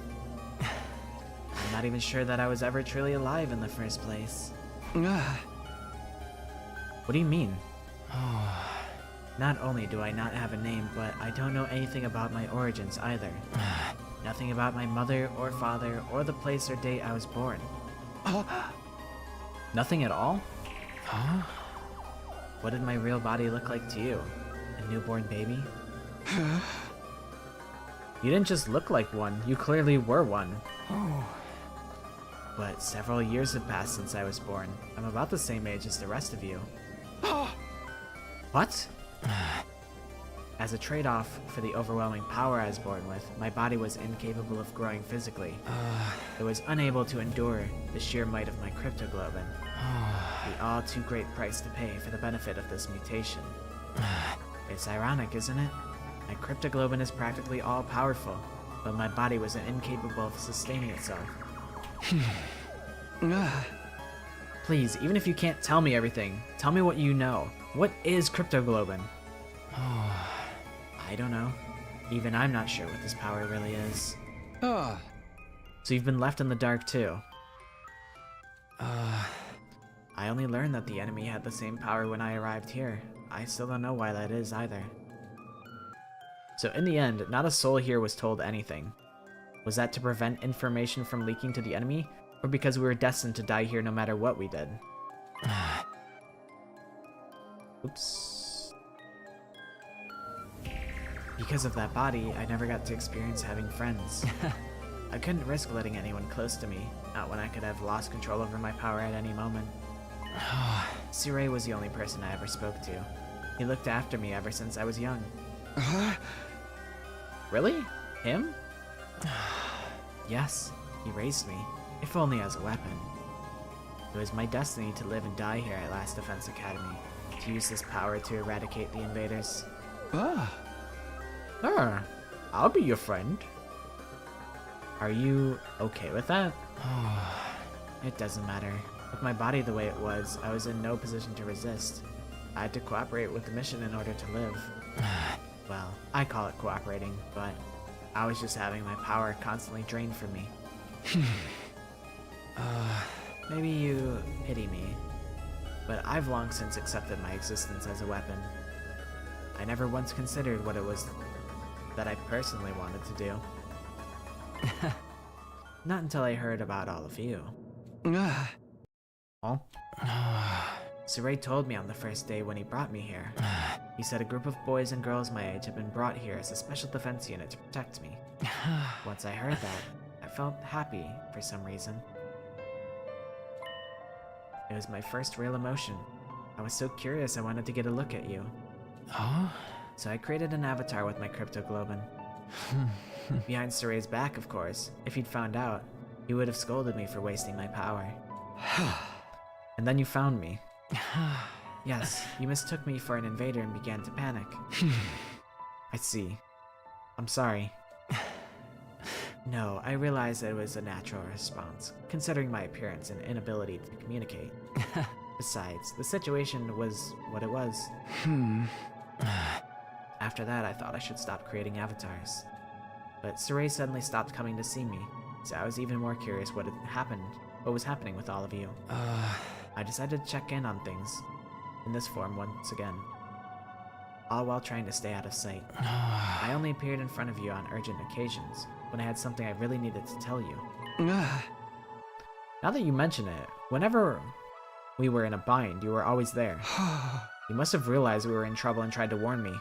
A: I'm not even sure that I was ever truly alive in the first place. What do you mean? Not only do I not have a name, but I don't know anything about my origins either. Nothing about my mother or father or the place or date I was born. Nothing at all?
B: Huh?
A: What did my real body look like to you? A newborn baby? You didn't just look like one, you clearly were one.
B: Oh.
A: But several years have passed since I was born. I'm about the same age as the rest of you. What? As a trade-off for the overwhelming power I was born with, my body was incapable of growing physically. It was unable to endure the sheer might of my cryptoglobin. The all too great price to pay for the benefit of this mutation. It's ironic, isn't it? My cryptoglobin is practically all-powerful, but my body was incapable of sustaining itself. Please, even if you can't tell me everything, tell me what you know. What is cryptoglobin? I don't know. Even I'm not sure what this power really is. So you've been left in the dark too? I only learned that the enemy had the same power when I arrived here. I still don't know why that is either. So in the end, not a soul here was told anything. Was that to prevent information from leaking to the enemy, or because we were destined to die here no matter what we did? Oops. Because of that body, I never got to experience having friends. I couldn't risk letting anyone close to me, not when I could have lost control over my power at any moment. Sirei was the only person I ever spoke to. He looked after me ever since I was young. Really? Him? Yes, he raised me, if only as a weapon. It was my destiny to live and die here at Last Defense Academy, to use this power to eradicate the invaders. I'll be your friend. Are you okay with that? It doesn't matter. With my body the way it was, I was in no position to resist. I had to cooperate with the mission in order to live. Well, I call it cooperating, but I was just having my power constantly drained from me. Maybe you pity me, but I've long since accepted my existence as a weapon. I never once considered what it was that I personally wanted to do. Not until I heard about all of you. Oh? Sirei told me on the first day when he brought me here. He said a group of boys and girls my age had been brought here as a special defense unit to protect me. Once I heard that, I felt happy for some reason. It was my first real emotion. I was so curious I wanted to get a look at you. So I created an avatar with my cryptoglobin. Behind Sirei's back, of course. If he'd found out, he would have scolded me for wasting my power. And then you found me. Yes, you mistook me for an invader and began to panic. I see. I'm sorry. No, I realized that it was a natural response, considering my appearance and inability to communicate. Besides, the situation was what it was. After that, I thought I should stop creating avatars. But Sirei suddenly stopped coming to see me, so I was even more curious what was happening with all of you. I decided to check in on things, in this form once again. All while trying to stay out of sight. I only appeared in front of you on urgent occasions, when I had something I really needed to tell you. Now that you mention it, whenever we were in a bind, you were always there. You must have realized we were in trouble and tried to warn me.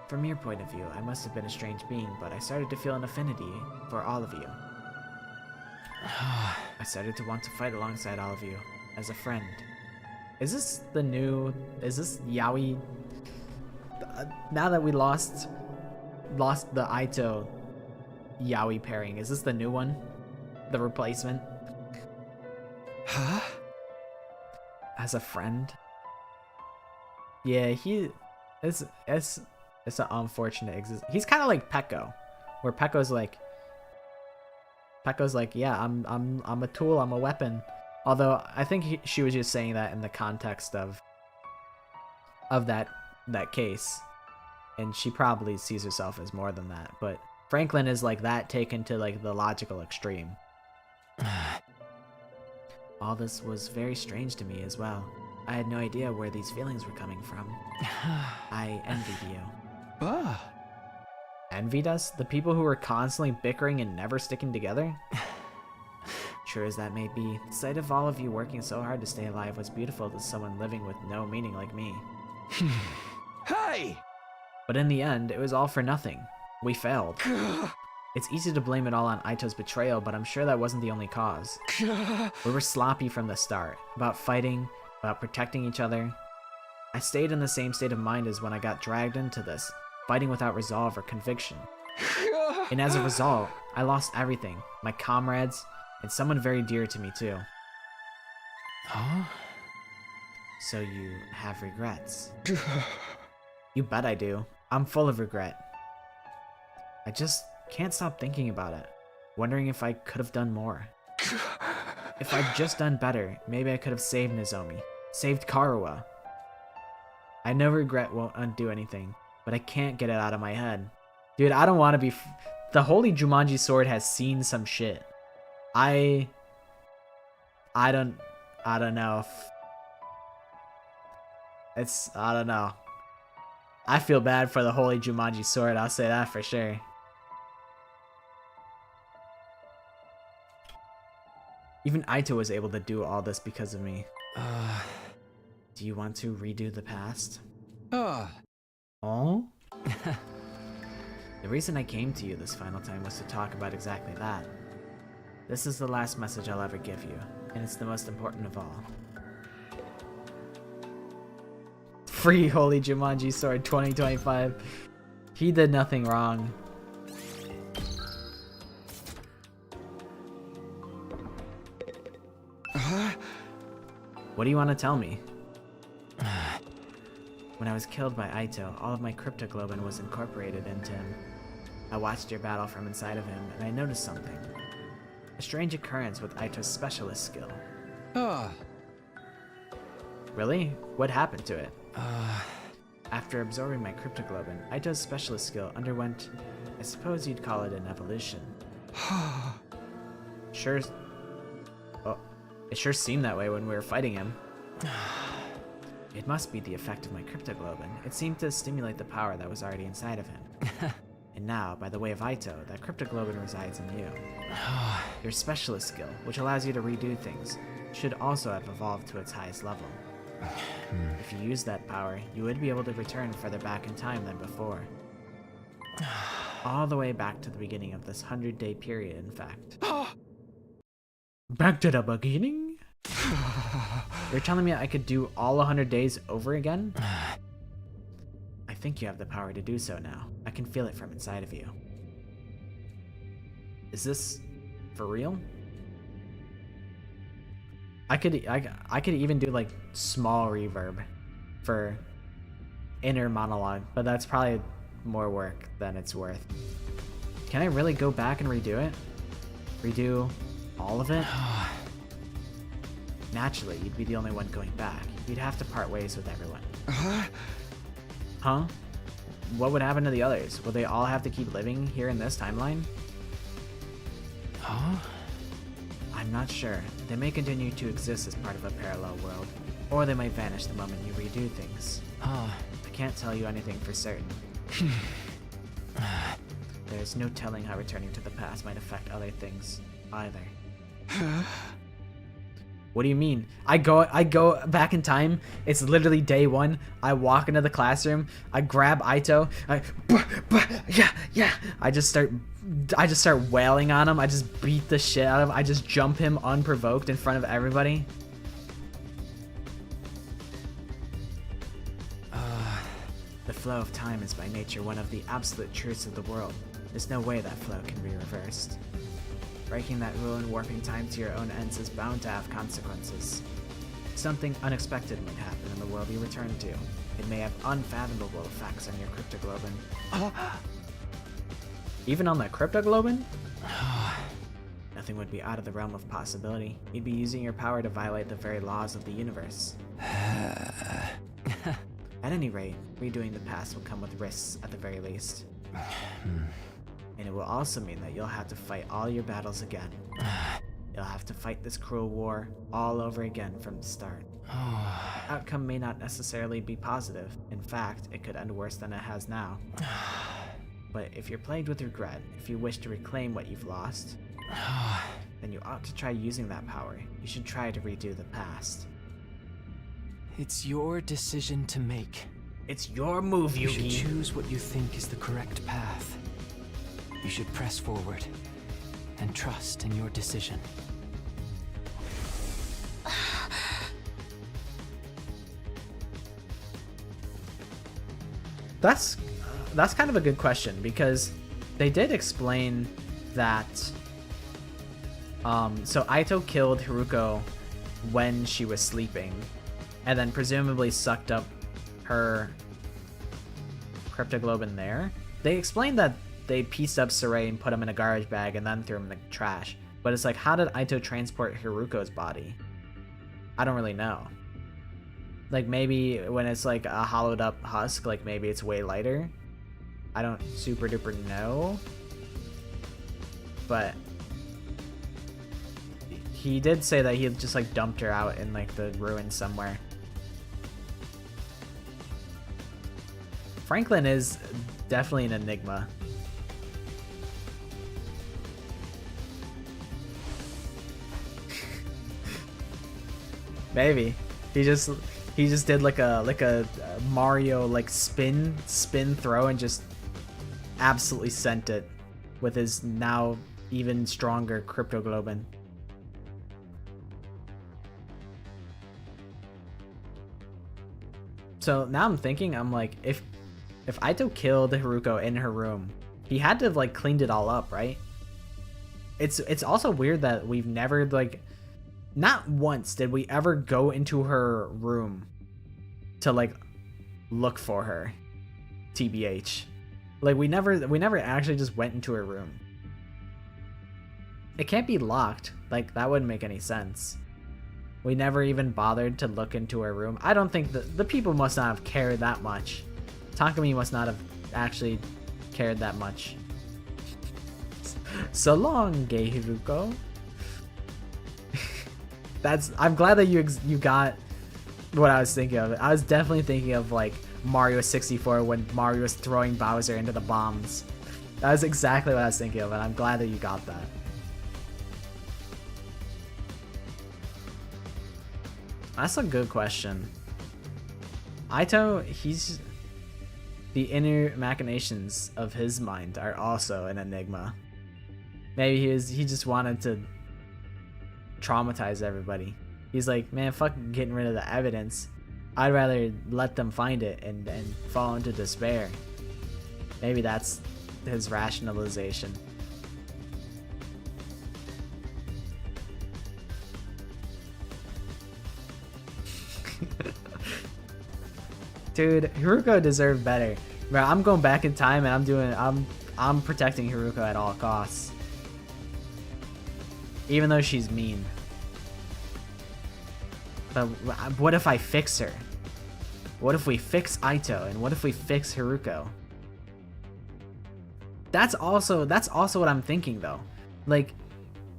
A: From your point of view, I must have been a strange being, but I started to feel an affinity for all of you. I started to want to fight alongside all of you, as a friend. Is this Yaoi? Now that we lost the Aito Yaoi pairing, is this the new one? The replacement? As a friend? Yeah, it's an unfortunate existence. He's kind of like Peko, where Peko's like, yeah, I'm a tool, I'm a weapon. Although I think she was just saying that in the context of that case, and she probably sees herself as more than that. But Franklin is like that taken to like the logical extreme. All this was very strange to me as well. I had no idea where these feelings were coming from. I envied you. Envied us? The people who were constantly bickering and never sticking together? True as that may be, the sight of all of you working so hard to stay alive was beautiful to someone living with no meaning like me.
D: Hey!
A: But in the end, it was all for nothing. We failed. It's easy to blame it all on Aito's betrayal, but I'm sure that wasn't the only cause. We were sloppy from the start, about fighting, about protecting each other. I stayed in the same state of mind as when I got dragged into this, fighting without resolve or conviction. And as a result, I lost everything, my comrades, and someone very dear to me too.
B: Huh?
A: So you have regrets. You bet I do. I'm full of regret. I just can't stop thinking about it, wondering if I could have done more. If I'd just done better, maybe I could have saved Nozomi, saved Karuha. I know regret won't undo anything, but I can't get it out of my head. Dude, I don't want to be... The Holy Jumanji Sword has seen some shit. I don't know if... I don't know. I feel bad for the Holy Jumanji Sword, I'll say that for sure. Even Aito was able to do all this because of me. Do you want to redo the past? Oh? The reason I came to you this final time was to talk about exactly that. This is the last message I'll ever give you, and it's the most important of all. Free Holy Jumanji Sword 2025. He did nothing wrong. What do you want to tell me? When I was killed by Aito, all of my cryptoglobin was incorporated into him. I watched your battle from inside of him, and I noticed something. A strange occurrence with Aito's specialist skill. Really? What happened to it? After absorbing my cryptoglobin, Aito's specialist skill underwent, I suppose you'd call it an evolution. Sure. Oh, it sure seemed that way when we were fighting him. It must be the effect of my cryptoglobin. It seemed to stimulate the power that was already inside of him. And now, by the way of Aito, that cryptoglobin resides in you. Your specialist skill, which allows you to redo things, should also have evolved to its highest level. If you use that power, you would be able to return further back in time than before. All the way back to the beginning of this 100-day period, in fact. Back to the beginning? You're telling me I could do all 100 days over again? I think you have the power to do so now. I can feel it from inside of you. Is this for real? I could even do like small reverb for inner monologue, but that's probably more work than it's worth. Can I really go back and redo it? Redo all of it? Naturally, you'd be the only one going back. You'd have to part ways with everyone. Huh? What would happen to the others? Will they all have to keep living here in this timeline? Huh? I'm not sure. They may continue to exist as part of a parallel world, or they might vanish the moment you redo things. I can't tell you anything for certain. There's no telling how returning to the past might affect other things, either. What do you mean? I go back in time. It's literally day one. I walk into the classroom. I grab Aito. I just start wailing on him. I just beat the shit out of him. I just jump him unprovoked in front of everybody. The flow of time is by nature one of the absolute truths of the world. There's no way that flow can be reversed. Breaking that rule and warping time to your own ends is bound to have consequences. Something unexpected might happen in the world you return to. It may have unfathomable effects on your cryptoglobin. Even on the cryptoglobin? Nothing would be out of the realm of possibility. You'd be using your power to violate the very laws of the universe. At any rate, redoing the past will come with risks at the very least. And it will also mean that you'll have to fight all your battles again. You'll have to fight this cruel war all over again from the start. The outcome may not necessarily be positive. In fact, it could end worse than it has now. But if you're plagued with regret, if you wish to reclaim what you've lost, then you ought to try using that power. You should try to redo the past.
B: It's your decision to make.
A: It's your move, Yugi.
B: You should choose what you think is the correct path. You should press forward and trust in your decision.
A: That's kind of a good question, because they did explain that so Aito killed Haruko when she was sleeping, and then presumably sucked up her cryptoglobin there. They explained that they pieced up Saray and put him in a garbage bag and then threw him in the trash. But it's like, how did Aito transport Hiruko's body? I don't really know. Like, maybe when it's like a hollowed up husk, like maybe it's way lighter. I don't super duper know. But he did say that he just like dumped her out in like the ruins somewhere. Franklin is definitely an enigma. Maybe he just did like a Mario like spin throw and just absolutely sent it with his now even stronger cryptoglobin. So now I'm thinking, I'm like, if Aito killed Haruko in her room, he had to have like cleaned it all up, right? It's also weird that we've never like, not once did we ever go into her room to like look for her, TBH. Like we never actually just went into her room. It can't be locked. Like that wouldn't make any sense. We never even bothered to look into her room. I don't think the people must not have cared that much. Takumi must not have actually cared that much. So long, gay Hiruko. I'm glad that you got what I was thinking of. I was definitely thinking of like Mario 64 when Mario was throwing Bowser into the bombs. That was exactly what I was thinking of, and I'm glad that you got that. That's a good question. Aito, he's... The inner machinations of his mind are also an enigma. Maybe he just wanted to traumatize everybody. He's like, man, fuck getting rid of the evidence. I'd rather let them find it and fall into despair. Maybe that's his rationalization. Dude, Haruko deserved better. Bro, I'm going back in time and I'm protecting Haruko at all costs. Even though she's mean. But what if I fix her? What if we fix Aito? And what if we fix Haruko? That's also what I'm thinking though. Like,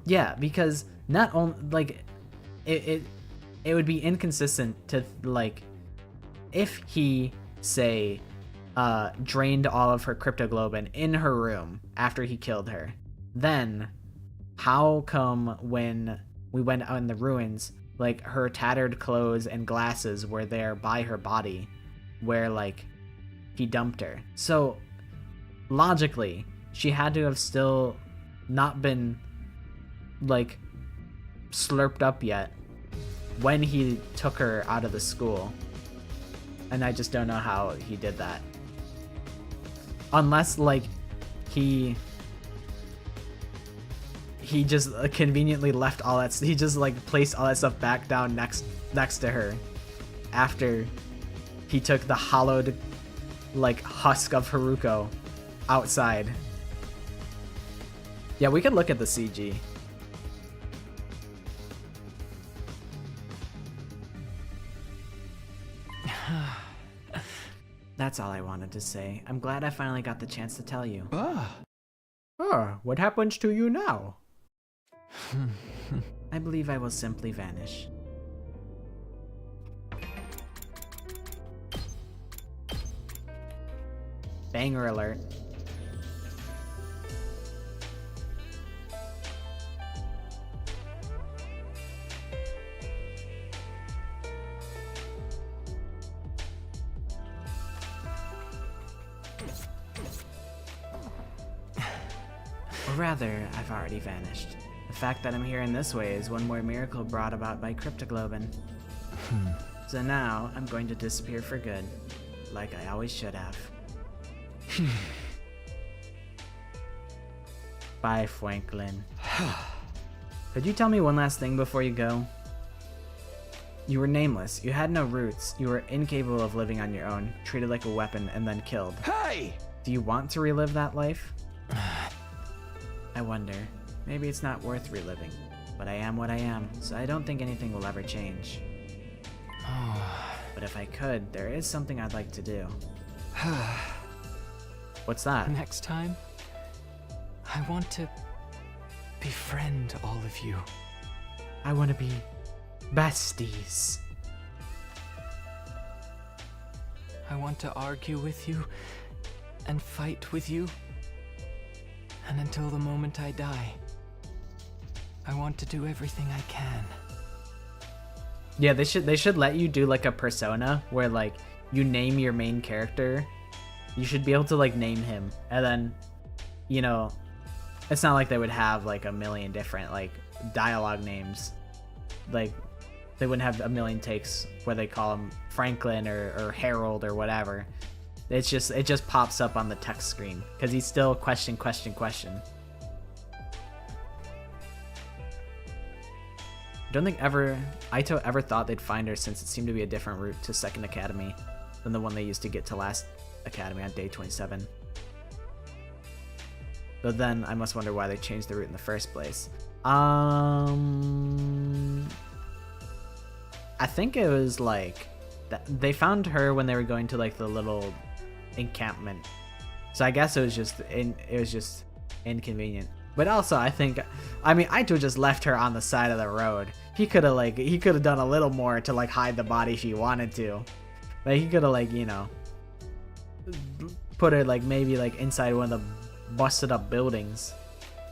A: yeah, because not only like it would be inconsistent to like if he say drained all of her cryptoglobin in her room after he killed her, then how come when we went out in the ruins, like her tattered clothes and glasses were there by her body where like he dumped her? So logically she had to have still not been like slurped up yet when he took her out of the school. And I just don't know how he did that. Unless like he just conveniently left all that, he just like placed all that stuff back down next to her after he took the hollowed like husk of Haruko outside. Yeah, we could look at the CG. That's all I wanted to say. I'm glad I finally got the chance to tell you. What happens to you now? I believe I will simply vanish. Banger alert. Or rather, I've already vanished. The fact that I'm here in this way is one more miracle brought about by cryptoglobin. So now, I'm going to disappear for good, like I always should have. Bye, Franklin. Could you tell me one last thing before you go? You were nameless. You had no roots. You were incapable of living on your own, treated like a weapon, and then killed.
D: Hey!
A: Do you want to relive that life? I wonder. Maybe it's not worth reliving. But I am what I am, so I don't think anything will ever change. But if I could, there is something I'd like to do. What's that?
B: Next time, I want to befriend all of you.
A: I want to be besties.
B: I want to argue with you and fight with you. And until the moment I die, I want to do everything I can.
A: Yeah, they should let you do like a persona where like you name your main character. You should be able to like name him, and then, you know, it's not like they would have like a million different like dialogue names. Like they wouldn't have a million takes where they call him Franklin or Harold or whatever. It just pops up on the text screen because he's still question. I don't think Aito ever thought they'd find her, since it seemed to be a different route to Second Academy than the one they used to get to Last Academy on day 27. But then I must wonder why they changed the route in the first place. I think it was like they found her when they were going to like the little encampment. So I guess it was just inconvenient. But also I mean Aito just left her on the side of the road. He could have done a little more to like hide the body if he wanted to. Like he could have like, you know, put her like maybe like inside one of the busted up buildings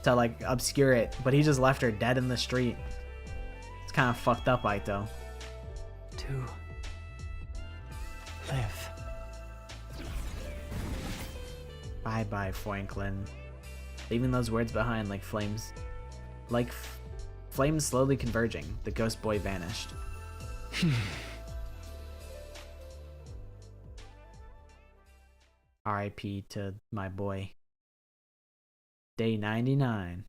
A: to like obscure it, but he just left her dead in the street. It's kind of fucked up, Aito.
B: To live.
A: Bye, Franklin. Leaving those words behind like flames. Like flames slowly converging, the ghost boy vanished. R.I.P. to my boy. Day 99.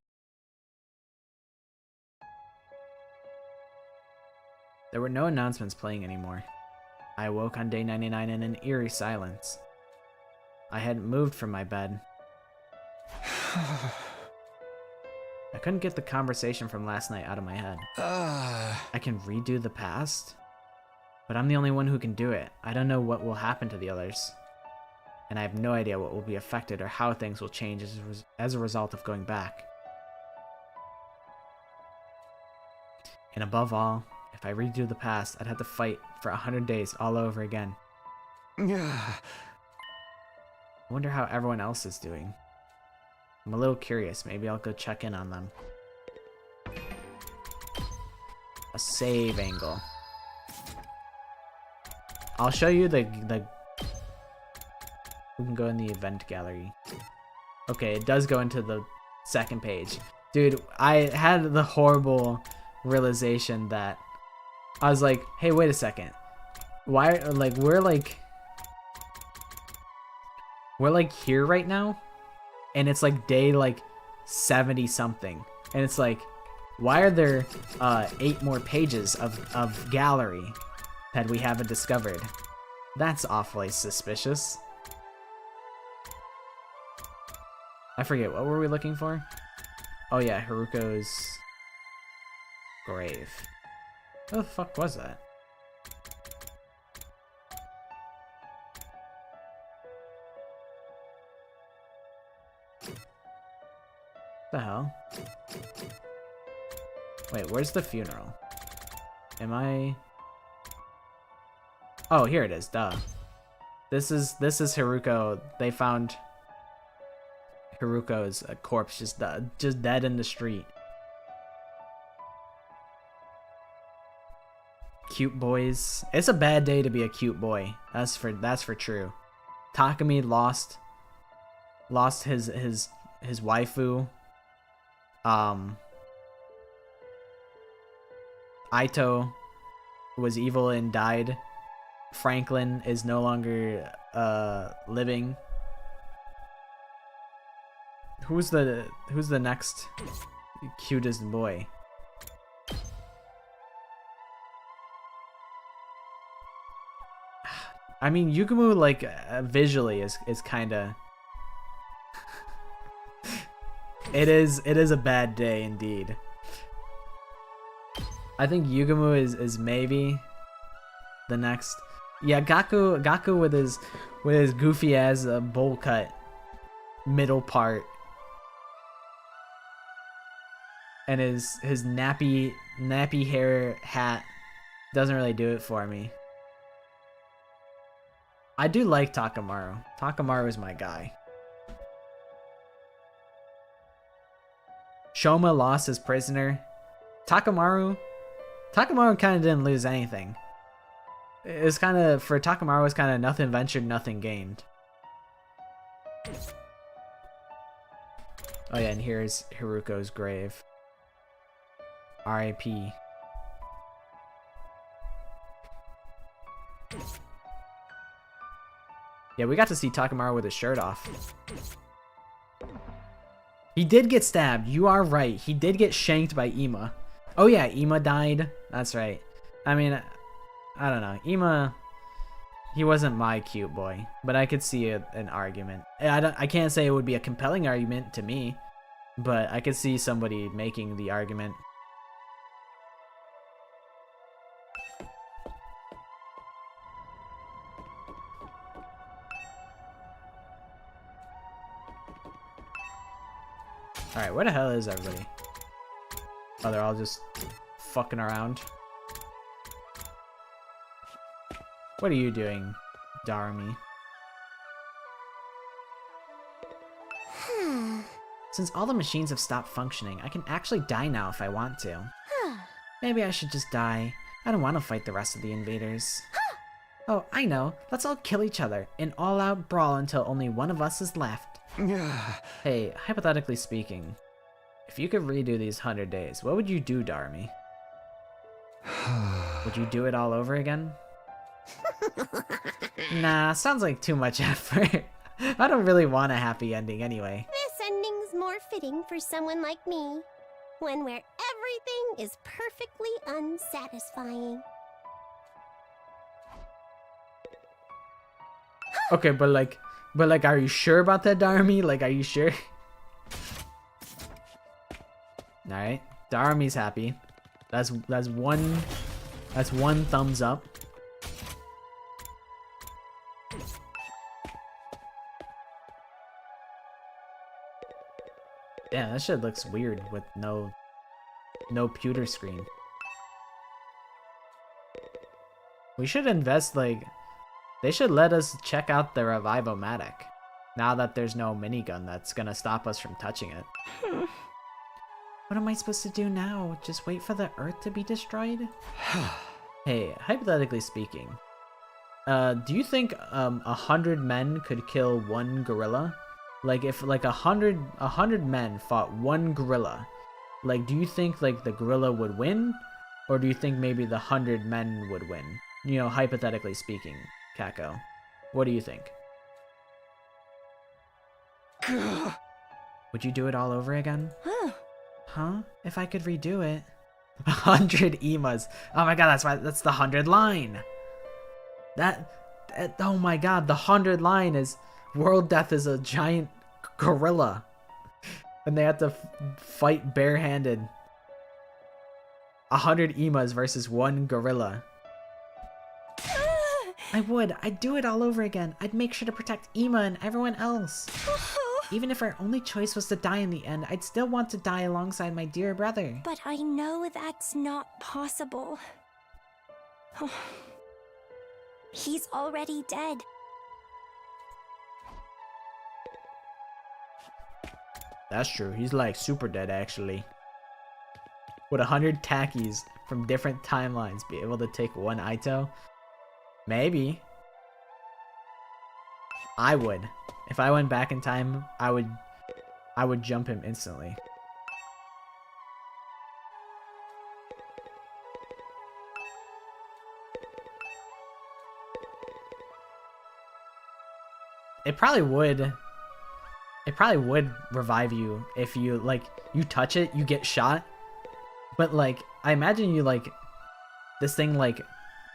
A: There were no announcements playing anymore. I awoke on day 99 in an eerie silence. I hadn't moved from my bed. I couldn't get the conversation from last night out of my head. I can redo the past? But I'm the only one who can do it. I don't know what will happen to the others. And I have no idea what will be affected or how things will change as a result of going back. And above all, if I redo the past, I'd have to fight for 100 days all over again. I wonder how everyone else is doing. I'm a little curious. Maybe I'll go check in on them. A save angle. I'll show you the we can go in the event gallery. Okay, it does go into the second page. Dude, I had the horrible realization that I was like, hey, wait a second. Why, like, we're like here right now, and it's like day like 70 something, and it's like, why are there 8 more pages of gallery that we haven't discovered? That's awfully suspicious. I forget, what were we looking for? Oh yeah, Haruko's grave. What the fuck was that? What the hell? Wait, where's the funeral? Am I... Oh, here it is, duh. This is Haruko. They found Haruko's corpse just dead in the street. Cute boys. It's a bad day to be a cute boy. That's for true. Takumi lost his waifu. Aito was evil and died. Franklin is no longer living. Who's the next cutest boy? I mean, Yugumu, like, visually is kind of... It is a bad day, indeed. I think Yugumu is maybe the next... Yeah, Gaku with his goofy-ass bowl cut middle part. And his nappy hair hat doesn't really do it for me. I do like Takamaru. Takamaru is my guy. Shoma lost his prisoner. Takamaru kind of didn't lose anything. It's kind of, for Takamaru, it's kind of nothing ventured, nothing gained. Oh yeah, and here's Haruko's grave. R.I.P. Yeah, we got to see Takamaru with his shirt off. He did get stabbed. You are right. He did get shanked by Ima. Oh yeah, Ima died. That's right. I mean, I don't know. Ima, he wasn't my cute boy, but I could see an argument. I can't say it would be a compelling argument to me, but I could see somebody making the argument. Alright, where the hell is everybody? Oh, they're all just fucking around. What are you doing, Darumi? Since all the machines have stopped functioning, I can actually die now if I want to. Maybe I should just die. I don't want to fight the rest of the invaders. Oh, I know. Let's all kill each other. An all-out brawl until only one of us is left. Hey, hypothetically speaking, if you could redo these 100 days, what would you do, Darumi? Would you do it all over again? Nah, sounds like too much effort. I don't really want a happy ending anyway.
K: This ending's more fitting for someone like me. One where everything is perfectly unsatisfying.
A: Okay, but like, are you sure about that, Darumi? Like, are you sure? Alright, Darumi's happy. That's one thumbs up. Damn, that shit looks weird with no pewter screen. We should invest, like, they should let us check out the Revive-O-Matic now that there's no minigun that's gonna stop us from touching it. What am I supposed to do now? Just wait for the Earth to be destroyed? Hey, hypothetically speaking, do you think 100 men could kill one gorilla? Like, if like 100 men fought one gorilla, like, do you think like the gorilla would win, or do you think maybe the 100 men would win? You know, hypothetically speaking, Kako, what do you think? Would you do it all over again? Huh? If I could redo it. 100 emas. Oh my god, that's the 100 line. That oh my god, the 100 line is world death is a giant gorilla. And they have to fight barehanded. 100 emas versus one gorilla. I'd do it all over again. I'd make sure to protect Ema and everyone else. Even if our only choice was to die in the end, I'd still want to die alongside my dear brother.
K: But I know that's not possible. He's already dead.
A: That's true. He's like super dead, actually. Would 100 Takis from different timelines be able to take one Aito? Maybe. I would. If I went back in time, I would jump him instantly. It probably would revive you if you, like, you touch it, you get shot. But, like, I imagine you, like, this thing, like,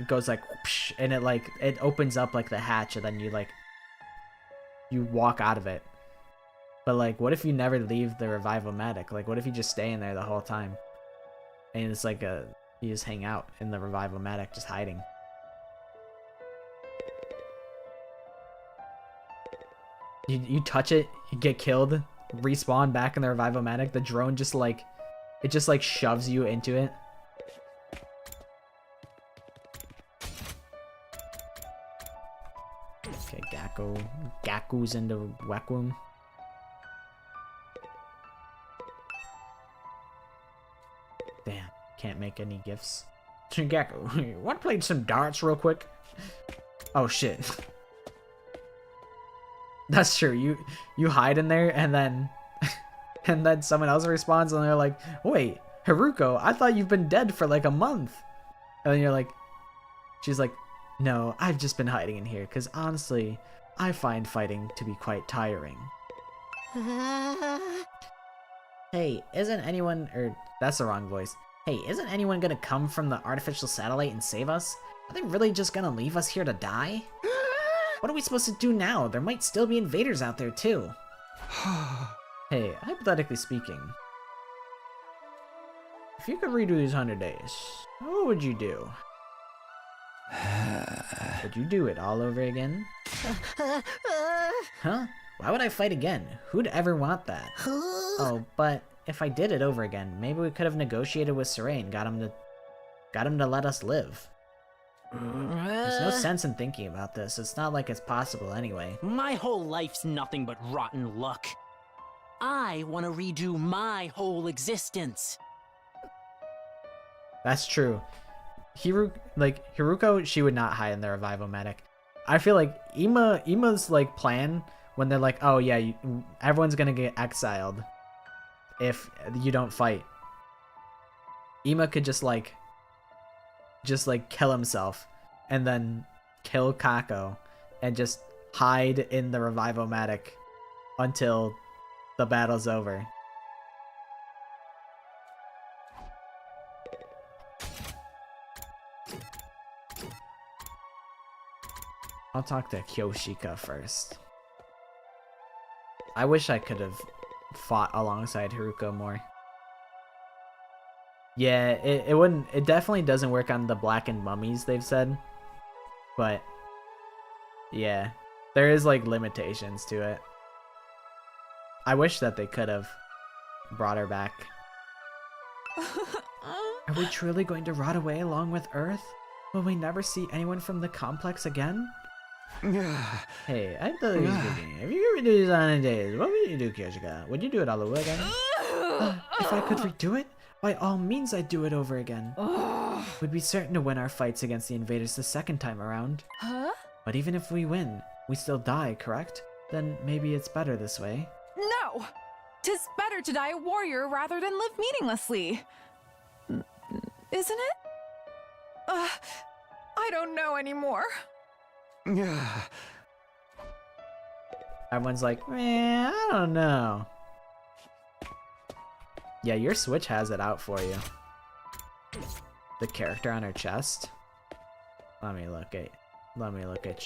A: it goes like whoosh, and it opens up like the hatch, and then you walk out of it. But like, what if you never leave the Revival-matic? Like, what if you just stay in there the whole time? And it's like you just hang out in the Revival-matic, just hiding. You touch it, you get killed, respawn back in the Revival-matic. The drone just like, it just like shoves you into it. Okay, Gaku's into Wekwum. Damn, can't make any gifts. Gaku, want to play some darts real quick? Oh shit. That's true. You hide in there, and then and then someone else responds, and they're like, "Wait, Haruko, I thought you've been dead for like a month." And then you're like, she's like, "No, I've just been hiding in here because honestly, I find fighting to be quite tiring." Hey, isn't anyone, or that's the wrong voice. Hey, isn't anyone gonna come from the artificial satellite and save us? Are they really just gonna leave us here to die? What are we supposed to do now? There might still be invaders out there too. Hey, hypothetically speaking, if you could redo these 100 days, what would you do? Would you do it all over again? Huh? Why would I fight again? Who'd ever want that? Oh, but if I did it over again, maybe we could have negotiated with Saray and got him to let us live. There's no sense in thinking about this. It's not like it's possible anyway.
H: My whole life's nothing but rotten luck. I want to redo my whole
A: That's true. Haruko, she would not hide in the Revival-matic. I feel like Ima's like plan when they're like, oh yeah, everyone's gonna get exiled if you don't fight. Ima could just kill himself and then kill Kako and just hide in the Revival-matic until the battle's over. I'll talk to Kyoshika first. I wish I could have fought alongside Haruko more. Yeah, it definitely doesn't work on the blackened mummies, they've said. But yeah, there is like limitations to it. I wish that they could have brought her back. Are we truly going to rot away along with Earth? Will we never see anyone from the complex again? Hey, I thought you was thinking, if you could redo these 100 days, what would you do, Kyoshika? Would you do it all over again? If I could redo it, by all means I'd do it over again. We'd be certain to win our fights against the invaders the second time around.
G: Huh?
A: But even if we win, we still die, correct? Then maybe it's better this way.
F: No! 'Tis better to die a warrior rather than live meaninglessly. Isn't it? I don't know anymore.
A: Everyone's like, man, I don't know. Yeah, your Switch has it out for you. The character on her chest. Let me look at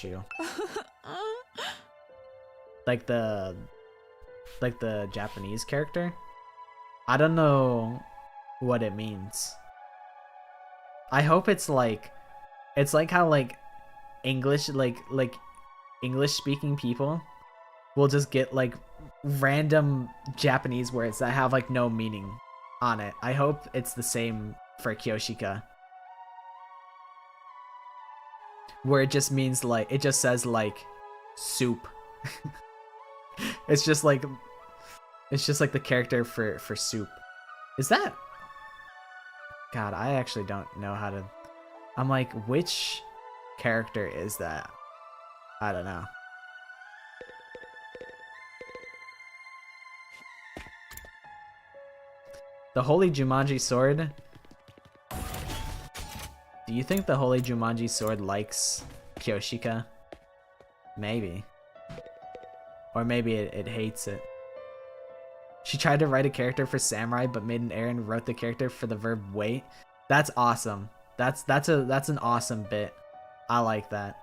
A: you. like the Japanese character. I don't know what it means. I hope it's like how like English English speaking people will just get like random Japanese words that have like no meaning on it. I hope it's the same for Kyoshika, where it just means like, it just says like soup. it's just like the character for soup. Is that, God, I actually don't know how to, I'm like, which character is that? I don't know. The Holy Jumanji Sword. Do you think the Holy Jumanji Sword likes Kyoshika? Maybe. Or maybe it hates it. She tried to write a character for Samurai but made an error and wrote the character for the verb wait. That's awesome. That's an awesome bit. I like that.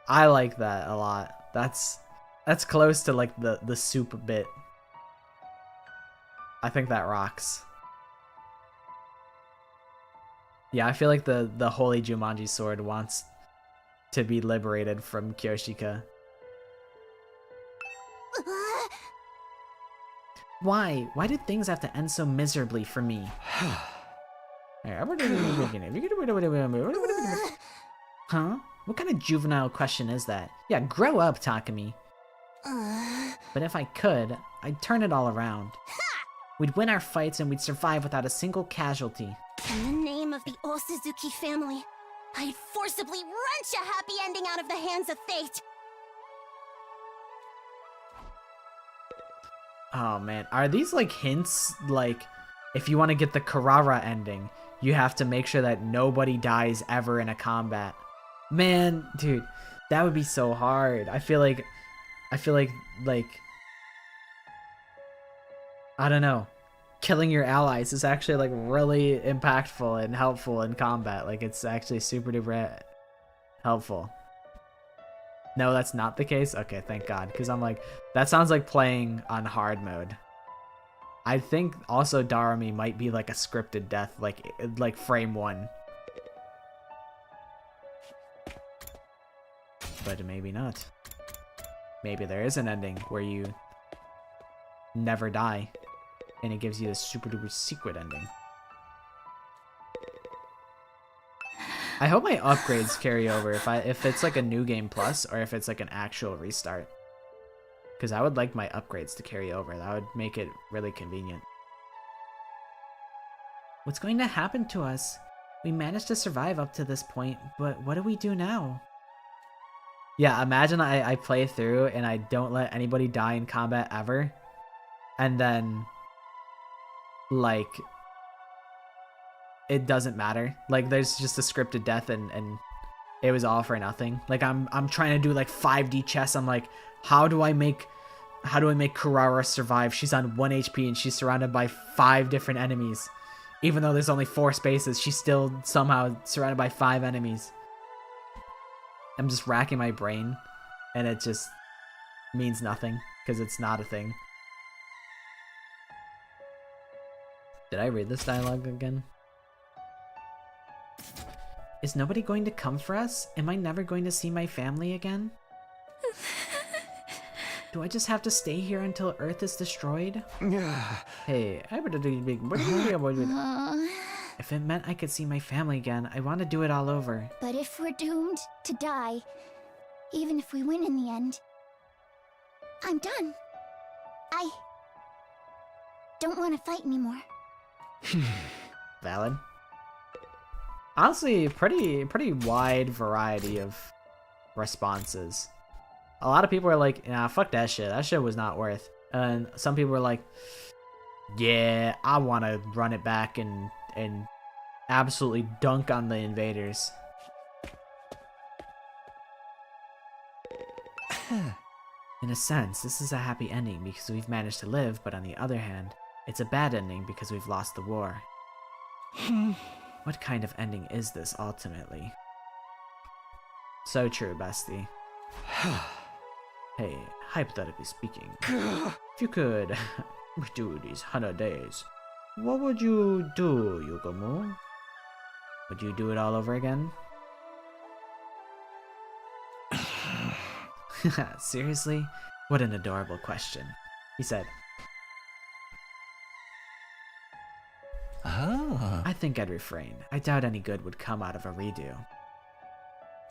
A: I like that a lot. That's close to like the soup bit. I think that rocks. Yeah, I feel like the holy Jumanji sword wants to be liberated from Kyoshika. Why? Why did things have to end so miserably for me? Huh? What kind of juvenile question is that? Yeah, grow up, Takumi. But if I could, I'd turn it all around. We'd win our fights and we'd survive without a single casualty.
K: In the name of the Osuzuki family, I'd forcibly wrench a happy ending out of the hands of fate.
A: Oh man, are these like hints? Like, if you want to get the Karara ending, you have to make sure that nobody dies ever in a combat. Man, dude, that would be so hard. I feel like, I don't know. Killing your allies is actually like really impactful and helpful in combat. Like, it's actually super duper helpful. No, that's not the case? Okay, thank God. Because I'm like, that sounds like playing on hard mode. I think also Darumi might be like a scripted death, like frame 1. But maybe not. Maybe there is an ending where you never die, and it gives you a super duper secret ending. I hope my upgrades carry over if it's like a new game plus or if it's like an actual restart. Because I would like my upgrades to carry over. That would make it really convenient. What's going to happen to us? We managed to survive up to this point, but what do we do now? Yeah, imagine I play through and I don't let anybody die in combat ever. And then, like, it doesn't matter. Like, there's just a scripted death and it was all for nothing. Like, I'm trying to do like 5D chess. I'm like, how do I make Karara survive? She's on 1 HP and she's surrounded by 5 different enemies. Even though there's only 4 spaces, she's still somehow surrounded by 5 enemies. I'm just racking my brain and it just means nothing because it's not a thing. Did I read this dialogue again? Is nobody going to come for us? Am I never going to see my family again? Do I just have to stay here until Earth is destroyed? Hey, I better do big. If it meant I could see my family again, I want to do it all over.
C: But if we're doomed to die, even if we win in the end, I'm done. I don't want to fight anymore.
A: Valid. Honestly, pretty wide variety of responses. A lot of people are like, nah, fuck that shit. That shit was not worth. And some people were like, yeah, I want to run it back and absolutely dunk on the invaders. In a sense, this is a happy ending because we've managed to live, but on the other hand, it's a bad ending because we've lost the war. What kind of ending is this ultimately? So true, bestie. Hey, hypothetically speaking, if you could redo these 100 days, what would you do, Yugumo? Would you do it all over again? Seriously? What an adorable question. He said, I think I'd refrain. I doubt any good would come out of a redo.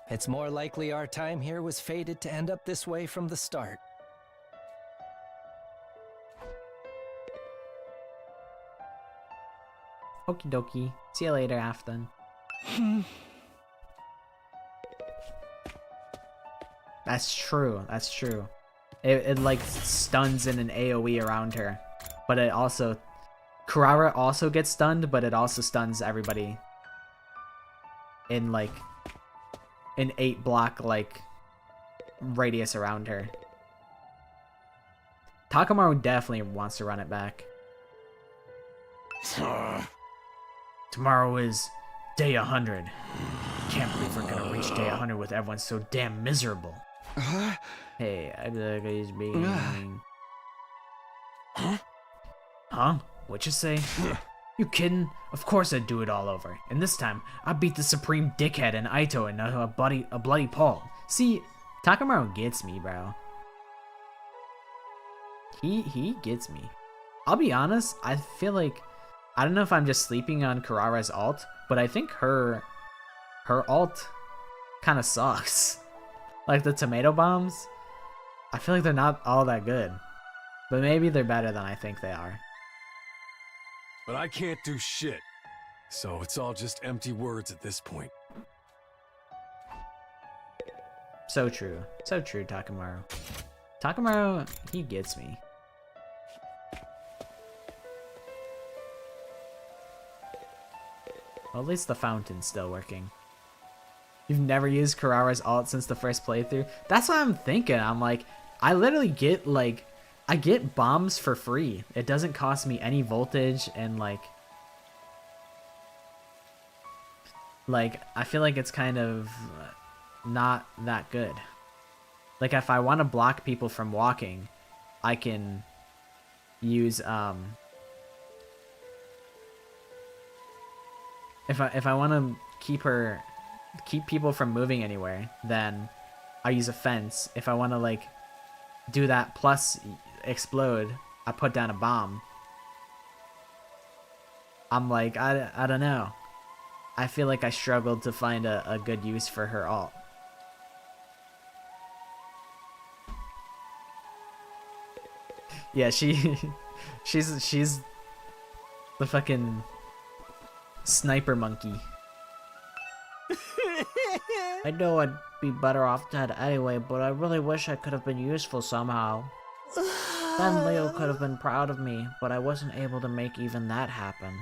B: It's more likely our time here was fated to end up this way from the start.
A: Okie dokie. See you later, Afton. That's true. That's true. It like stuns in an AoE around her, but it also Karara also gets stunned, but it also stuns everybody in like an 8-block like radius around her. Takamaru definitely wants to run it back.
I: Tomorrow is day 100. Can't believe we're gonna reach day 100 with everyone so damn miserable. Hey, I feel like he's being... Huh? What'd you say? You kidding? Of course I'd do it all over. And this time, I beat the supreme dickhead and Aito and a bloody pulp. See, Takamaru gets me, bro. He gets me. I'll be honest, I feel like... I don't know if I'm just sleeping on Karara's ult, but I think her ult kind of sucks. Like the tomato bombs, I feel like they're not all that good. But maybe they're better than I think they are.
E: But I can't do shit. So it's all just empty words at this point.
I: So true. So true, Takamaru. Takamaru, he gets me. Well, at least the fountain's still working. You've never used Karara's ult since the first playthrough? That's what I'm thinking. I'm like, I literally get, like, I get bombs for free. It doesn't cost me any voltage, and, like, I feel like it's kind of not that good. Like, if I want to block people from walking, I can use, if I want to keep people from moving anywhere, then I use a fence. If I want to, like, do that plus explode, I put down a bomb. I'm like, I don't know. I feel like I struggled to find a good use for her ult. Yeah, she's the fucking sniper monkey. I know I'd be better off dead anyway, but I really wish I could have been useful somehow. Then Leo could have been proud of me, but I wasn't able to make even that happen.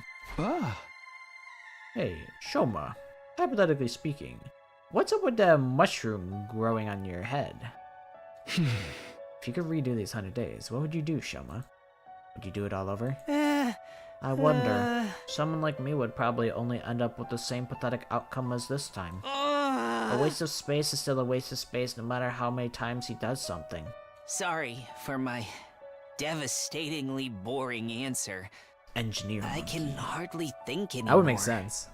I: Hey, Shoma, hypothetically speaking, what's up with that mushroom growing on your head? If you could redo these 100 days, what would you do, Shoma? Would you do it all over? I wonder. Someone like me would probably only end up with the same pathetic outcome as this time. A waste of space is still a waste of space no matter how many times he does something.
H: Sorry for my devastatingly boring answer.
I: Engineer.
H: I can hardly think anymore.
I: That would make sense.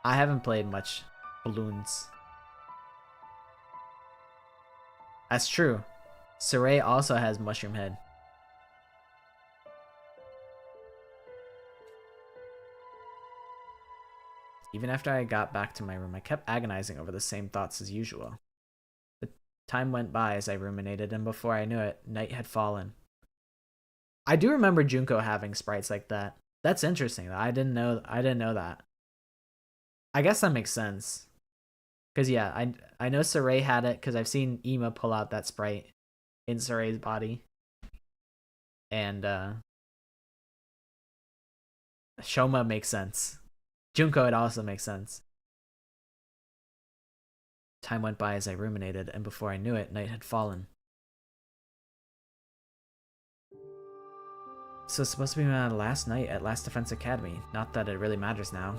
I: I haven't played much balloons. That's true. Saray also has mushroom head. Even after I got back to my room, I kept agonizing over the same thoughts as usual. The time went by as I ruminated, and before I knew it, night had fallen. I do remember Junko having sprites like that. That's interesting. I didn't know that. I guess that makes sense. Cause yeah, I know Saray had it because I've seen Ima pull out that sprite in Saray's body. And Shoma makes sense. Junko, it also makes sense. Time went by as I ruminated, and before I knew it, night had fallen. So it's supposed to be my last night at Last Defense Academy. Not that it really matters now.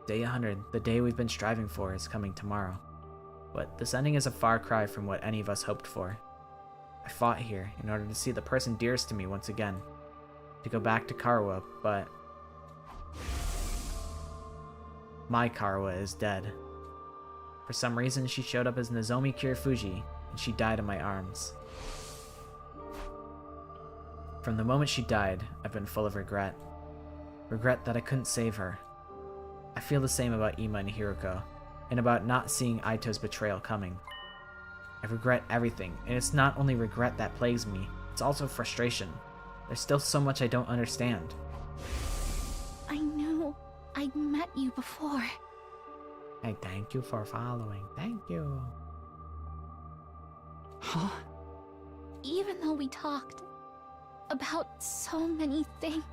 I: Day 100, the day we've been striving for, is coming tomorrow. But this ending is a far cry from what any of us hoped for. I fought here in order to see the person dearest to me once again. To go back to Karawa, but... my Karawa is dead. For some reason, she showed up as Nozomi Kirifuji, and she died in my arms. From the moment she died, I've been full of regret. Regret that I couldn't save her. I feel the same about Ima and Hiroko, and about not seeing Aito's betrayal coming. I regret everything, and it's not only regret that plagues me, it's also frustration. There's still so much I don't understand.
C: I know I'd met you before.
I: Hey, thank you for following. Thank you.
C: Huh? Even though we talked about so many things,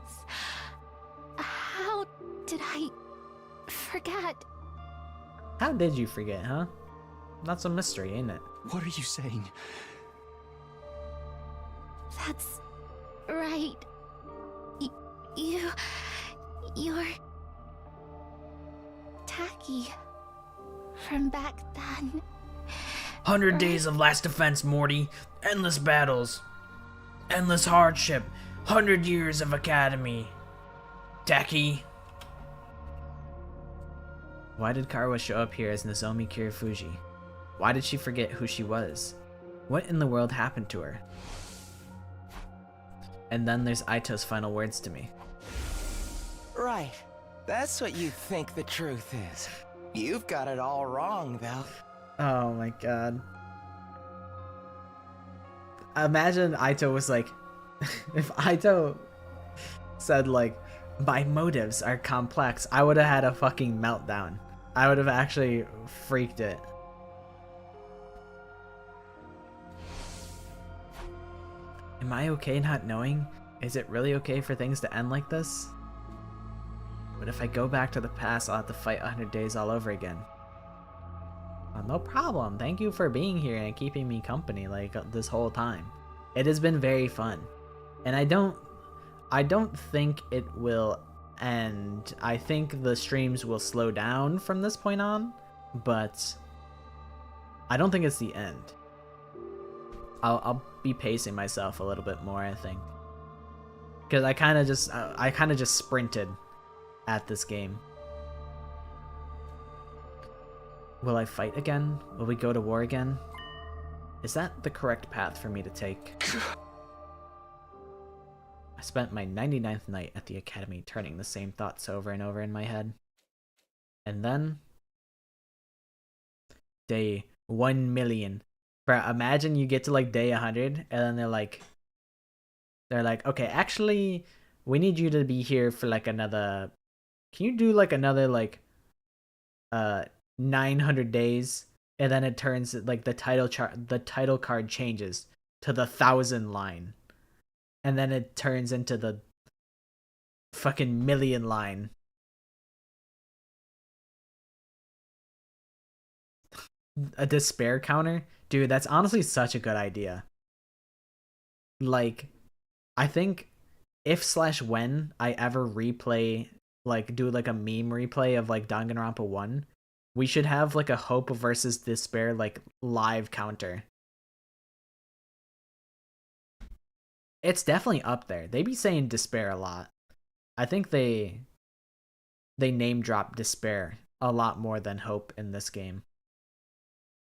C: how did I forget?
I: How did you forget, huh? That's a mystery, ain't it?
D: What are you saying?
C: right. You're... Tacky. From back then.
I: 100 days of last defense, Morty. Endless battles. Endless hardship. 100 years of academy. Tacky. Why did Karuo show up here as Nozomi Kirifuji? Why did she forget who she was? What in the world happened to her? And then there's Aito's final words to me.
B: Right. That's what you think the truth is. You've got it all wrong, though.
I: Oh my god. Imagine Aito was like... if Aito said like, my motives are complex, I would have had a fucking meltdown. I would have actually freaked it. Am I okay not knowing? Is it really okay for things to end like this? But if I go back to the past, I'll have to fight 100 days all over again. No problem. Thank you for being here and keeping me company like this whole time. It has been very fun. And I don't think it will end. I think the streams will slow down from this point on, but I don't think it's the end. I'll be pacing myself a little bit more, I think. Because I kind of just sprinted at this game. Will I fight again? Will we go to war again? Is that the correct path for me to take? I spent my 99th night at the academy turning the same thoughts over and over in my head. And then... day 1,000,000. Bro, imagine you get to like day 100 and then they're like, okay, actually, we need you to be here for like another... Can you do like another like 900 days? And then it turns like the title card changes to the 1,000 line. And then it turns into the fucking 1,000,000 line. A despair counter? Dude, that's honestly such a good idea. Like, I think if/when I ever replay, like do like a meme replay of like Danganronpa 1, we should have like a hope versus despair like live counter. It's definitely up there. They be saying despair a lot. I think they name drop despair a lot more than hope in this game.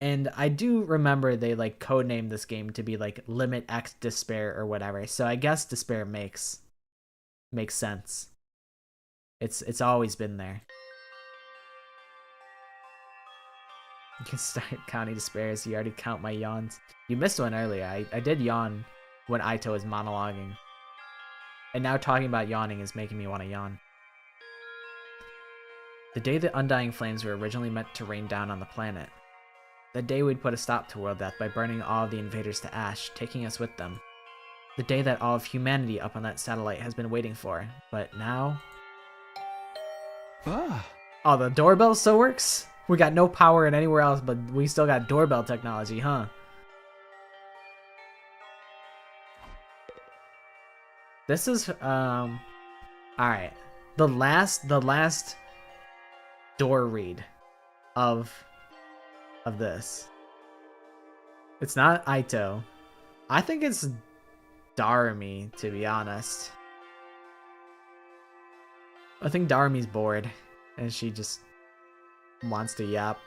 I: And I do remember they like codenamed this game to be like Limit X Despair or whatever. So I guess despair makes sense. It's always been there. You can start counting despairs. You already count my yawns. You missed one earlier. I did yawn when Aito was monologuing. And now talking about yawning is making me want to yawn. The day the Undying Flames were originally meant to rain down on the planet. The day we'd put a stop to world death by burning all of the invaders to ash, taking us with them. The day that all of humanity up on that satellite has been waiting for. But now... Oh, the doorbell still works? We got no power in anywhere else, but we still got doorbell technology, huh? This is, alright. The last door read of this. It's not Aito. I think it's Darumi, to be honest. I think Darumi's bored, and she just wants to yap.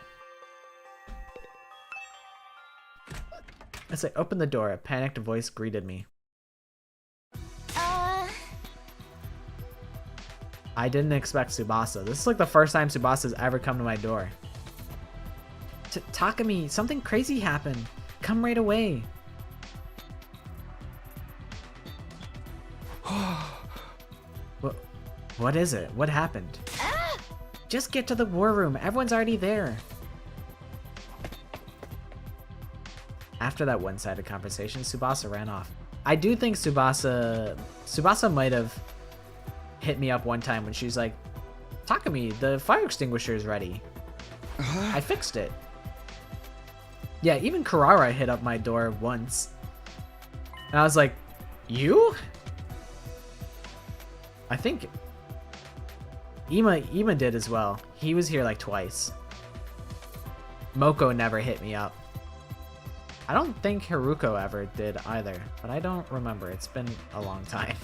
I: As I opened the door, a panicked voice greeted me. I didn't expect Tsubasa. This is like the first time Tsubasa's ever come to my door. Takumi, something crazy happened. Come right away. What is it? What happened? Just get to the war room. Everyone's already there. After that one-sided conversation, Tsubasa ran off. I do think Tsubasa might have hit me up one time when she's like, Takumi, the fire extinguisher is ready. I fixed it. Yeah, even Karara hit up my door once. And I was like, you? I think Ima did as well. He was here like twice. Moko never hit me up. I don't think Haruko ever did either, but I don't remember. It's been a long time.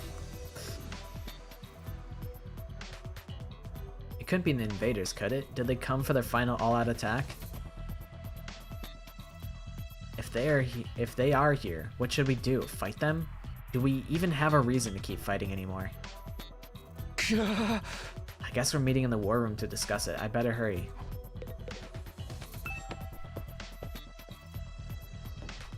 I: It couldn't be the invaders, could it? Did they come for their final all-out attack? If they are here, what should we do? Fight them? Do we even have a reason to keep fighting anymore? I guess we're meeting in the war room to discuss it. I better hurry.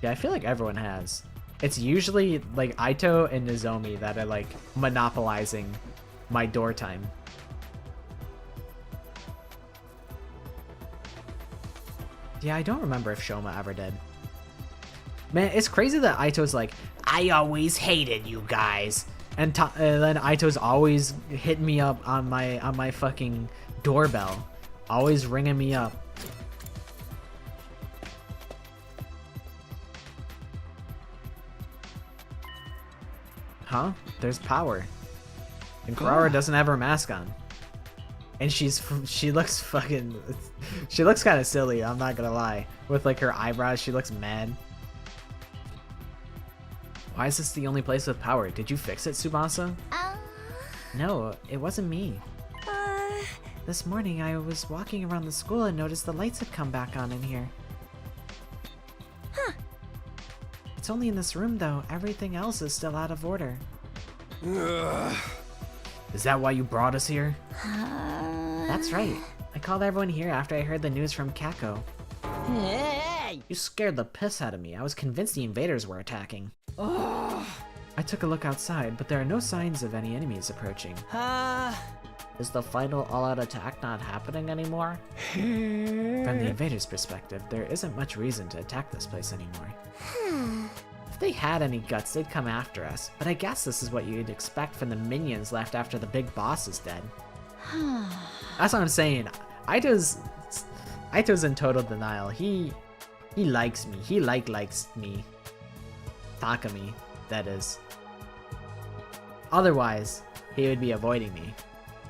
I: Yeah, I feel like everyone has. It's usually like Aito and Nozomi that are like monopolizing my door time. Yeah, I don't remember if Shoma ever did. Man, it's crazy that Aito's like, I always hated you guys. And then Aito's always hitting me up on my fucking doorbell. Always ringing me up. Huh? There's power. And Kurara doesn't have her mask on. And she looks fucking... She looks kind of silly, I'm not gonna lie. With like her eyebrows, she looks mad. Why is this the only place with power? Did you fix it, Tsubasa? No, it wasn't me. This morning I was walking around the school and noticed the lights had come back on in here. Huh. It's only in this room though. Everything else is still out of order. Is that why you brought us here? That's right. I called everyone here after I heard the news from Kako. Hey! You scared the piss out of me. I was convinced the invaders were attacking. I took a look outside, but there are no signs of any enemies approaching. Is the final all-out attack not happening anymore? From the invaders' perspective, there isn't much reason to attack this place anymore. If they had any guts, they'd come after us, but I guess this is what you'd expect from the minions left after the big boss is dead. That's what I'm saying. Aito's in total denial. He likes me. He likes me. Takumi, that is. Otherwise, he would be avoiding me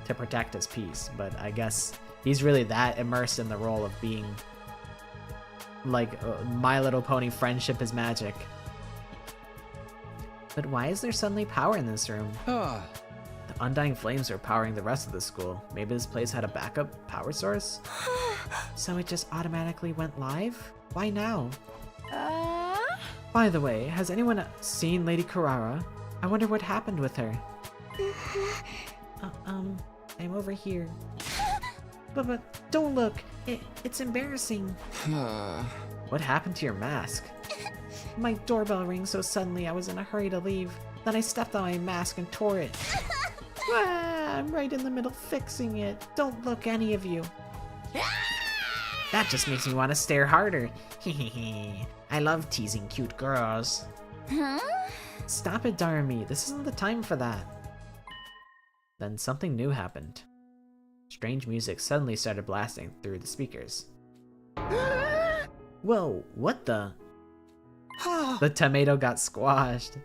I: to protect his peace, but I guess he's really that immersed in the role of being like My Little Pony friendship is magic. But why is there suddenly power in this room? The undying flames are powering the rest of the school. Maybe this place had a backup power source? So it just automatically went live? Why now? By the way, has anyone seen Lady Kurara? I wonder what happened with her. I'm over here. But don't look. It's embarrassing. What happened to your mask? My doorbell rang so suddenly I was in a hurry to leave. Then I stepped on my mask and tore it. I'm right in the middle fixing it. Don't look, any of you. That just makes me want to stare harder. I love teasing cute girls. Huh? Stop it, Darumi. This isn't the time for that. Then something new happened. Strange music suddenly started blasting through the speakers. Whoa, what the? The tomato got squashed.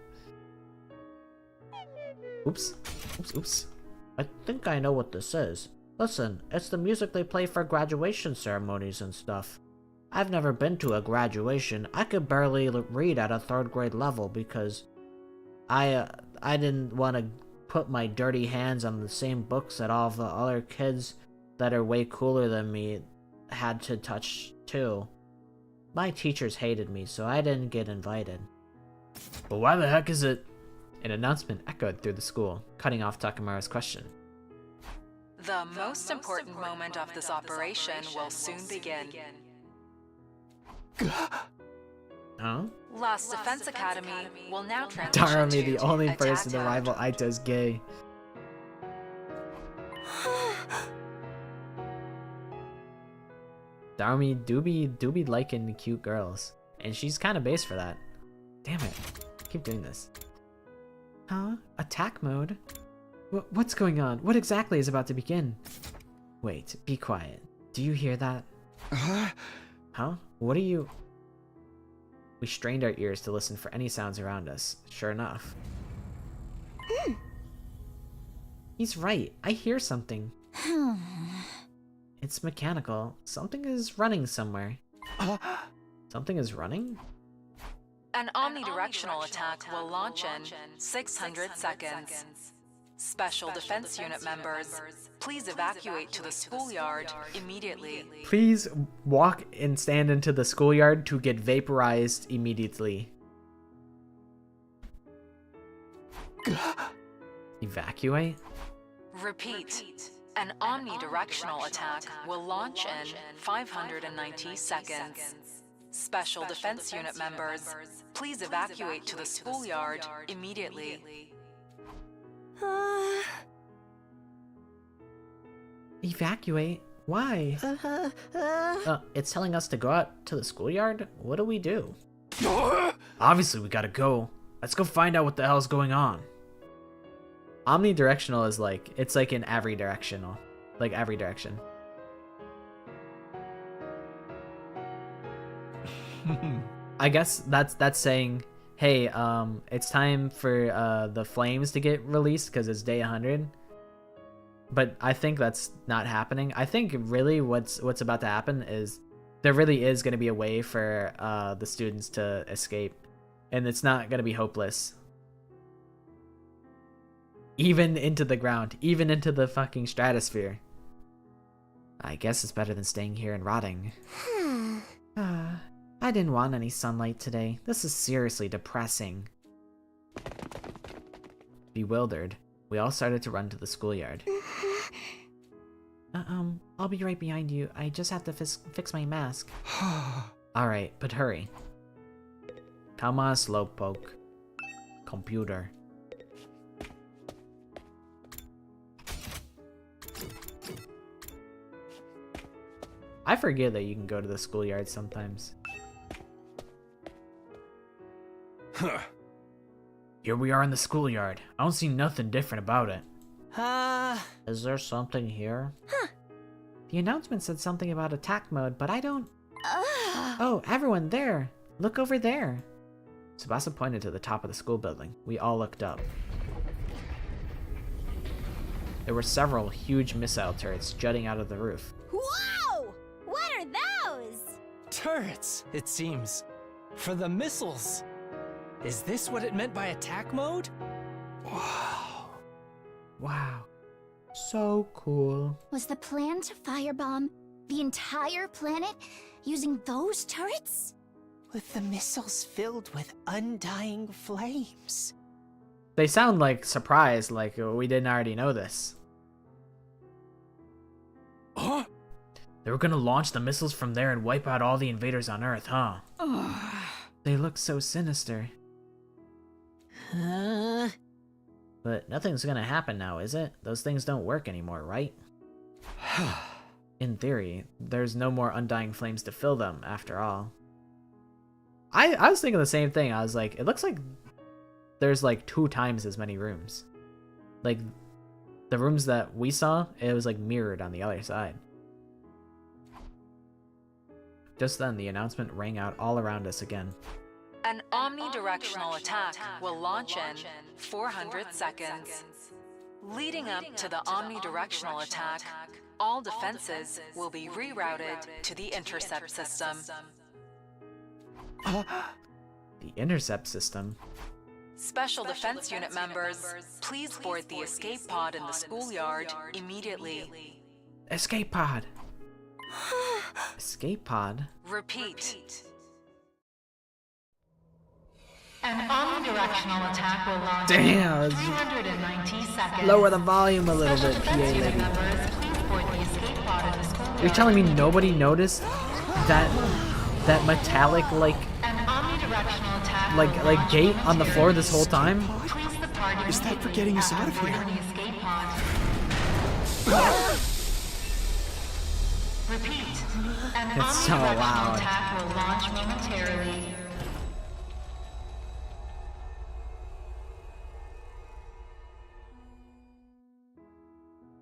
I: Oops. I think I know what this is. Listen, it's the music they play for graduation ceremonies and stuff. I've never been to a graduation. I could barely read at a 3rd grade level because I didn't want to put my dirty hands on the same books that all the other kids that are way cooler than me had to touch too. My teachers hated me, so I didn't get invited. But why the heck is it? An announcement echoed through the school, cutting off Takamura's question.
F: The most important moment of this operation will soon begin.
I: Huh?
F: Lost Defense Academy will now transition
I: Darumi, the only
F: Attack
I: person to
F: Mode.
I: rival Aito's gay. Darumi do be liking cute girls, and she's kind of base for that. Damn it, keep doing this. Huh? Attack mode? What's going on? What exactly is about to begin? Wait, be quiet. Do you hear that? Huh? What are you... We strained our ears to listen for any sounds around us. Sure enough. He's right. I hear something. It's mechanical. Something is running somewhere. Something is running?
F: An omnidirectional attack will launch in 600 seconds. Special Defense Unit members, please evacuate to the schoolyard immediately.
I: Please walk and stand into the schoolyard to get vaporized immediately. Evacuate?
F: Repeat. An omnidirectional attack will launch in 590 seconds. Special Defense Unit members, please evacuate to the schoolyard immediately.
I: Evacuate? Why? It's telling us to go out to the schoolyard? What do we do? Obviously we gotta go. Let's go find out what the hell's going on. Omnidirectional is like, it's like in every directional. Like every direction. I guess that's saying, hey, it's time for the flames to get released because it's day 100. But I think that's not happening. I think really what's about to happen is there really is going to be a way for the students to escape, and it's not going to be hopeless. Even into the ground, even into the fucking stratosphere. I guess it's better than staying here and rotting. I didn't want any sunlight today. This is seriously depressing. Bewildered, we all started to run to the schoolyard. I'll be right behind you. I just have to fix my mask. Alright, but hurry. Come on, Slowpoke. Computer. I forget that you can go to the schoolyard sometimes. Here we are in the schoolyard. I don't see nothing different about it. Is there something here? The announcement said something about attack mode, but I don't... Oh, everyone there! Look over there! Tsubasa pointed to the top of the school building. We all looked up. There were several huge missile turrets jutting out of the roof.
K: Whoa! What are those?
H: Turrets, it seems. For the missiles. Is this what it meant by attack mode? Wow.
I: Wow. So cool.
C: Was the plan to firebomb the entire planet using those turrets?
L: With the missiles filled with undying flames.
I: They sound like surprised, like we didn't already know this.
E: Huh?
I: They were gonna launch the missiles from there and wipe out all the invaders on Earth, huh? They look so sinister. But nothing's gonna happen now, is it? Those things don't work anymore, right? In theory, there's no more undying flames to fill them, after all. I was thinking the same thing. I was like, it looks like there's like 2 times as many rooms. Like, the rooms that we saw, it was like mirrored on the other side. Just then, the announcement rang out all around us again.
F: An omnidirectional attack will launch in 400 seconds. Leading up to the omnidirectional attack, all defenses will be rerouted to the intercept system.
I: The intercept system?
F: Special Defense Unit members, please board the escape pod in the schoolyard immediately.
I: Escape pod! Escape pod?
F: Repeat. An omnidirectional attack will launch
I: Damn,
F: in 390 seconds.
I: Lower the volume a little bit, PA lady. You're telling me nobody noticed that metallic like gate on the floor this whole time?
D: Is that for getting us out of here?
F: Repeat. An
I: It's so
F: omnidirectional
I: loud.
F: attack will launch momentarily.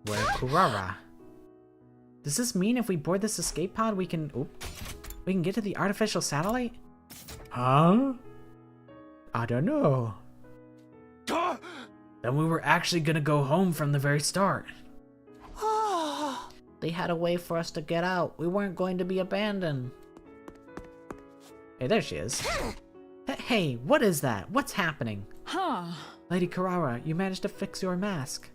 I: Where Kurara? Does this mean if we board this escape pod we can get to the artificial satellite? Huh? I don't know. Then we were actually gonna go home from the very start. They had a way for us to get out. We weren't going to be abandoned. Hey, there she is. Hey, what is that? What's happening? Lady Carrara, you managed to fix your mask.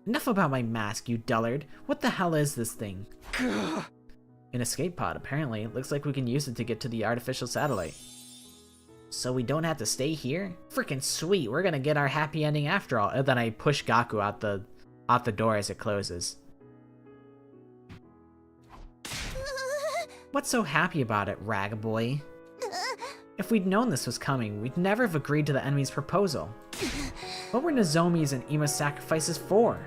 I: Enough about my mask, you dullard. What the hell is this thing? An escape pod, apparently. It looks like we can use it to get to the artificial satellite. So we don't have to stay here? Freaking sweet, we're gonna get our happy ending after all. And then I push Gaku out the door as it closes. What's so happy about it, rag boy? If we'd known this was coming, we'd never have agreed to the enemy's proposal. What were Nozomi's and Ima's sacrifices for?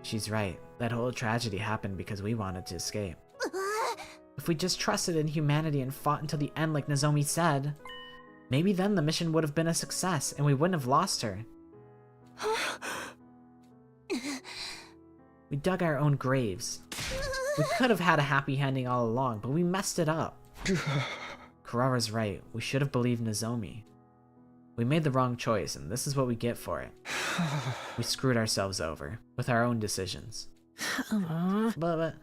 I: She's right. That whole tragedy happened because we wanted to escape. If we just trusted in humanity and fought until the end like Nozomi said, maybe then the mission would have been a success and we wouldn't have lost her. We dug our own graves. We could have had a happy ending all along, but we messed it up. Carrara's right. We should have believed Nozomi. We made the wrong choice, and this is what we get for it. We screwed ourselves over with our own decisions. But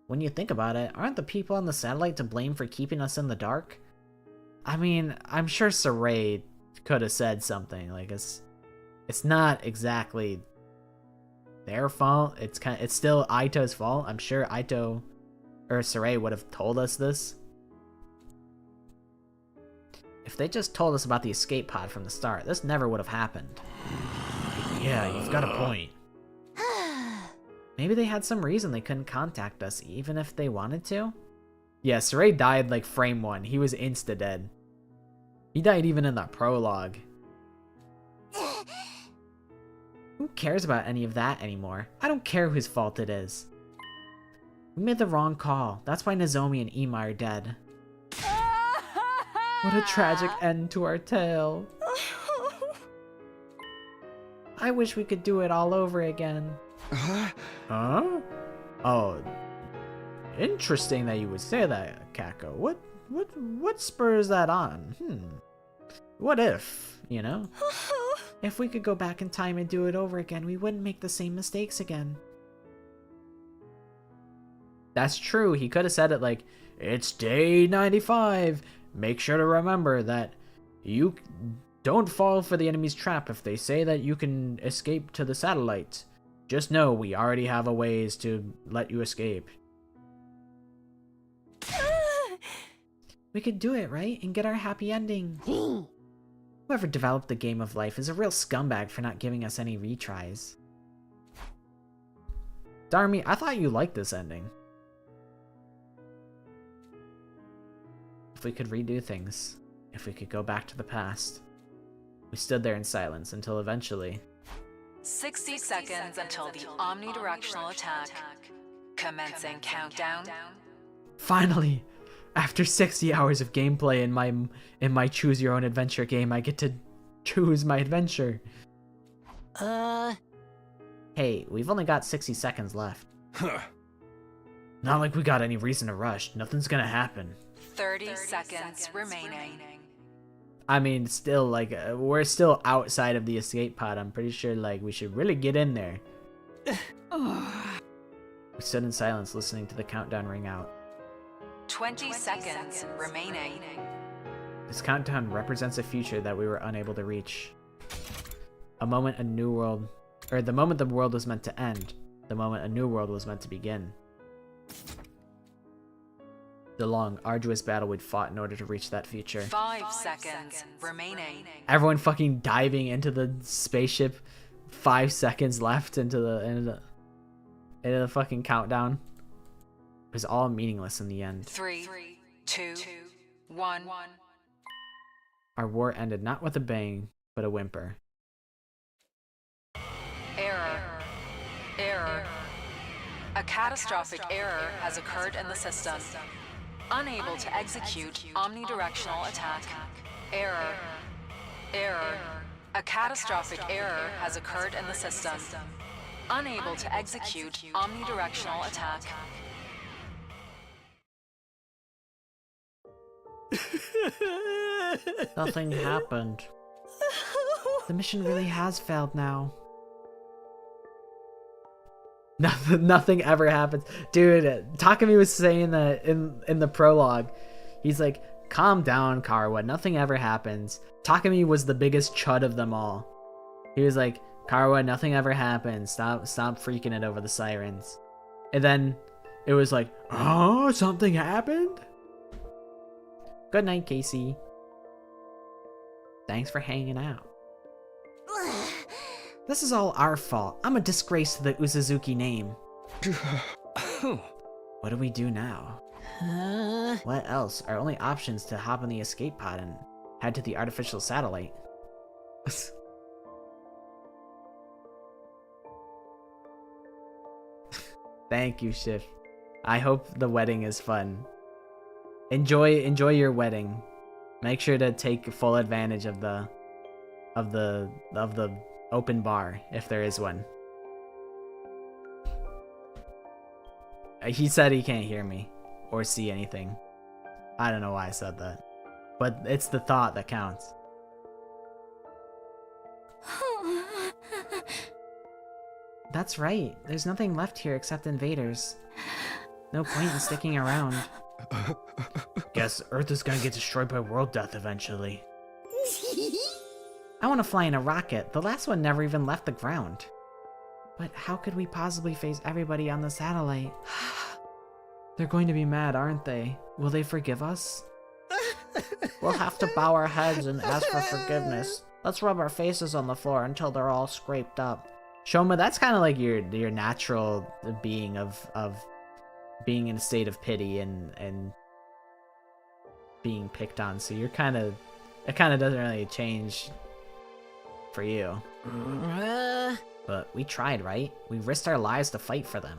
I: when you think about it, aren't the people on the satellite to blame for keeping us in the dark? I mean, I'm sure Saray could have said something like it's not exactly their fault. It's still Aito's fault. I'm sure Aito or Saray would have told us this. If they just told us about the escape pod from the start, this never would have happened. Yeah, you've got a point. Maybe they had some reason they couldn't contact us, even if they wanted to? Yeah, Saray died like frame 1. He was insta-dead. He died even in the prologue. Who cares about any of that anymore? I don't care whose fault it is. We made the wrong call. That's why Nozomi and Ima are dead. What a tragic end to our tale. I wish we could do it all over again. Huh? Oh, interesting that you would say that, Kako. What spurs that on? What if, you know? If we could go back in time and do it over again, we wouldn't make the same mistakes again. That's true. He could have said it like, it's day 95. Make sure to remember that you don't fall for the enemy's trap if they say that you can escape to the satellite. Just know we already have a ways to let you escape. We could do it, right? And get our happy ending. Whoever developed the game of life is a real scumbag for not giving us any retries. Darmy, I thought you liked this ending. If we could redo things, if we could go back to the past. We stood there in silence until eventually...
F: 60 seconds until the omnidirectional attack. Commencing countdown.
I: Finally! After 60 hours of gameplay in my choose your own adventure game, I get to choose my adventure. Hey, we've only got 60 seconds left. Not like we got any reason to rush. Nothing's gonna happen.
F: 30 seconds remaining.
I: I mean, still, like, we're still outside of the escape pod. I'm pretty sure, like, we should really get in there. We stood in silence, listening to the countdown ring out.
F: 20 seconds remaining.
I: This countdown represents a future that we were unable to reach. A moment a new world... Or the moment the world was meant to end. The moment a new world was meant to begin. The long, arduous battle we'd fought in order to reach that future.
F: 5 seconds remaining.
I: Everyone fucking diving into the spaceship. 5 seconds left into the fucking countdown. It was all meaningless in the end.
F: 3, 2, 1.
I: Our war ended not with a bang, but a whimper.
F: Error. Error. A catastrophic error has occurred in the system. Unable to execute omnidirectional attack. Error. Error. A catastrophic error has occurred in the system. Unable to execute omnidirectional attack.
I: Nothing happened. The mission really has failed now. Nothing ever happens. Dude, Takumi was saying that in the prologue. He's like, calm down, Karawa. Nothing ever happens. Takumi was the biggest chud of them all. He was like, Karawa, nothing ever happens. Stop freaking it over the sirens. And then it was like, oh, something happened? Good night, Casey. Thanks for hanging out. This is all our fault. I'm a disgrace to the Uzuzuki name. What do we do now? What else? Our only options to hop on the escape pod and head to the artificial satellite. Thank you, Shift. I hope the wedding is fun. Enjoy your wedding. Make sure to take full advantage of the open bar if there is one. He said he can't hear me or see anything. I don't know why I said that, but it's the thought that counts. That's right. There's nothing left here except invaders. No point in sticking around. Guess Earth is gonna get destroyed by world death eventually. I want to fly in a rocket. The last one never even left the ground. But how could we possibly face everybody on the satellite? They're going to be mad, aren't they? Will they forgive us? We'll have to bow our heads and ask for forgiveness. Let's rub our faces on the floor until they're all scraped up. Shoma, that's kind of like your natural being of being in a state of pity and being picked on. So it kind of doesn't really change for you. But we tried, right? We risked our lives to fight for them.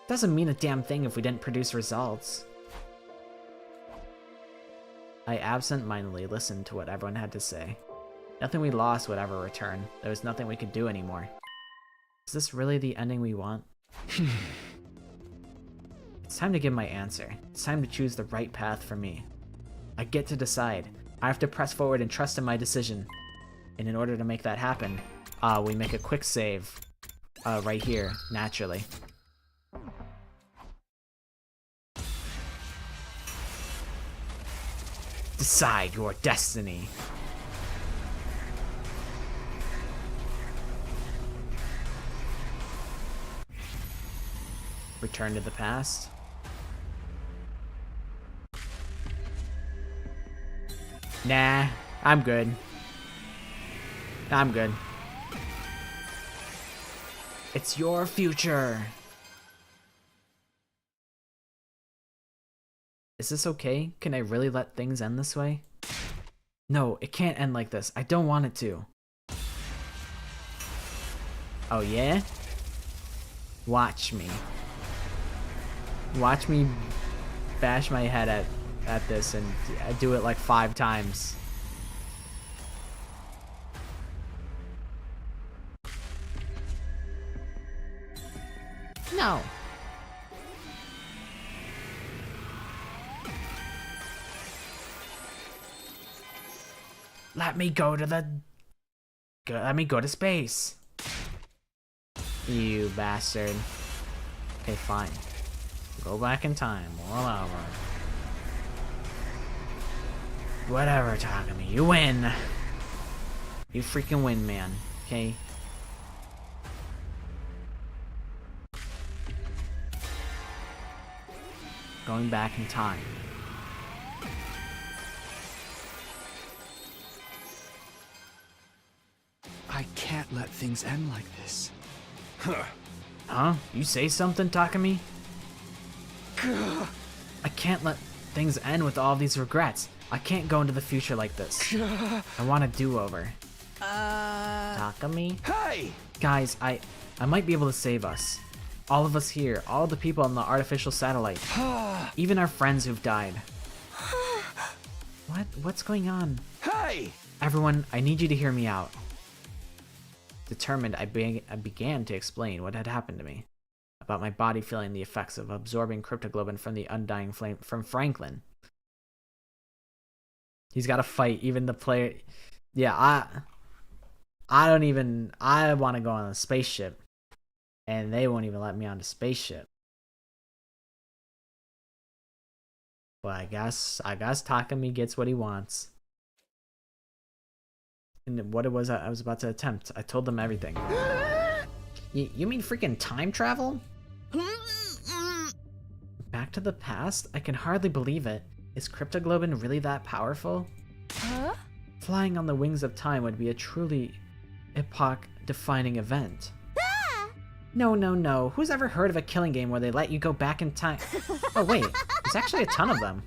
I: Doesn't mean a damn thing if we didn't produce results. I absent-mindedly listened to what everyone had to say. Nothing we lost would ever return. There was nothing we could do anymore. Is this really the ending we want? It's time to give my answer. It's time to choose the right path for me. I get to decide. I have to press forward and trust in my decision. And in order to make that happen, we make a quick save right here, naturally. Decide your destiny. Return to the past. Nah, I'm good. I'm good. It's your future. Is this okay? Can I really let things end this way? No, it can't end like this. I don't want it to. Oh yeah? Watch me. Watch me bash my head at this and do it like 5 times. No. Let me go to space. You bastard. Okay, fine. Go back in time. Whatever. Whatever, Takumi. You win. You freaking win, man. Okay? Going back in time.
D: I can't let things end like this.
I: Huh? You say something, Takumi? I can't let things end with all these regrets. I can't go into the future like this. I want a do-over. Takumi?
D: Hey!
I: Guys, I might be able to save us. All of us here, all the people on the artificial satellite. Even our friends who've died. What's going on?
D: Hey!
I: Everyone, I need you to hear me out. Determined, I began to explain what had happened to me. About my body feeling the effects of absorbing cryptoglobin from the undying flame from Franklin. He's got to fight even the player. Yeah, I want to go on a spaceship. And they won't even let me on the spaceship. Well, I guess Takumi gets what he wants. And what it was I was about to attempt. I told them everything. You mean freaking time travel? Back to the past? I can hardly believe it. Is cryptoglobin really that powerful?
G: Huh?
I: Flying on the wings of time would be a truly epoch-defining event. No. Who's ever heard of a killing game where they let you go back in time? Oh wait, there's actually a ton of them.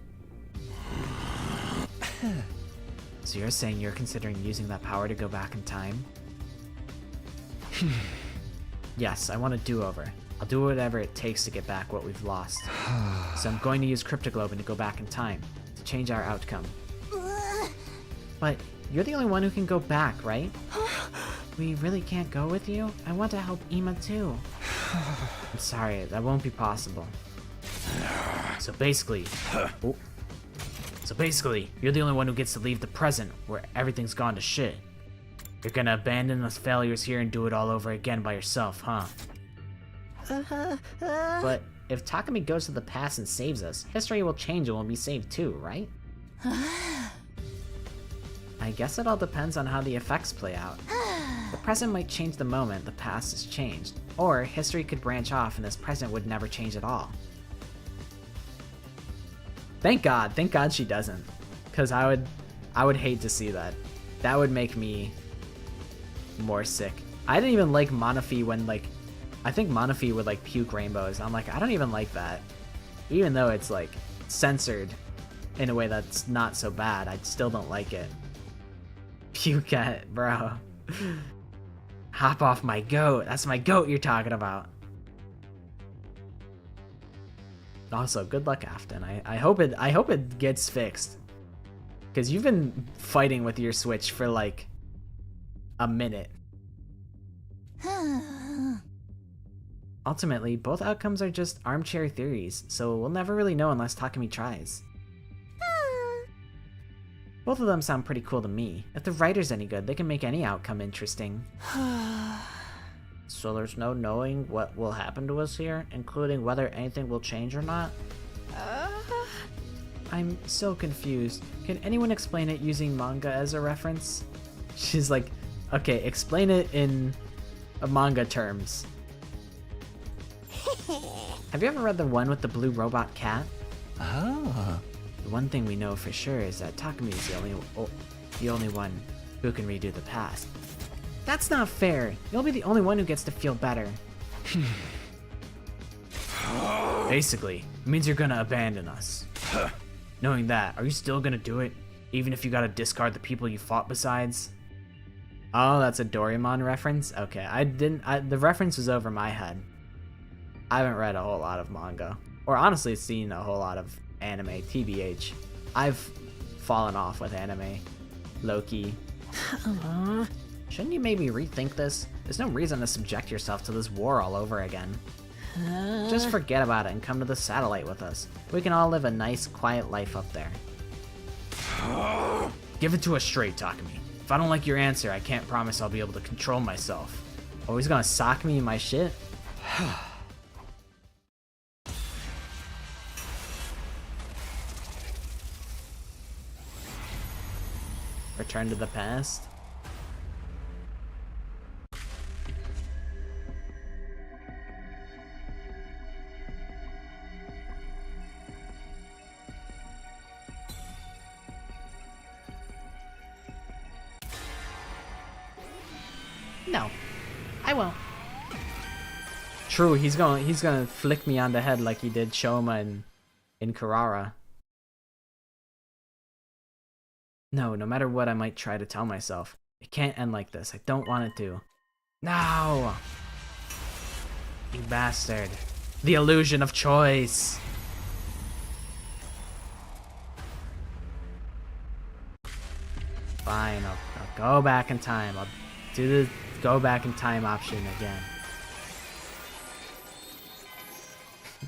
I: So you're saying you're considering using that power to go back in time? Yes, I want a do-over. I'll do whatever it takes to get back what we've lost. So I'm going to use cryptoglobin to go back in time, to change our outcome. But you're the only one who can go back, right? We really can't go with you? I want to help Ima too. I'm sorry, that won't be possible. So basically, you're the only one who gets to leave the present, where everything's gone to shit. You're gonna abandon us failures here and do it all over again by yourself, huh? But if Takumi goes to the past and saves us, history will change and we'll be saved too, right? I guess it all depends on how the effects play out. The present might change the moment the past is changed, or history could branch off and this present would never change at all. Thank God she doesn't. Cause I would hate to see that. That would make me more sick. I didn't even like Monofi when I think Monofi would puke rainbows. I'm like, I don't even like that. Even though it's censored in a way that's not so bad, I still don't like it. Puke at, bro. Hop off my goat. That's my goat you're talking about. Also, good luck, Afton. I hope it gets fixed. Cause you've been fighting with your Switch for a minute. Ultimately, both outcomes are just armchair theories, so we'll never really know unless Takumi tries. Both of them sound pretty cool to me. If the writer's any good, they can make any outcome interesting. So there's no knowing what will happen to us here, including whether anything will change or not? I'm so confused. Can anyone explain it using manga as a reference? She's like, okay, explain it in manga terms. Have you ever read the one with the blue robot cat? Oh. The one thing we know for sure is that Takumi is the only one who can redo the past. That's not fair. You'll be the only one who gets to feel better. Basically, it means you're gonna abandon us. Knowing that, are you still gonna do it? Even if you gotta discard the people you fought besides? Oh, that's a Doraemon reference? Okay, the reference was over my head. I haven't read a whole lot of manga. Or honestly seen a whole lot of anime, TBH. I've fallen off with anime. Low-key. Shouldn't you maybe rethink this? There's no reason to subject yourself to this war all over again. Just forget about it and come to the satellite with us. We can all live a nice, quiet life up there. Give it to us straight, Takumi. If I don't like your answer, I can't promise I'll be able to control myself. Oh, he's gonna sock me in my shit? Return to the past? No, I won't. True, he's gonna flick me on the head like he did Shoma in Carrara. No matter what I might try to tell myself, it can't end like this. I don't want it to. No! You bastard. The illusion of choice. Fine, I'll go back in time. I'll do the go back in time option again.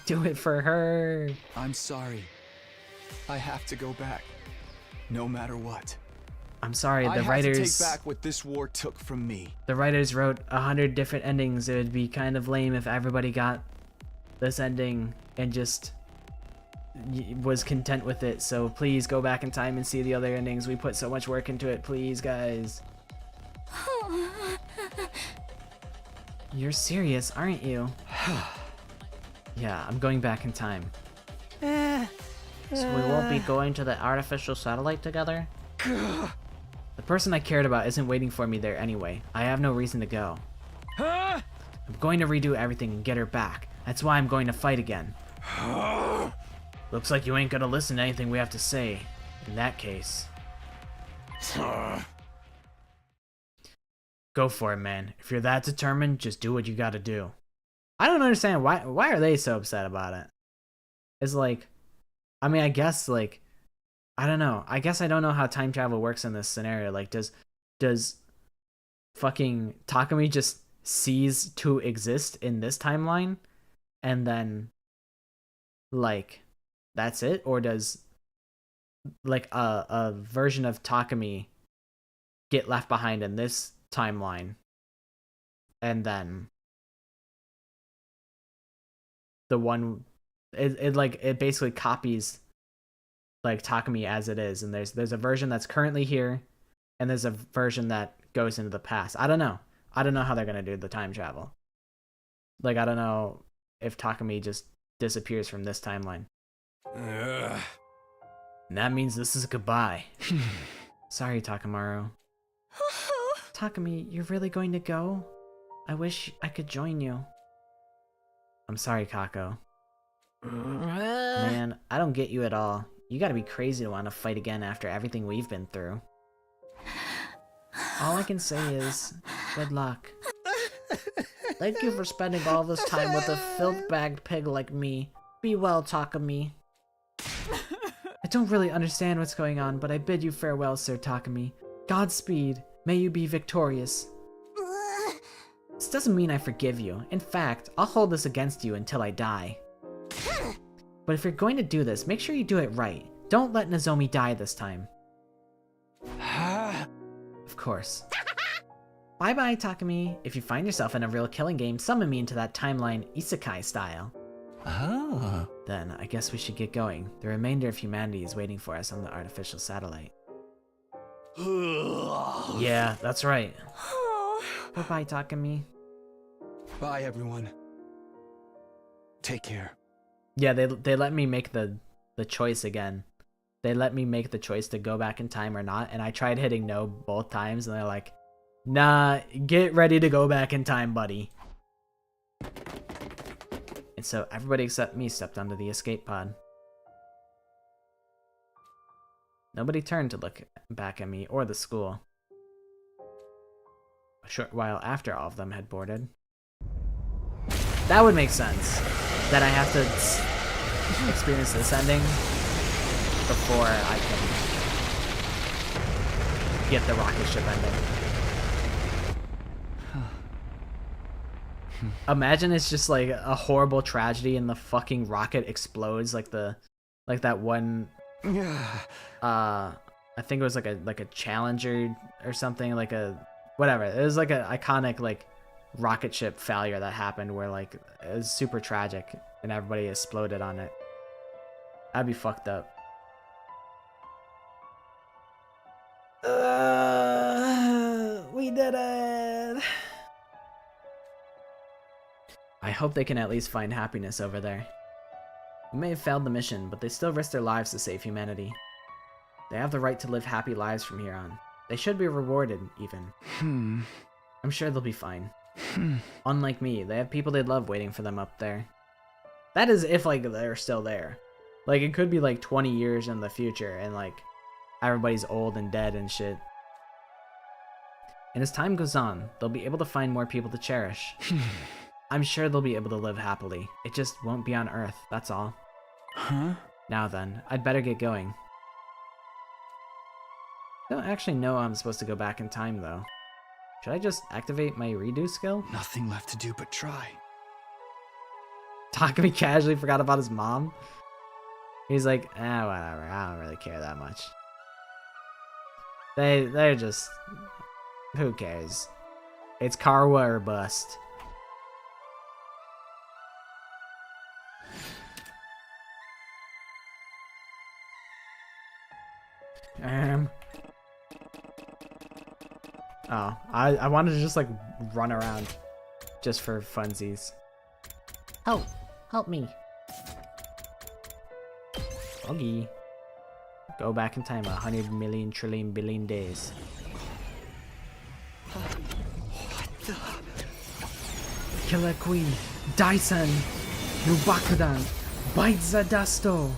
I: Do it for her.
M: I'm sorry. I have to go back. No matter what.
I: I'm sorry,
D: I
I: the
D: had
I: writers...
D: to take back what this war took from me.
I: The writers wrote 100 different endings. It would be kind of lame if everybody got this ending and just was content with it. So please go back in time and see the other endings. We put so much work into it. Please, guys. You're serious, aren't you? Yeah, I'm going back in time. So we won't be going to the artificial satellite together? The person I cared about isn't waiting for me there anyway. I have no reason to go. I'm going to redo everything and get her back. That's why I'm going to fight again. Looks like you ain't gonna listen to anything we have to say. In that case. Go for it, man. If you're that determined, just do what you gotta do. I don't understand why are they so upset about it? It's like, I mean, I guess, like, I don't know. I guess I don't know how time travel works in this scenario. Like, does fucking Takumi just cease to exist in this timeline? And then, like, that's it? Or does, like, a version of Takumi get left behind in this timeline? And then the one, it basically copies like Takumi as it is, and there's a version that's currently here, and there's a version that goes into the past. I don't know how they're gonna do the time travel. Like, I don't know if Takumi just disappears from this timeline. And that means this is goodbye. Sorry, Takamaru. Takumi, you're really going to go? I wish I could join you. I'm sorry, Kako. Man, I don't get you at all. You gotta be crazy to want to fight again after everything we've been through. All I can say is, good luck. Thank you for spending all this time with a filth-bagged pig like me. Be well, Takumi. I don't really understand what's going on, but I bid you farewell, Sir Takumi. Godspeed. May you be victorious. This doesn't mean I forgive you. In fact, I'll hold this against you until I die. But if you're going to do this, make sure you do it right. Don't let Nozomi die this time. Of course. Bye-bye, Takumi. If you find yourself in a real killing game, summon me into that timeline isekai style. Oh. Then, I guess we should get going. The remainder of humanity is waiting for us on the artificial satellite. Yeah, that's right. Bye-bye, Takumi.
D: Bye, everyone. Take care.
I: Yeah, they let me make the choice again. They let me make the choice to go back in time or not, and I tried hitting no both times, and they're like, nah, get ready to go back in time, buddy. And so everybody except me stepped onto the escape pod. Nobody turned to look back at me or the school. A short while after all of them had boarded. That would make sense. That I have to experience this ending before I can get the rocket ship ending. Imagine it's just like a horrible tragedy and the fucking rocket explodes like that one I think it was like a Challenger or something, like a whatever. It was like an iconic like rocket ship failure that happened where like it was super tragic and everybody exploded on it. That'd be fucked up. We did it! I hope they can at least find happiness over there. We may have failed the mission, but they still risked their lives to save humanity. They have the right to live happy lives from here on. They should be rewarded, even. I'm sure they'll be fine. Unlike me, they have people they love waiting for them up there. That is if, like, they're still there. Like, it could be, like, 20 years in the future, and, like, everybody's old and dead and shit. And as time goes on, they'll be able to find more people to cherish. I'm sure they'll be able to live happily. It just won't be on Earth, that's all. Now then, I'd better get going. I don't actually know how I'm supposed to go back in time, though. Should I just activate my redo skill?
D: Nothing left to do but try.
I: Takumi casually forgot about his mom. He's like, whatever, I don't really care that much. They're just, who cares? It's Karwa or bust. Oh, I wanted to just like run around just for funsies. Help me. Oggy. Go back in time 100 million trillion billion days.
D: What the?
I: Killer Queen, Dyson, Nubakudan, Bite the Dusto.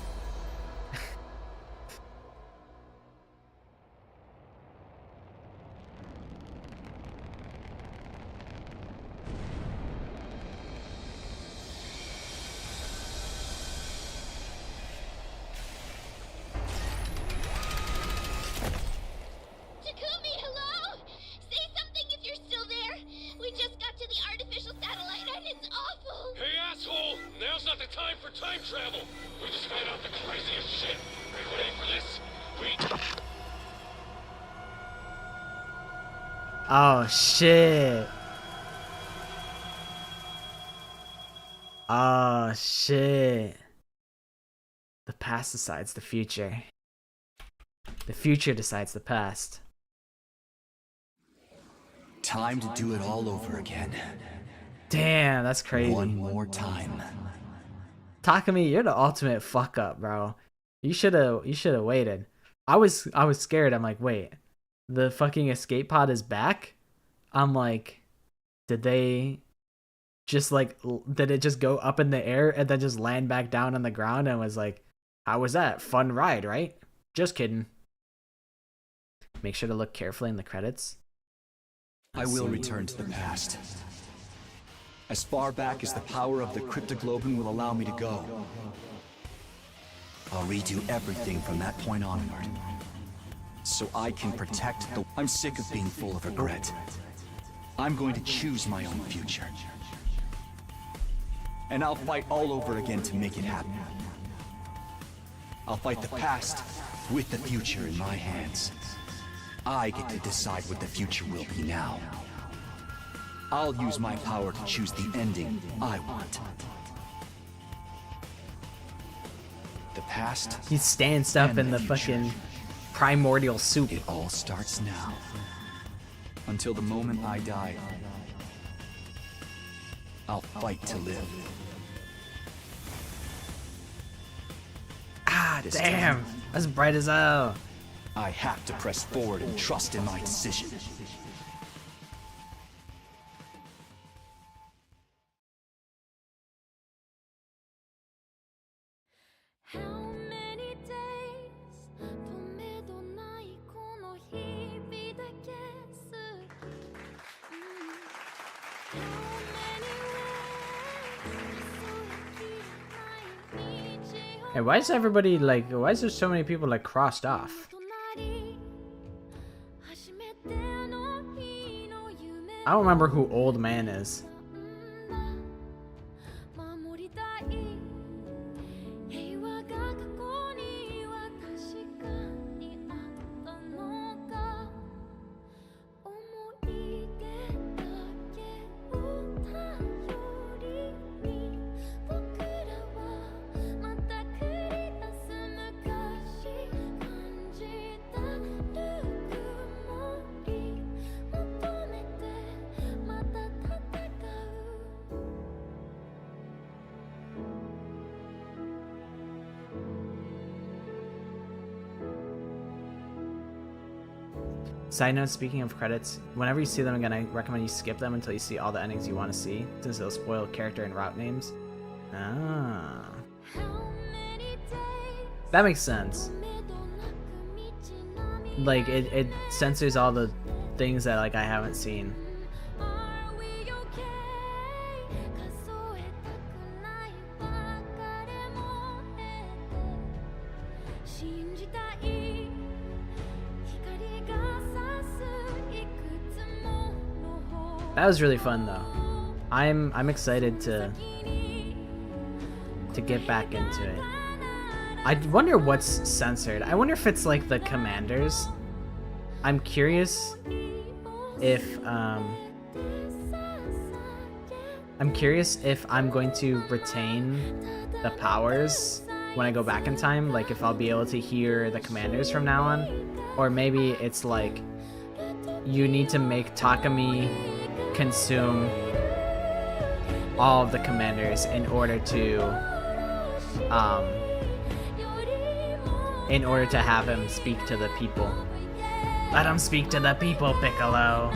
I: Oh shit. Oh shit. The past decides the future. The future decides the past.
D: Time to do it all over again.
I: Damn, that's crazy.
D: One more time.
I: Takumi, you're the ultimate fuck up, bro. You should have waited. I was scared. I'm like, wait. The fucking escape pod is back? I'm like, did they just like, did it just go up in the air and then just land back down on the ground and was like, how was that? Fun ride, right? Just kidding. Make sure to look carefully in the credits.
D: I will return to the past. As far back as the power of the cryptoglobin will allow me to go. I'll redo everything from that point onward. So I can protect the... I'm sick of being full of regret. I'm going to choose my own future. And I'll fight all over again to make it happen. I'll fight the past with the future in my hands. I get to decide what the future will be now. I'll use my power to choose the ending I want. The past...
I: He stands up in the fucking primordial soup.
D: It all starts now. Until the moment I die, I'll fight to live.
I: Ah, damn. That's bright as hell.
D: I have to press forward and trust in my decision.
I: Hey, why is everybody like, why is there so many people like crossed off? I don't remember who Old Man is. Side note, speaking of credits, whenever you see them again, I recommend you skip them until you see all the endings you want to see, since it'll spoil character and route names. Ah. That makes sense. Like, it censors all the things that, like, I haven't seen. That was really fun though. I'm excited to get back into it. I wonder what's censored. I wonder if it's like the commanders. I'm curious if I'm going to retain the powers when I go back in time, like if I'll be able to hear the commanders from now on, or maybe it's like you need to make Takumi consume all of the commanders in order to have him speak to the people. Let him speak to the people, Piccolo.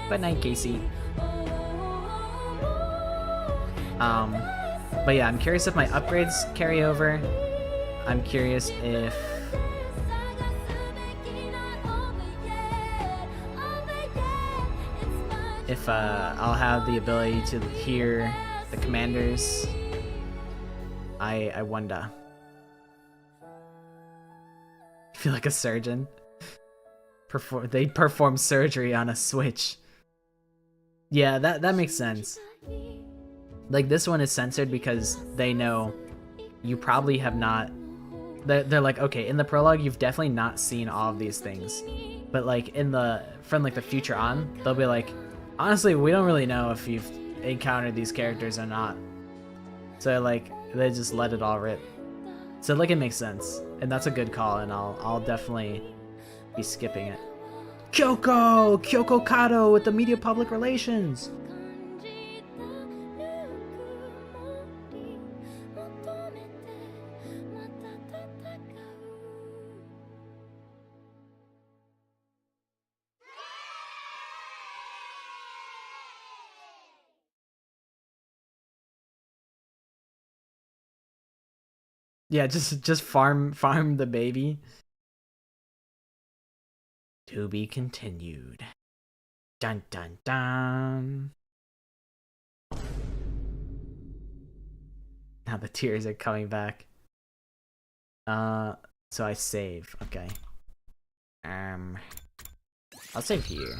I: Good night, Casey. But yeah, I'm curious if my upgrades carry over. I'm curious if I'll have the ability to hear the commanders. I wonder. I feel like a surgeon. They perform surgery on a Switch. Yeah, that makes sense. Like, this one is censored because they know you probably have not... They're like, okay, in the prologue, you've definitely not seen all of these things. But, like, from, like, the future on, they'll be like, honestly, we don't really know if you've encountered these characters or not. So, like, they just let it all rip. So, like, it makes sense. And that's a good call, and I'll definitely be skipping it. Kyoko Kato with the media public relations! Yeah, just farm the baby. To be continued. Dun dun dun. Now the tears are coming back. So I save. Okay. I'll save here.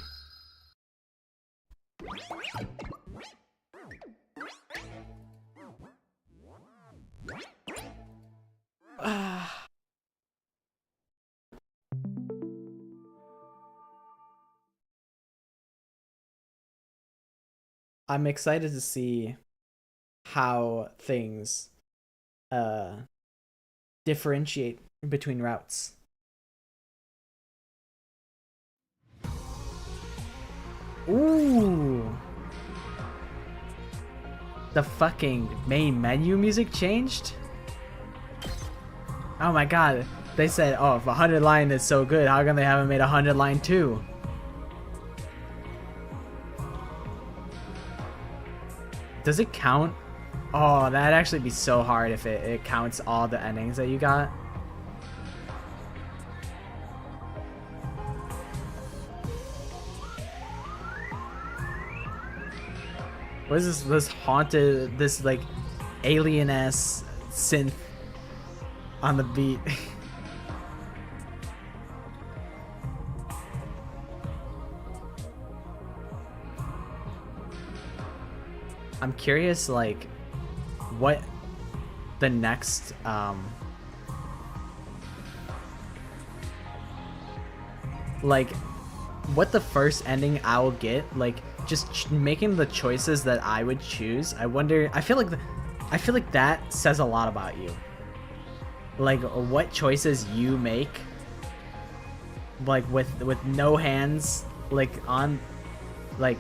I: I'm excited to see how things differentiate between routes. Ooh. The fucking main menu music changed? Oh my god. They said, oh, if 100 line is so good, how come they haven't made 100 line too? Does it count? Oh, that'd actually be so hard if it counts all the endings that you got. What is this haunted, this like alien-ass synth on the beat? I'm curious, like, what the next, like, what the first ending I will get, like, just making the choices that I would choose. I wonder, I feel like that says a lot about you. Like, what choices you make, like, with no hands, like, on, like,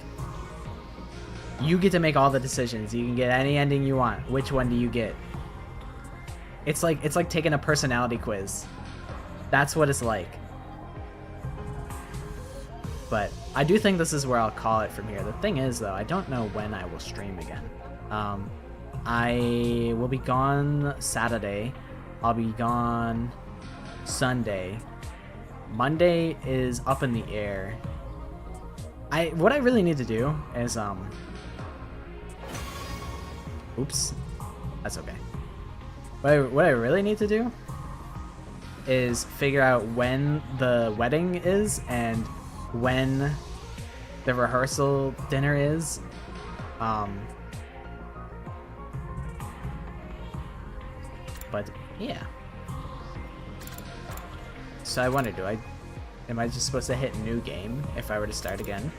I: you get to make all the decisions. You can get any ending you want. Which one do you get? It's like taking a personality quiz. That's what it's like. But I do think this is where I'll call it from here. The thing is, though, I don't know when I will stream again. I will be gone Saturday. I'll be gone Sunday. Monday is up in the air. What I really need to do is oops, that's okay. What I really need to do is figure out when the wedding is and when the rehearsal dinner is. But yeah. So I wonder, am I just supposed to hit new game if I were to start again?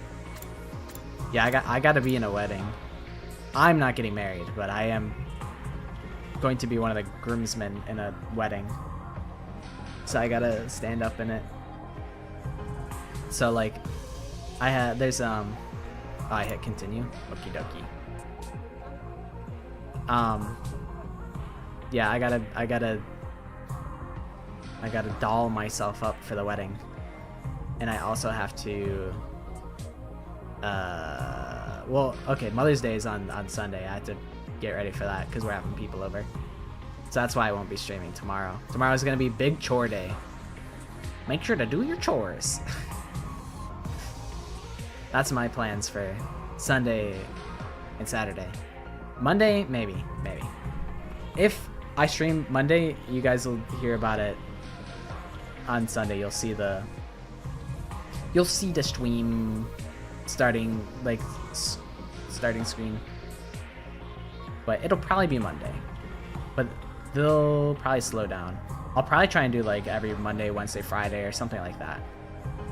I: Yeah, I gotta be in a wedding. I'm not getting married, but I am going to be one of the groomsmen in a wedding. So I gotta stand up in it. So like, there's oh, I hit continue. Okie dokie. Yeah, I gotta doll myself up for the wedding, and I also have to. Well, okay, Mother's Day is on Sunday. I have to get ready for that because we're having people over. So that's why I won't be streaming tomorrow. Tomorrow's gonna be big chore day. Make sure to do your chores. That's my plans for Sunday and Saturday. Monday, maybe. If I stream Monday, you guys will hear about it on Sunday. You'll see the stream starting screen. But it'll probably be Monday. But they'll probably slow down. I'll probably try and do like every Monday, Wednesday, Friday or something like that.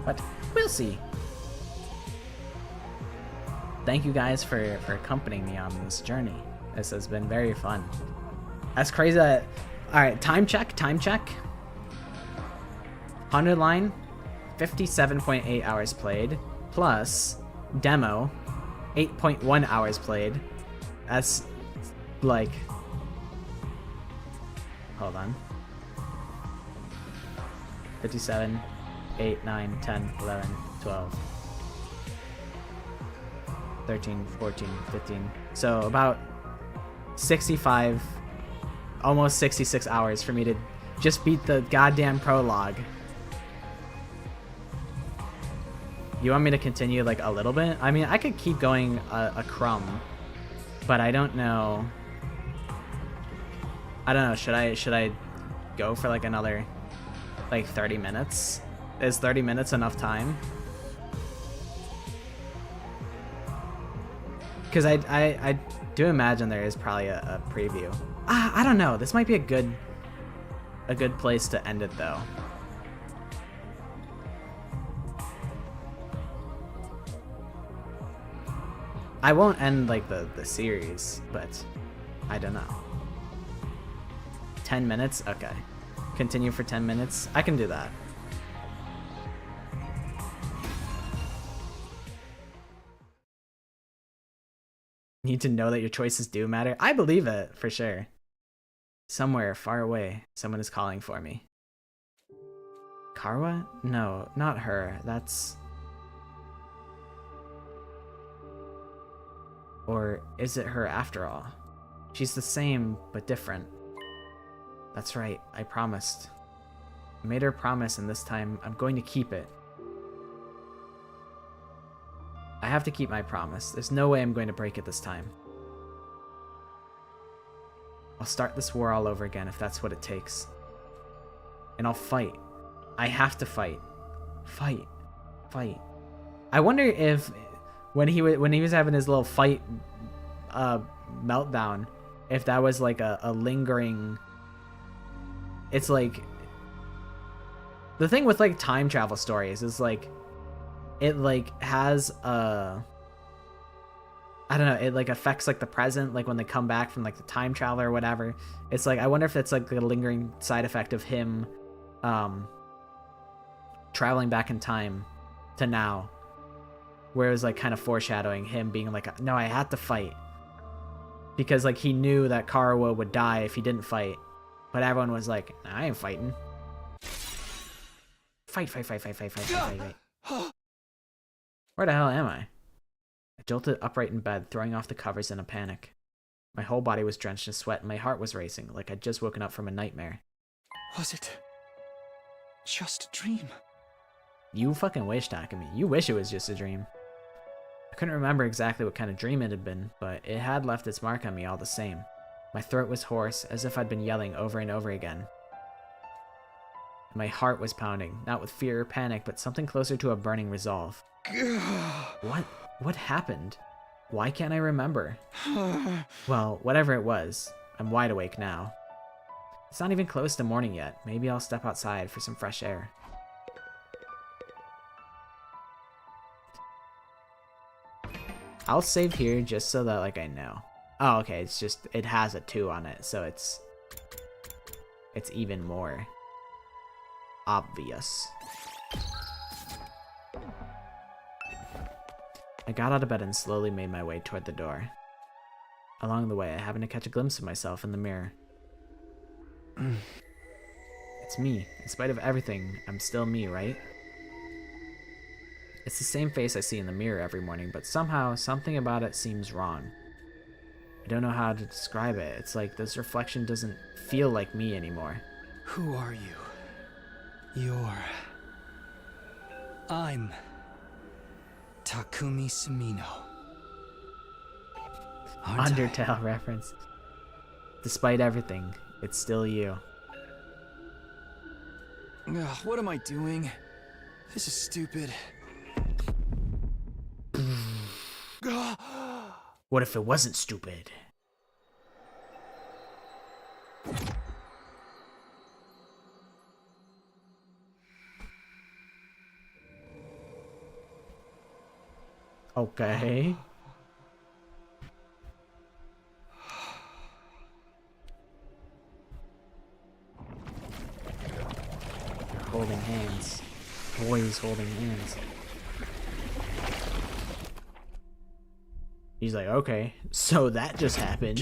I: But we'll see. Thank you guys for accompanying me on this journey. This has been very fun. That's crazy that... Alright, time check. 100 line, 57.8 hours played, plus demo, 8.1 hours played. That's like... Hold on. 57, 8, 9, 10, 11, 12, 13, 14, 15. So about 65, almost 66 hours for me to just beat the goddamn prologue. You want me to continue like a little bit? I mean, I could keep going a crumb, but I don't know. Should I go for like another like 30 minutes? Is 30 minutes enough time? Because I do imagine there is probably a preview. I don't know. This might be a good place to end it though. I won't end like the series, but I don't know. 10 minutes? Okay. Continue for 10 minutes? I can do that. Need to know that your choices do matter? I believe it, for sure. Somewhere far away, someone is calling for me. Karwa? No, not her. That's... Or is it her after all? She's the same, but different. That's right, I promised. I made her a promise, and this time, I'm going to keep it. I have to keep my promise. There's no way I'm going to break it this time. I'll start this war all over again if that's what it takes. And I'll fight. I have to fight. Fight. I wonder if when he was having his little fight meltdown, if that was like a lingering... It's like... The thing with like time travel stories is like... It like has a... I don't know, it like affects like the present, like when they come back from like the time travel or whatever. It's like, I wonder if it's like a lingering side effect of him traveling back in time to now. Where it was like kind of foreshadowing him being like, no, I had to fight. Because like he knew that Karawa would die if he didn't fight. But everyone was like, nah, I ain't fighting. Fight. Where the hell am I? I jolted upright in bed, throwing off the covers in a panic. My whole body was drenched in sweat and my heart was racing, like I'd just woken up from a nightmare.
D: Was it just a dream?
I: You fucking wish, Takumi. You wish it was just a dream. I couldn't remember exactly what kind of dream it had been, but it had left its mark on me all the same. My throat was hoarse, as if I'd been yelling over and over again. My heart was pounding, not with fear or panic, but something closer to a burning resolve. What happened? Why can't I remember? Well, whatever it was, I'm wide awake now. It's not even close to morning yet. Maybe I'll step outside for some fresh air. I'll save here just so that like I know. Oh, okay, it's just it has a 2 on it, so it's even more obvious. I got out of bed and slowly made my way toward the door. Along the way, I happened to catch a glimpse of myself in the mirror. It's me. In spite of everything, I'm still me, right? It's the same face I see in the mirror every morning, but somehow, something about it seems wrong. I don't know how to describe it. It's like this reflection doesn't feel like me anymore.
D: Who are you? I'm Takumi Sumino.
I: Undertale reference. Despite everything, it's still you.
D: Ugh, what am I doing? This is stupid.
I: What if it wasn't stupid? Okay. They're holding hands. Boys holding hands. He's like, okay, so that just happened.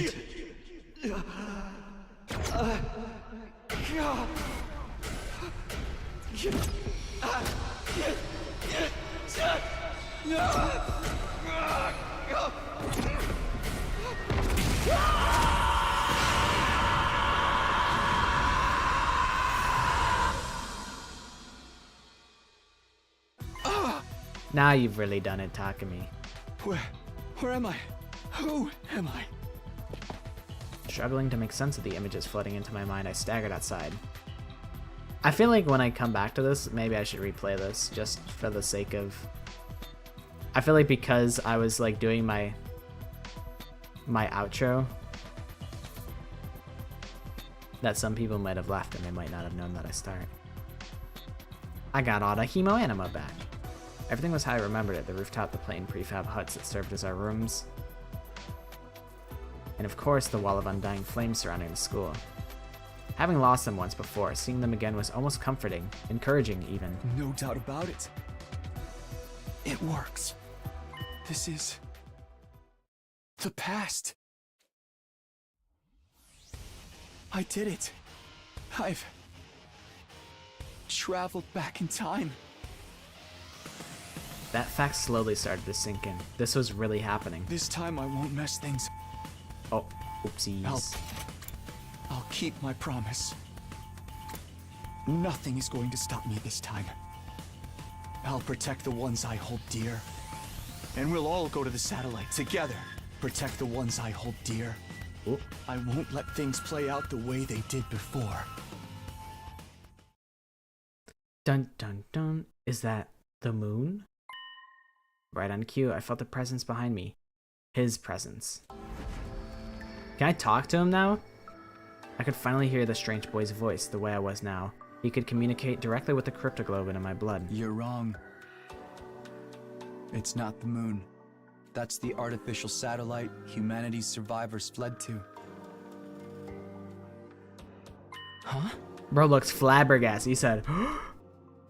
I: Now you've really done it, Takumi.
D: Where am I? Who am I?
I: Struggling to make sense of the images flooding into my mind, I staggered outside. I feel like when I come back to this, maybe I should replay this just for the sake of... I feel like because I was like doing my outro, that some people might have left and they might not have known that I start. I got all the Hemo Anima back. Everything was how I remembered it, the rooftop, the plain prefab huts that served as our rooms, and of course the wall of undying flames surrounding the school. Having lost them once before, seeing them again was almost comforting, encouraging even.
D: No doubt about it. It works. This is the past. I did it. I've traveled back in time.
I: That fact slowly started to sink in. This was really happening.
D: This time I won't mess things.
I: Oh, oopsies.
D: I'll keep my promise. Nothing is going to stop me this time. I'll protect the ones I hold dear. And we'll all go to the satellite together. Protect the ones I hold dear.
I: Oop.
D: I won't let things play out the way they did before.
I: Dun dun dun. Is that the moon? Right on cue, I felt the presence behind me. His presence. Can I talk to him now? I could finally hear the strange boy's voice the way I was now. He could communicate directly with the cryptoglobin in my blood.
D: You're wrong. It's not the moon. That's the artificial satellite humanity's survivors fled to. Huh?
I: Bro looks flabbergasted. He said,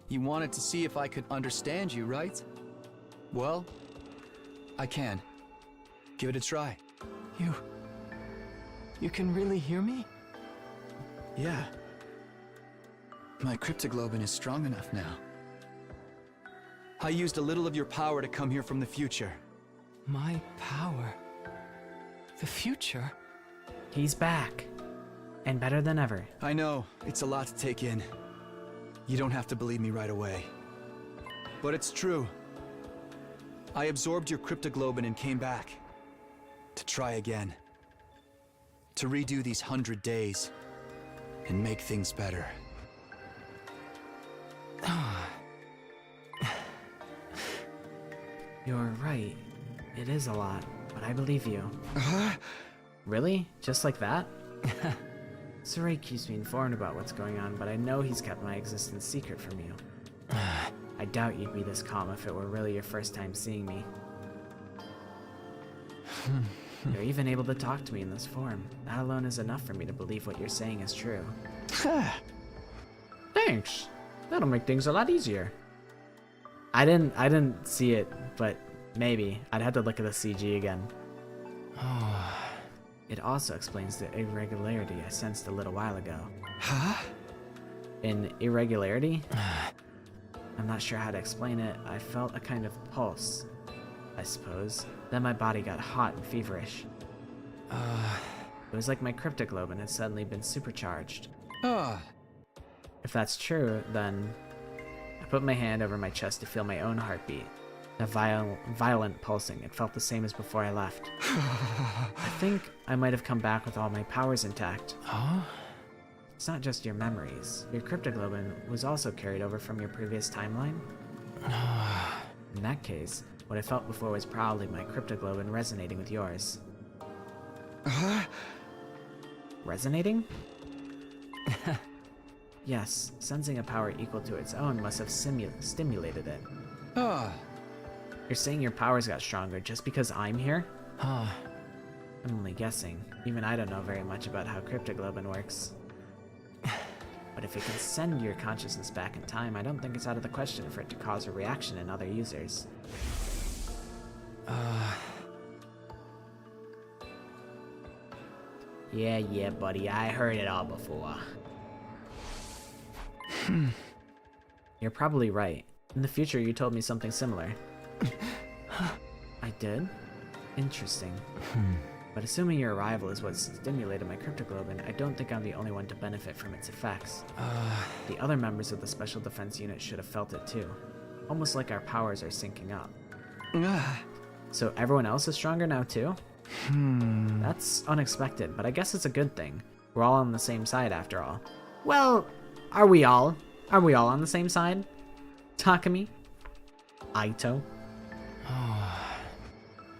D: You wanted to see if I could understand you, right? Well, I can. Give it a try. You can really hear me? Yeah. My cryptoglobin is strong enough now. I used a little of your power to come here from the future.
H: My power? The future?
I: He's back. And better than ever.
D: I know, it's a lot to take in. You don't have to believe me right away. But it's true. I absorbed your cryptoglobin and came back. To try again. To redo these 100 days. And make things better.
I: You're right. It is a lot, but I believe you. Really? Just like that? Saray keeps me informed about what's going on, but I know he's kept my existence secret from you. I doubt you'd be this calm if it were really your first time seeing me. You're even able to talk to me in this form. That alone is enough for me to believe what you're saying is true. Thanks. That'll make things a lot easier. I didn't see it, but maybe. I'd have to look at the CG again. It also explains the irregularity I sensed a little while ago.
H: Huh?
I: An irregularity? I'm not sure how to explain it. I felt a kind of pulse, I suppose. Then my body got hot and feverish. It was like my cryptoglobin had suddenly been supercharged. If that's true, then I put my hand over my chest to feel my own heartbeat. A violent pulsing. It felt the same as before I left. I think I might have come back with all my powers intact.
H: Huh?
I: It's not just your memories. Your cryptoglobin was also carried over from your previous timeline? In that case, what I felt before was probably my cryptoglobin resonating with yours. Resonating? Yes, sensing a power equal to its own must have stimulated it. You're saying your powers got stronger just because I'm here? I'm only guessing. Even I don't know very much about how cryptoglobin works. But if it can send your consciousness back in time, I don't think it's out of the question for it to cause a reaction in other users. Yeah, buddy, I heard it all before. You're probably right. In the future, you told me something similar. I did? Interesting. But assuming your arrival is what stimulated my cryptoglobin, I don't think I'm the only one to benefit from its effects. The other members of the Special Defense Unit should have felt it too. Almost like our powers are syncing up. So everyone else is stronger now too? That's unexpected, but I guess it's a good thing. We're all on the same side after all. Well, are we all? Are we all on the same side? Takumi? Aito?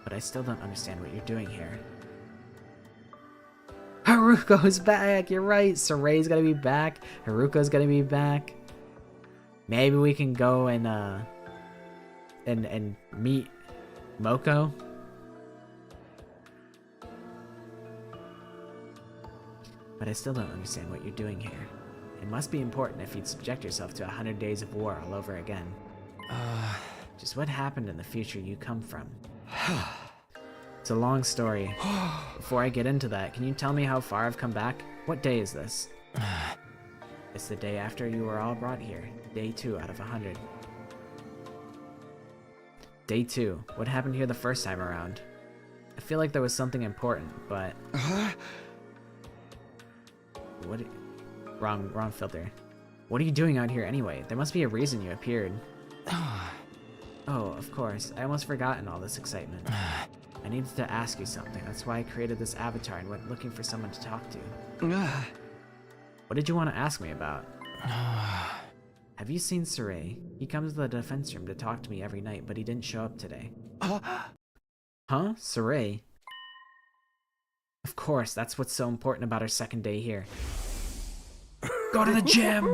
I: But I still don't understand what you're doing here. Haruko's back! You're right! Soray's gonna be back. Haruko's gonna be back. Maybe we can go and meet Moko? But I still don't understand what you're doing here. It must be important if you'd subject yourself to 100 days of war all over again. Just what happened in the future you come from? It's a long story. Before I get into that, can you tell me how far I've come back? What day is this? It's the day after you were all brought here. Day 2 out of 100. Day 2. What happened here the first time around? I feel like there was something important, but... What? Wrong filter. What are you doing out here anyway? There must be a reason you appeared. Oh, of course. I almost forgotten all this excitement. I needed to ask you something. That's why I created this avatar and went looking for someone to talk to. What did you want to ask me about? Have you seen Saray? He comes to the defense room to talk to me every night, but he didn't show up today. Huh? Saray? Of course, that's what's so important about our second day here. Go to the gym!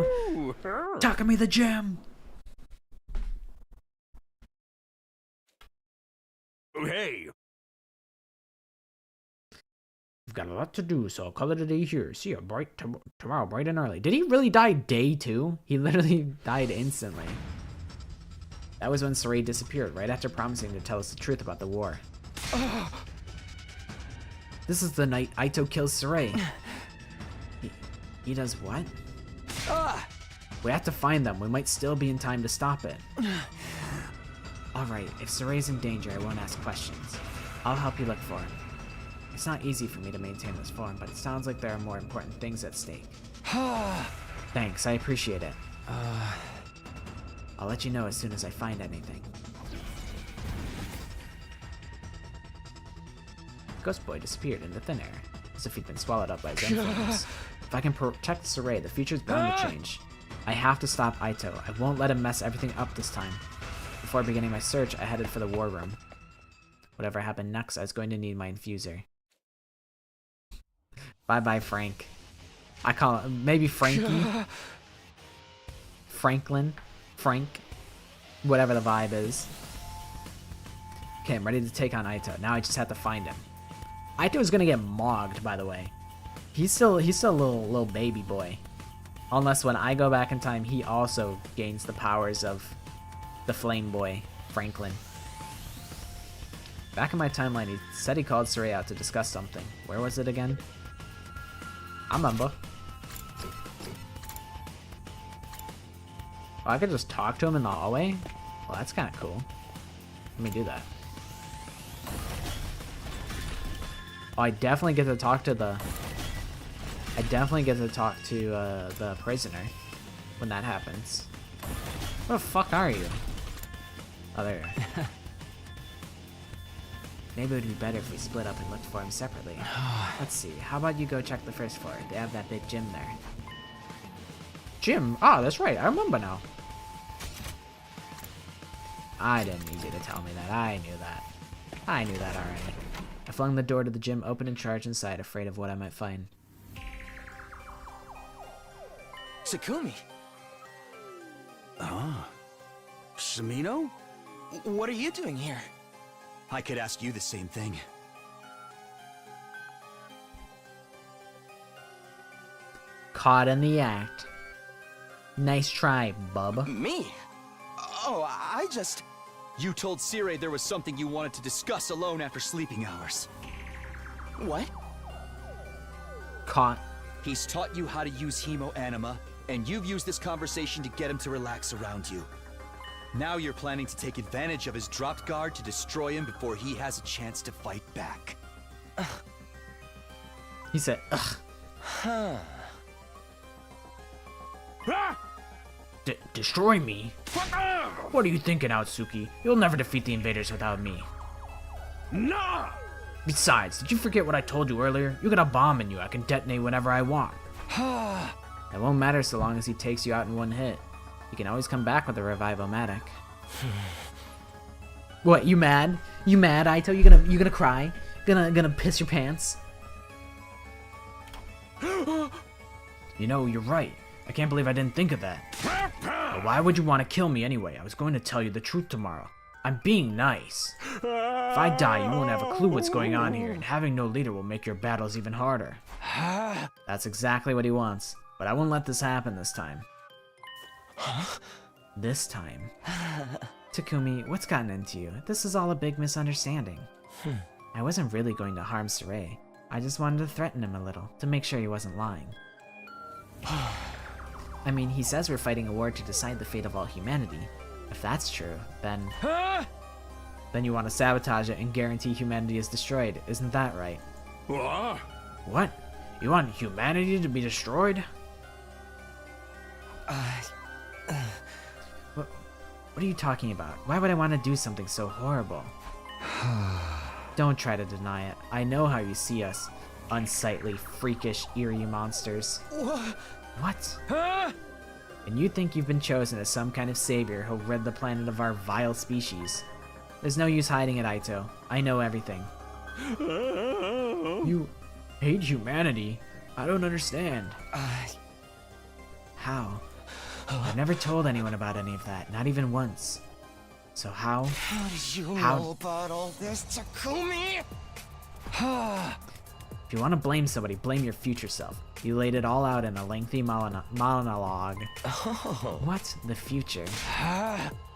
I: Takumi the gym!
E: Hey!
I: We've got a lot to do, so I'll call it a day here. See you tomorrow bright and early. Did he really die day 2? He literally died instantly. That was when Saray disappeared, right after promising to tell us the truth about the war. This is the night Aito kills Saray. He does what? We have to find them. We might still be in time to stop it. Alright, if Saray's in danger, I won't ask questions. I'll help you look for him. It's not easy for me to maintain this form, but it sounds like there are more important things at stake. Thanks, I appreciate it. I'll let you know as soon as I find anything. Ghost Boy disappeared into thin air, as if he'd been swallowed up by his own flames. If I can protect Saray, the future's bound to change. I have to stop Aito. I won't let him mess everything up this time. Before beginning my search, I headed for the war room. Whatever happened next, I was going to need my infuser. Bye-bye, Frank. I call it, maybe Frankie? Franklin? Frank? Whatever the vibe is. Okay, I'm ready to take on Aito. Now I just have to find him. Aito's gonna get mogged, by the way. He's still a little baby boy. Unless when I go back in time, he also gains the powers of the flame boy, Franklin. Back in my timeline, he said he called Saray out to discuss something. Where was it again? I remember. Oh, I could just talk to him in the hallway? Well, that's kind of cool. Let me do that. Oh, I definitely get to talk to the... the prisoner when that happens. What the fuck are you? Oh, there you are. Maybe it would be better if we split up and looked for him separately. Let's see, how about you go check the first floor? They have that big gym there. Gym? Ah, that's right, I remember now. I didn't need you to tell me that. I knew that. I knew that already. I flung the door to the gym open and charged inside, afraid of what I might find.
B: Takumi!
D: Ah. Sumino?
B: What are you doing here?
D: I could ask you the same thing.
I: Caught in the act. Nice try, bub.
B: Me? Oh, I just...
D: You told Sire there was something you wanted to discuss alone after sleeping hours.
B: What?
I: Caught.
D: He's taught you how to use Hemo Anima, and you've used this conversation to get him to relax around you. Now you're planning to take advantage of his dropped guard to destroy him before he has a chance to fight back.
I: He said, ugh.
B: Huh.
I: Destroy me? What are you thinking, Aotsuki? You'll never defeat the invaders without me.
E: No!
I: Besides, did you forget what I told you earlier? You got a bomb in you I can detonate whenever I want. It won't matter so long as he takes you out in one hit. You can always come back with a Revive-O-Matic. What, you mad? You mad, Aito? You gonna cry? Gonna piss your pants? You know, you're right. I can't believe I didn't think of that. But why would you want to kill me anyway? I was going to tell you the truth tomorrow. I'm being nice. If I die, you won't have a clue what's going on here, and having no leader will make your battles even harder. That's exactly what he wants, but I won't let this happen this time. This time. Takumi, what's gotten into you? This is all a big misunderstanding. I wasn't really going to harm Saray. I just wanted to threaten him a little, to make sure he wasn't lying. I mean, he says we're fighting a war to decide the fate of all humanity. If that's true, then... Then you want to sabotage it and guarantee humanity is destroyed, isn't that right?
E: What?
I: What? You want humanity to be destroyed? What are you talking about? Why would I want to do something so horrible? Don't try to deny it. I know how you see us. Unsightly, freakish, eerie monsters. What? And you think you've been chosen as some kind of savior who'll rid the planet of our vile species. There's no use hiding it, Aito. I know everything. You hate humanity? I don't understand. How? I've never told anyone about any of that, not even once. So how?
B: How did you know about all this, Takumi?
I: If you want to blame somebody, blame your future self. You laid it all out in a lengthy monologue. What? The future?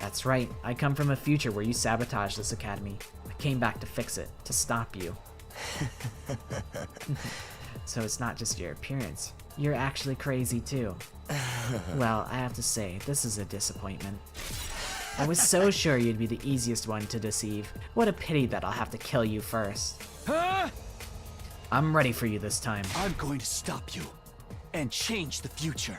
I: That's right. I come from a future where you sabotaged this academy. I came back to fix it, to stop you. So it's not just your appearance. You're actually crazy too. Well, I have to say, this is a disappointment. I was so sure you'd be the easiest one to deceive. What a pity that I'll have to kill you first. I'm ready for you this time.
D: I'm going to stop you and change the future.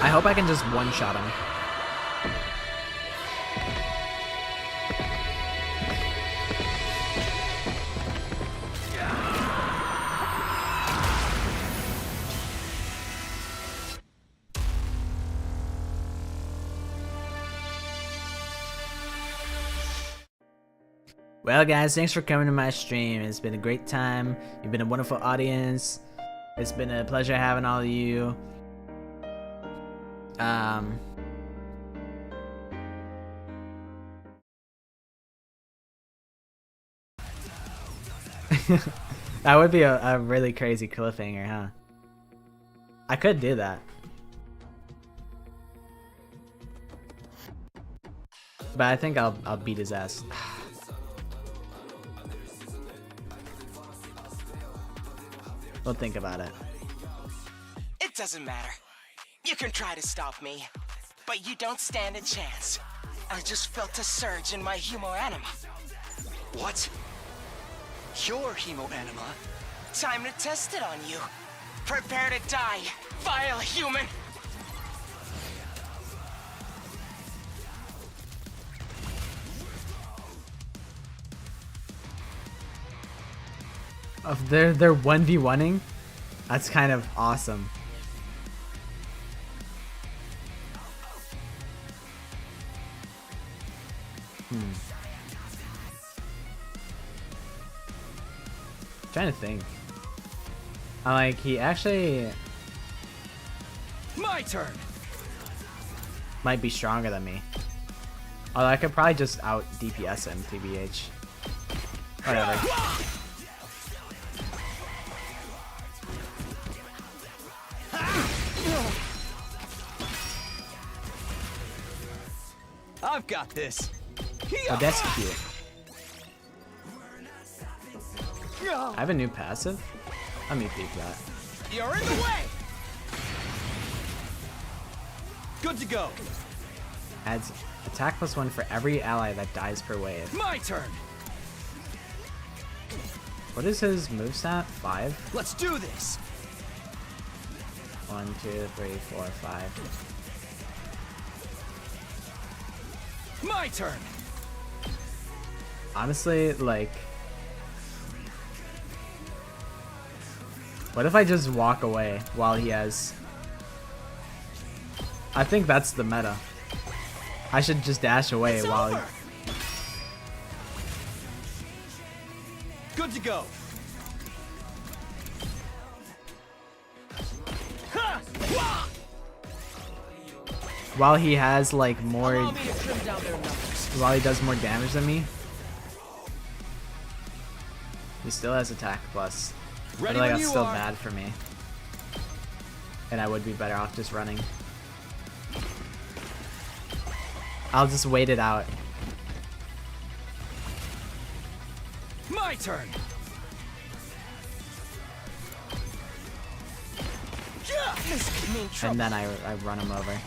I: I hope I can just one-shot him.
A: Well, guys, thanks for coming to my stream. It's been a great time. You've been a wonderful audience. It's been a pleasure having all of you. That would be a really crazy cliffhanger, huh? I could do that. But I think I'll beat his ass. We'll think about it.
B: It doesn't matter. You can try to stop me, but you don't stand a chance. I just felt a surge in my hemo-anima.
D: What? Your hemo-anima?
B: Time to test it on you. Prepare to die, vile human!
A: They're 1v1ing? That's kind of awesome. Trying to think. He actually
B: My turn!
A: might be stronger than me. Although I could probably just out DPS him, TBH. Whatever.
D: I've got this.
A: Oh, that's cute. I have a new passive? Let me peek that.
B: You're in the way!
D: Good to go.
A: Adds attack +1 for every ally that dies per wave.
B: My turn!
A: What is his movestat? 5?
D: Let's do this.
A: 1, 2, 3, 4, 5.
B: My turn!
A: Honestly, what if I just walk away while he has... I think that's the meta. I should just dash away while...
B: Over.
D: Good to go.
A: While he has, more...
B: Allow me to trim down their numbers.
A: While he does more damage than me. He still has attack plus. I
D: Ready
A: feel like
D: when
A: that's
D: you
A: still
D: are.
A: bad for me. And I would be better off just running. I'll just wait it out.
B: My turn! This could mean trouble.
A: And then I run him over.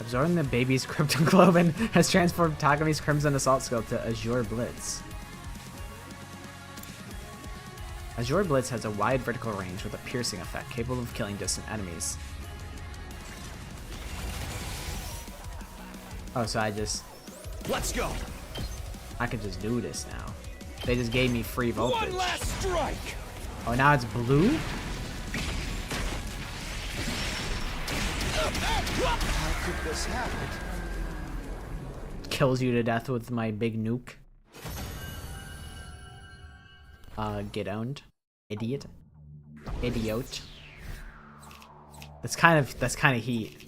A: Absorbing the baby's cryptoglobin has transformed Takami's Crimson Assault skill to Azure Blitz. Azure Blitz has a wide vertical range with a piercing effect capable of killing distant enemies. Oh, so
D: Let's go.
A: I could just do this now. They just gave me free voltage.
B: One last strike!
A: Oh, now it's blue?
D: How could this happen?
A: Kills you to death with my big nuke. Get owned. Idiot. Idiot. That's kind of heat.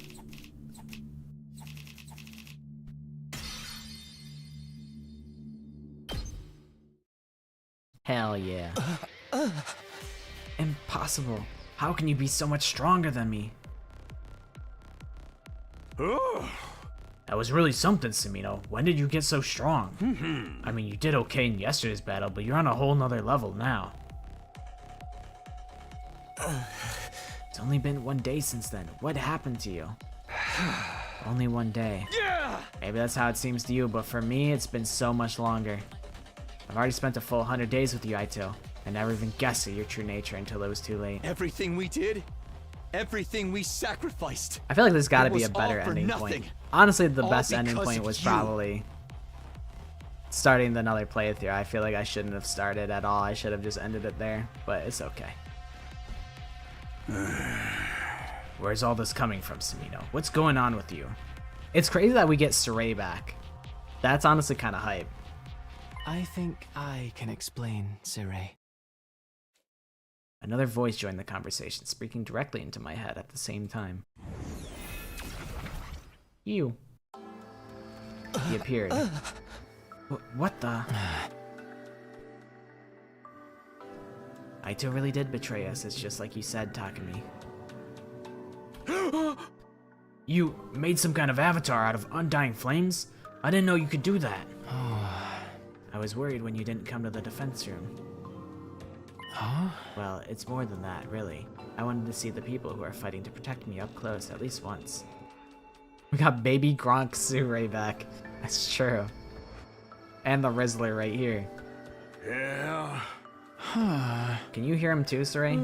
A: Hell yeah. Impossible. How can you be so much stronger than me? That was really something, Samino. When did you get so strong? I mean, you did okay in yesterday's battle, but you're on a whole nother level now. It's only been 1 day since then. What happened to you? Only 1 day.
B: Yeah!
A: Maybe that's how it seems to you, but for me, it's been so much longer. I've already spent a full 100 days with you, Aito. I never even guessed at your true nature until it was too late.
D: Everything we did, everything we sacrificed.
A: I feel like there's got to
D: It
A: be a
D: was
A: better
D: all for
A: ending
D: nothing.
A: point. Honestly, the
D: All
A: best ending
D: because
A: point
D: of
A: was
D: you.
A: probably starting another playthrough. I feel like I shouldn't have started at all. I should have just ended it there, but it's okay. Where's all this coming from, Samino? What's going on with you?
I: It's crazy that we get Saray back. That's honestly kind of hype.
H: I think I can explain, Saray.
I: Another voice joined the conversation, speaking directly into my head at the same time. You. He appeared. What the? Aito really did betray us, it's just like you said, Takumi. You made some kind of avatar out of undying flames? I didn't know you could do that. I was worried when you didn't come to the defense room.
H: Huh?
I: Well, it's more than that, really. I wanted to see the people who are fighting to protect me up close at least once. We got baby Gronk Suray back. That's true. And the Rizzler right here.
E: Yeah.
I: Can you hear him too, Suray?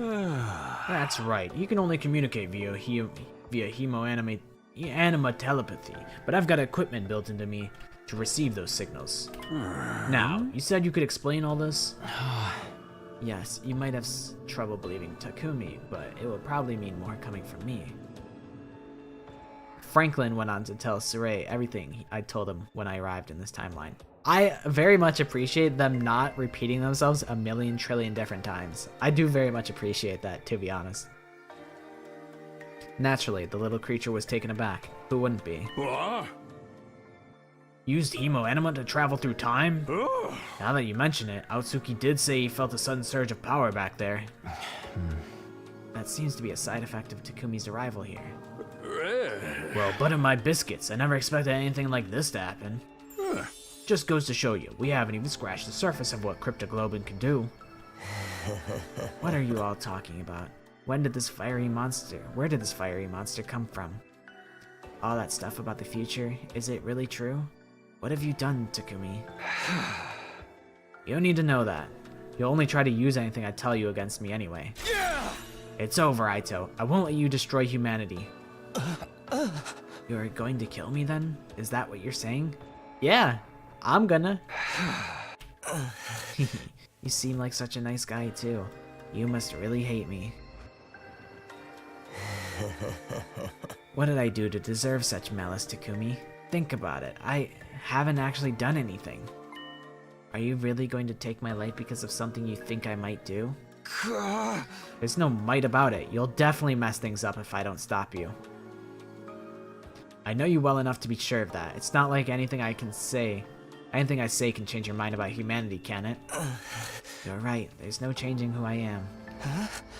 I: That's right. You can only communicate via anima telepathy, but I've got equipment built into me to receive those signals. Now, you said you could explain all this? Yes, you might have trouble believing Takumi, but it will probably mean more coming from me. Franklin went on to tell Suray everything I told him when I arrived in this timeline. I very much appreciate them not repeating themselves a million trillion different times. I do very much appreciate that, to be honest. Naturally, the little creature was taken aback. Who wouldn't be?
E: What?
I: Used hemoanima to travel through time? Now that you mention it, Aotsuki did say he felt a sudden surge of power back there. That seems to be a side effect of Takumi's arrival here. Well, butter my biscuits. I never expected anything like this to happen. Just goes to show you, we haven't even scratched the surface of what Cryptoglobin can do. What are you all talking about? Where did this fiery monster come from? All that stuff about the future, is it really true? What have you done, Takumi? You don't need to know that. You'll only try to use anything I tell you against me anyway. It's over, Aito. I won't let you destroy humanity. You're going to kill me then? Is that what you're saying? Yeah, I'm gonna. You seem like such a nice guy too. You must really hate me. What did I do to deserve such malice, Takumi? Think about it. I haven't actually done anything. Are you really going to take my life because of something you think I might do? There's no might about it. You'll definitely mess things up if I don't stop you. I know you well enough to be sure of that. It's not like anything I say can change your mind about humanity, can it? You're right. There's no changing who I am.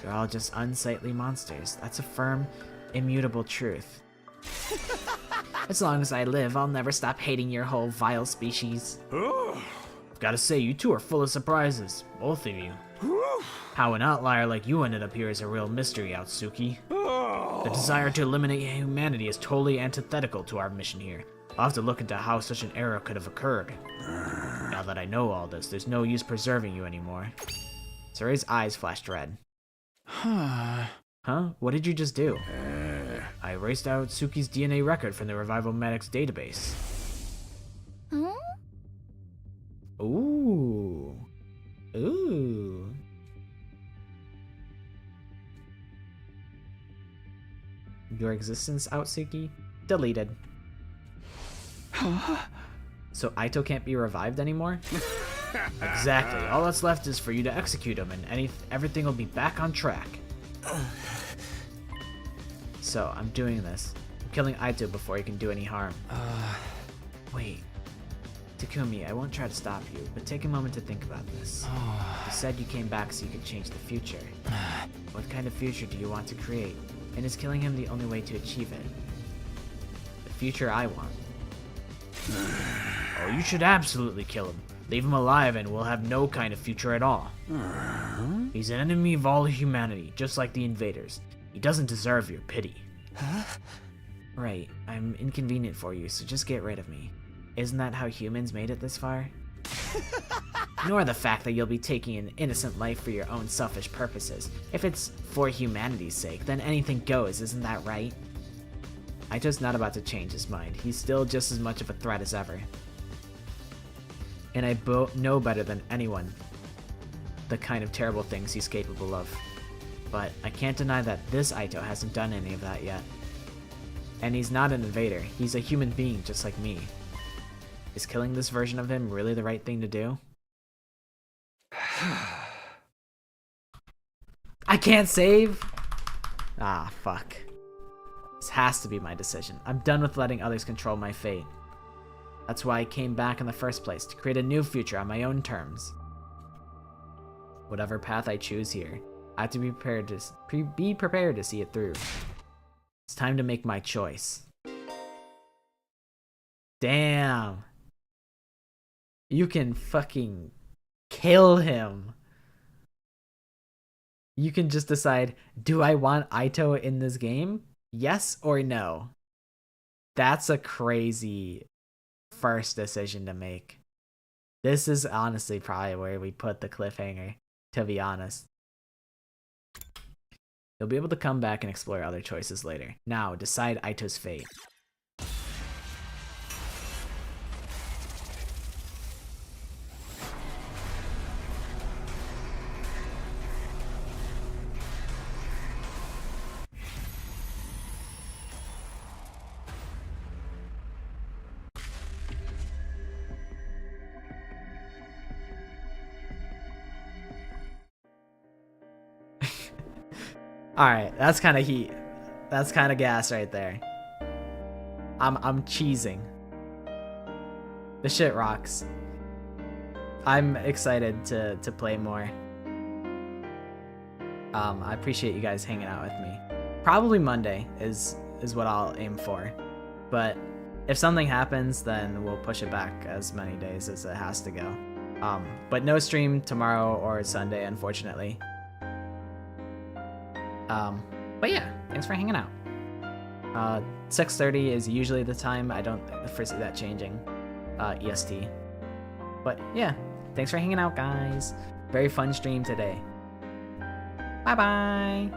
I: You're all just unsightly monsters. That's a firm, immutable truth. As long as I live, I'll never stop hating your whole vile species. I've gotta say, you two are full of surprises. Both of you. How an outlier like you ended up here is a real mystery, Aotsuki. The desire to eliminate humanity is totally antithetical to our mission here. I'll have to look into how such an error could have occurred. Now that I know all this, there's no use preserving you anymore. Suray's eyes flashed red. Huh? What did you just do? I erased out Tsuki's DNA record from the Revival Medics database.
C: Huh?
I: Ooh. Ooh. Your existence, Aotsuki? Deleted. So Aito can't be revived anymore? Exactly. All that's left is for you to execute him, and everything will be back on track. So, I'm doing this. I'm killing Aito before he can do any harm. Wait. Takumi, I won't try to stop you, but take a moment to think about this. You said you came back so you could change the future. What kind of future do you want to create? And is killing him the only way to achieve it? The future I want. Oh, you should absolutely kill him. Leave him alive and we'll have no kind of future at all. He's an enemy of all humanity, just like the invaders. He doesn't deserve your pity. Right, I'm inconvenient for you, so just get rid of me. Isn't that how humans made it this far? Ignore the fact that you'll be taking an innocent life for your own selfish purposes. If it's for humanity's sake, then anything goes, isn't that right? Aito's not about to change his mind. He's still just as much of a threat as ever. And I know better than anyone the kind of terrible things he's capable of. But I can't deny that this Aito hasn't done any of that yet. And he's not an invader. He's a human being just like me. Is killing this version of him really the right thing to do? I can't save? Ah, fuck. This has to be my decision. I'm done with letting others control my fate. That's why I came back in the first place, to create a new future on my own terms. Whatever path I choose here, I have to be prepared to see it through. It's time to make my choice. Damn. You can fucking kill him. You can just decide, do I want Aito in this game? Yes or no? That's a crazy first decision to make. This is honestly probably where we put the cliffhanger, to be honest. You'll be able to come back and explore other choices later. Now, decide Aito's fate. Alright, that's kind of heat. That's kind of gas right there. I'm cheesing. The shit rocks. I'm excited to play more. I appreciate you guys hanging out with me. Probably Monday is what I'll aim for. But if something happens, then we'll push it back as many days as it has to go. But no stream tomorrow or Sunday, unfortunately. But yeah, thanks for hanging out. 6:30 is usually the time. I don't foresee that changing, EST. But yeah, thanks for hanging out, guys. Very fun stream today. Bye-bye.